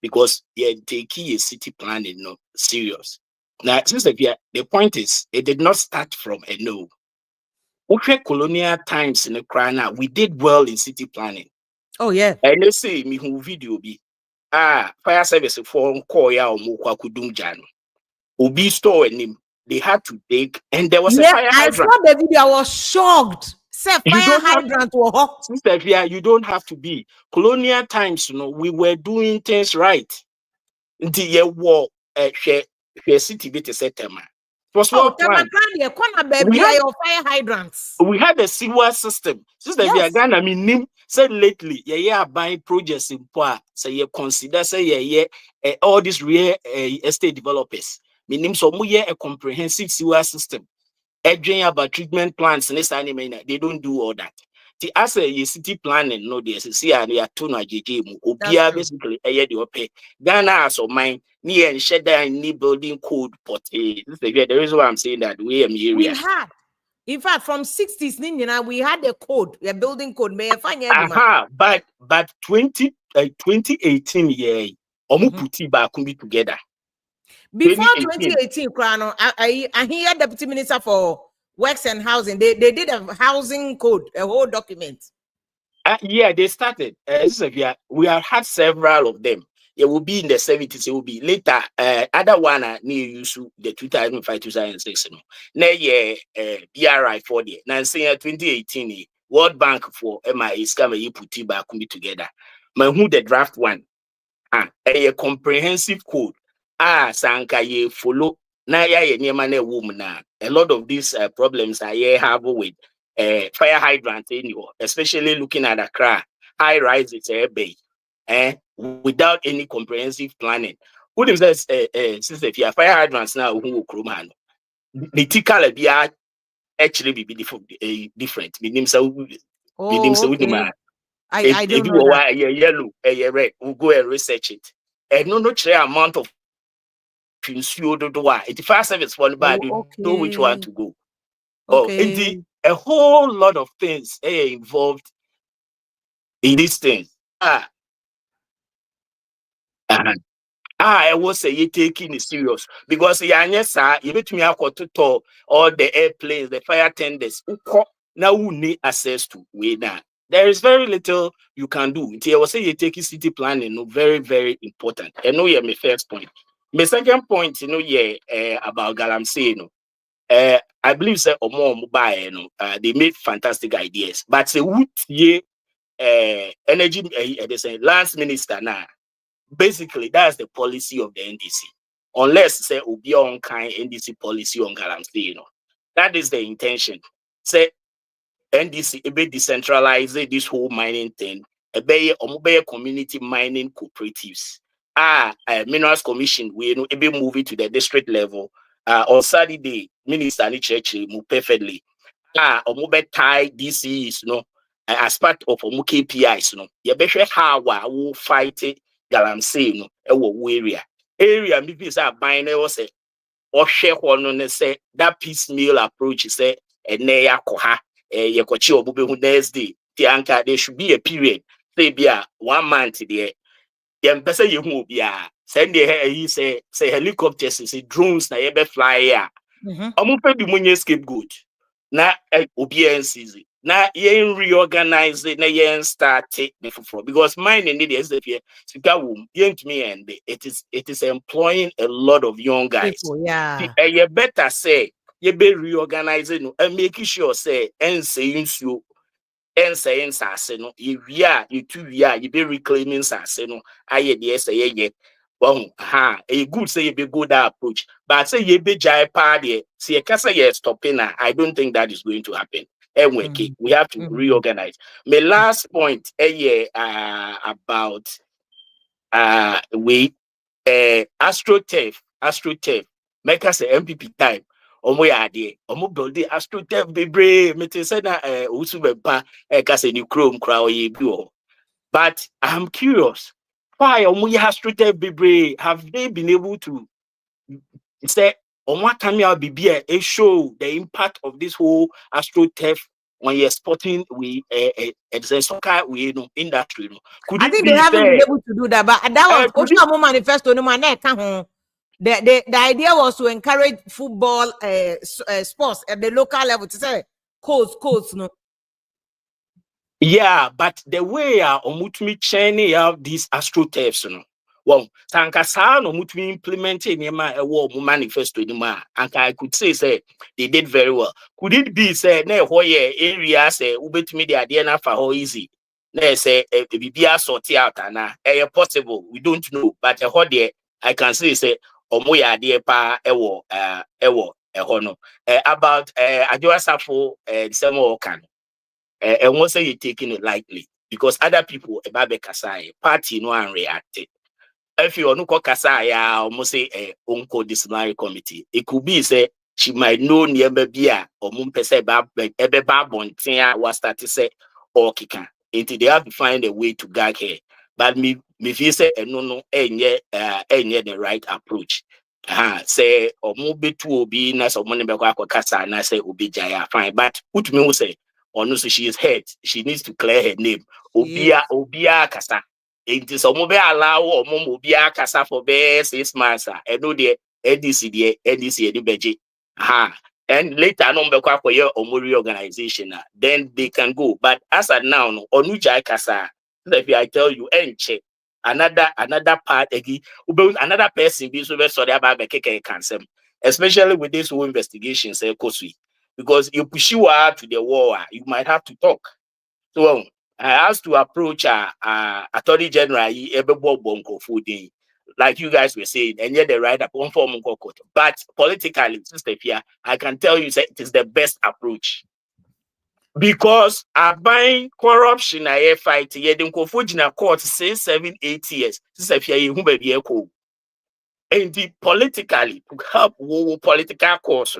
because taking city planning no serious. Now, since the point is, it did not start from a no. Okay, colonial times in the crown, we did well in city planning. Oh yeah. And let's say me who video be fire service for Koya or Mokwa Kudum Jano. Ubi store and him. They had to dig and there was a fire hydrant. I saw the video, I was shocked. Say fire hydrant was hot. Sister, you don't have to be. Colonial times, we were doing things right. Until you war city bit settlement. We had fire hydrants. We had a sewer system. Sister, yes. I mean, said lately, buying projects in Poa. So you consider, all these real estate developers. Meaning, so we a comprehensive sewer system. Edging about treatment plants and this anime, they don't do all that. The as a city planning, no, there's a see and they are two JJ. Obia basically a year the pay. Ghana as of mine. Near and shed there in building code, but the reason why I'm saying that we had, in fact, from 60s, we had a code, a building code. May I find but 2018, put back together. Before 2018, I hear Deputy Minister for Works and Housing. They did a housing code, a whole document. They started. We have had several of them. It will be in the 70s. It will be later. Other one near you the 2005-2006. Now BRI for the. Now saying 2018 World Bank for MI is coming. You put it back together. But who the draft one? A comprehensive code. Sanka ye follow. Now woman. A lot of these problems I have with fire hydrant anymore, especially looking at Accra high rise. It's a bay. Without any comprehensive planning. Who says, since if you have fire hydrants now, who will crowman? The tickle be actually be different. I don't know that. Yellow, red, we'll go and research it. And no clear amount of it fire service for bad, you know which one to go. Okay. A whole lot of things involved in these things. I will say you taking it serious because yes, sir, you bet me to all the airplanes, the fire tenders, now who need access to way now. There is very little you can do. I will say you taking city planning, very, very important. I know my first point. My second point, about Galamsey, I believe say or more mobile, they made fantastic ideas, but say energy, they say last minister now. Basically, that's the policy of the NDC. unless say obi on kind NDC policy on Galamsey, you know. That is the intention. Say NDC a bit decentralize this whole mining thing. A bay community mining cooperatives. Minerals Commission, we know be moving to the district level. On Saturday, Minister Church move perfectly. Omobe tie DCs, no, as part of omu KPIs, no. You better how we fight Galamsey, no, area. Maybe is a binary say or share one say that piecemeal approach is say and neya koha ye kochi obube hu next day. Tianka there should be a period. Say be 1 month there. Yem pesa ye hu bia. Send he say helicopters, say drones na ye be fly ya. Omupe bi munye scapegoat. Na OBNCZ. Na yen reorganize it, na yen start it before because mine indeed is the fear. Yen to me and it is employing a lot of young guys. People, yeah. You better say you be reorganizing and making sure say and saying so and saying no you be reclaiming no I say well, a good say you be good approach, but say you be jai party, see a casa yes stopping. I don't think that is going to happen. Anyway, we have to reorganize. My last point about AstroTurf, make us a MPP time. Omo ya de, omo build the AstroTurf bebre. Me te say na usu bempa kase ni chrome crowd ye bi. But I'm curious. Why AstroTurf bebre? Have they been able to say on what time you be a show the impact of this whole AstroTurf on your sporting soccer industry? Could I think they haven't been able to do that, but that was also a manifesto. No man, the idea was to encourage football sports at the local level to say codes no. Yeah, but the way omutumi churning out these AstroTurfs, no. Well, Sankasa no mutumi implementing a manifesto anymore. And I could say they did very well. Could it be say ne hoye area say ubetumi the idea na for how easy? Ne say bibia sort out na possible. We don't know, but I can say omo ya de pa ewo no about Adwoa Sarfo December kan. And won't say you're taking it lightly because other people about Kasai party no and reacted. If you no Kasai, almost say uncle disciplinary committee. It could be say she might know near Babia or Mumpese Ebe Babon Tia was start to say or Kika. Until they have to find a way to gag her. But me feel say no the right approach. Say or move to obi na so money be kasa na say obi jaya fine. But put me say or no, so she is hurt. She needs to clear her name. Obia kasa. It is omo be allow or obia kasa for be 6 months. I know the NDC the beji. And later no be kwa your omo organization. Then they can go. But as at now, no onuja kasa. If I tell you, check another part again, another person be so sorry about the keke cancer, especially with this whole investigation, say Kosui. Because you push you out to the war, you might have to talk. So I have to approach Attorney General like you guys were saying, and yet the right upon form. But politically, Sister Pia, I can tell you that it is the best approach. Because buying corruption, I fight ye den kofujina court 6, 7, 8 years. Sister Pia, you be echo. And politically to help political cause.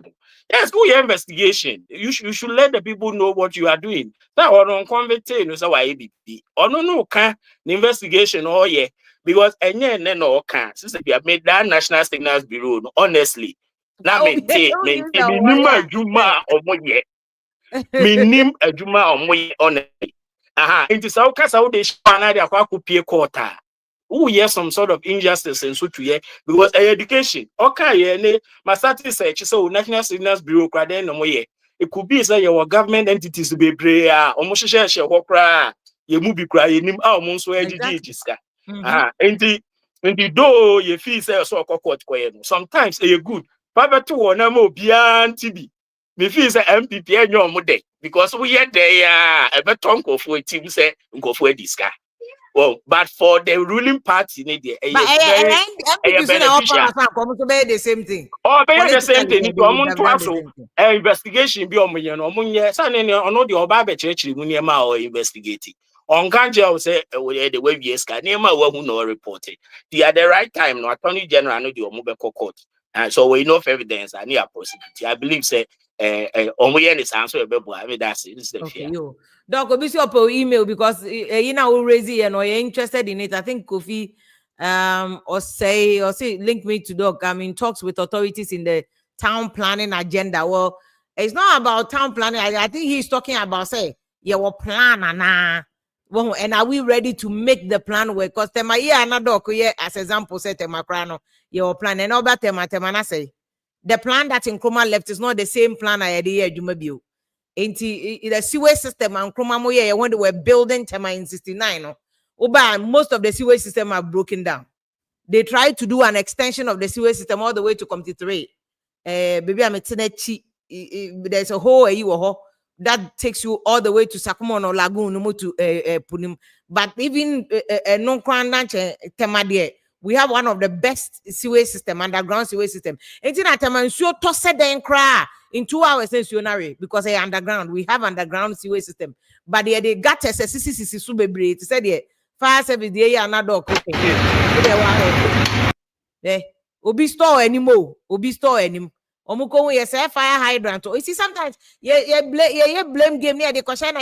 Yes, go your investigation. You should let the people know what you are doing. That or on convict no say why be. Or no can the investigation because no can since they have made that National Signals Bureau honestly. Now maintain minimum juma or more yet. Minim adwuma omoye honestly. Into so kasa wo dey shana dey akwa kopie quarter. Who hear some sort of injustice and so to here because education okay ne ma start research so National Signals Bureau krade no moye it could be say your government entities be brave omo hye ho kra ye mu bi kra ye nim omo so ejijiska enti do ye feel say so court koye no sometimes e good baba to wona ma obia ntibi me feel say MPP enyo omo de because we hear there e beton ko for team say nkofo ediska. well, but for the ruling party, MPP beneficial. The same thing. Oh, but the same thing. Investigation be on me, no munye. Sa ne ono de oba be church mu ne ma o investigate. On kanje say the way we eska ne ma wa hu no reported. The at the right time, no attorney general no de omo be court. And so we enough evidence and near prosecute. I believe say on we any answer be I mean that's it. This is the okay, fear. yo. Doc, obviously up email because you know raise and or you're interested in it. I think Kofi or say link me to Doc. I'm in talks with authorities in the town planning agenda. Well, it's not about town planning. I think he's talking about say your plan and are we ready to make the plan work? Because tema another as example say tema crano your plan and all that tema say the plan that Nkrumah left is not the same plan I had here Jumabio. Into the sewage system and Nkrumah when they were building tema in 69. Most of the sewage system are broken down. They tried to do an extension of the sewage system all the way to Committee 3. Baby, I'm there's a hole that takes you all the way to Sakumon or Lagoon to Punim. But even non tema we have one of the best sewage system, underground sewage system. And so toss it cry in 2 hours because they underground. We have underground sewage system. But they got a CCC to say fire service they are not cooking. Obi store anymore. Obi store anymore. Omuko yes fire hydrant. You see sometimes blame game near the question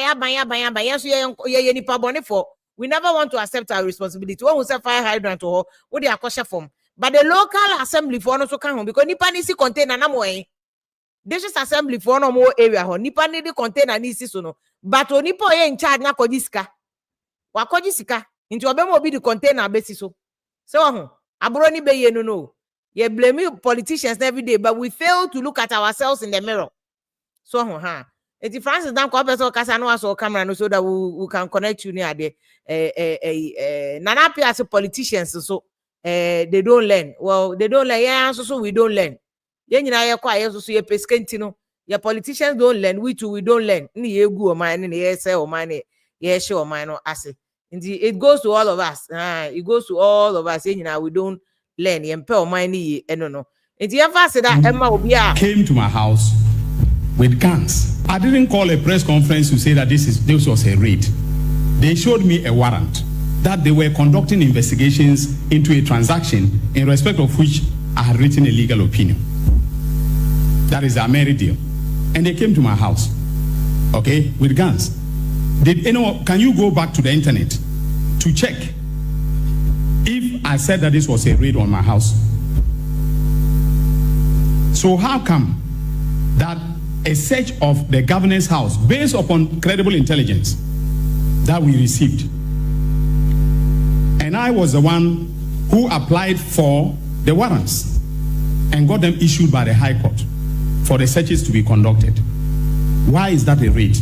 for. We never want to accept our responsibility. When we say fire hydrant or what they are cautious from. But the local assembly for also come home because Nipa nisi container na mo This is assembly for no more area ho. Nipa need the container nisi so no. But Nipa in charge na kodisika. Wa kodisika. Into obemo be the container basis so. So abroni be ye no. You blame politicians every day, but we fail to look at ourselves in the mirror. So If Francis don't call us or Casano or camera so that we can connect you near the Nana as politicians so they don't learn. Well, they don't learn, yeah, so we don't learn. Then you know quiet so you pescentino. Your politicians don't learn, we too we don't learn. Ni egu or mine, ni say or mine, yeah, sure, mine or assay. It goes to all of us. It goes to all of us. You know, we don't learn. Empower money, no. It's the ever said that Emma came to my house with guns. I didn't call a press conference to say that this was a raid. They showed me a warrant that they were conducting investigations into a transaction in respect of which I had written a legal opinion. That is our married deal. And they came to my house, okay, with guns. Can you go back to the internet to check if I said that this was a raid on my house? So how come that a search of the governor's house based upon credible intelligence that we received, and I was the one who applied for the warrants and got them issued by the High Court for the searches to be conducted? Why is that a raid?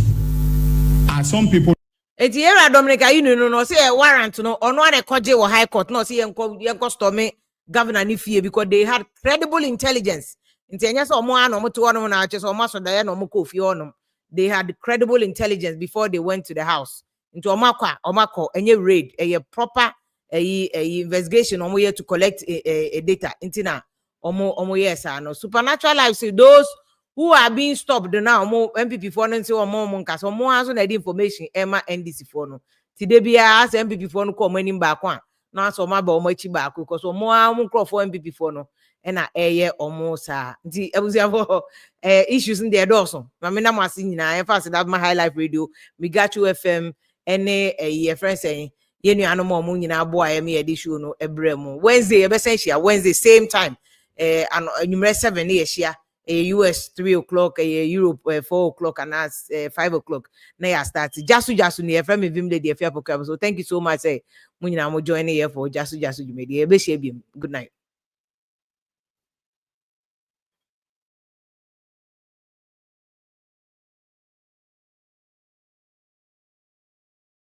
Are some people Etiera Dominica, no say a warrant no on one koje or High Court no see yanko stormy governor Nifie because they had credible intelligence. They had credible intelligence before they went to the house. Into Omako, any raid, a proper investigation to collect a data. Intina, yes, no supernatural life. So those who are being stopped now, more MPP for no or more monkas or more has on the information. Emma NDC for no. Today be asked MPP for no coming back one. Now so my boy back because more for MPP for no. And almost the issues in the Dawson. Mamina Massina, I first that my high life radio, we got you FM, and a friend saying, Yenu animal moon in our boy, me edition no ebremo. Wednesday, same time, and numerous 7 years here, a US 3 o'clock, a Europe 4 o'clock, and us 5 o'clock. Now I start just near from me, Vim, the affair. So thank you so much. Munina, I'm joining here for just you made a good night.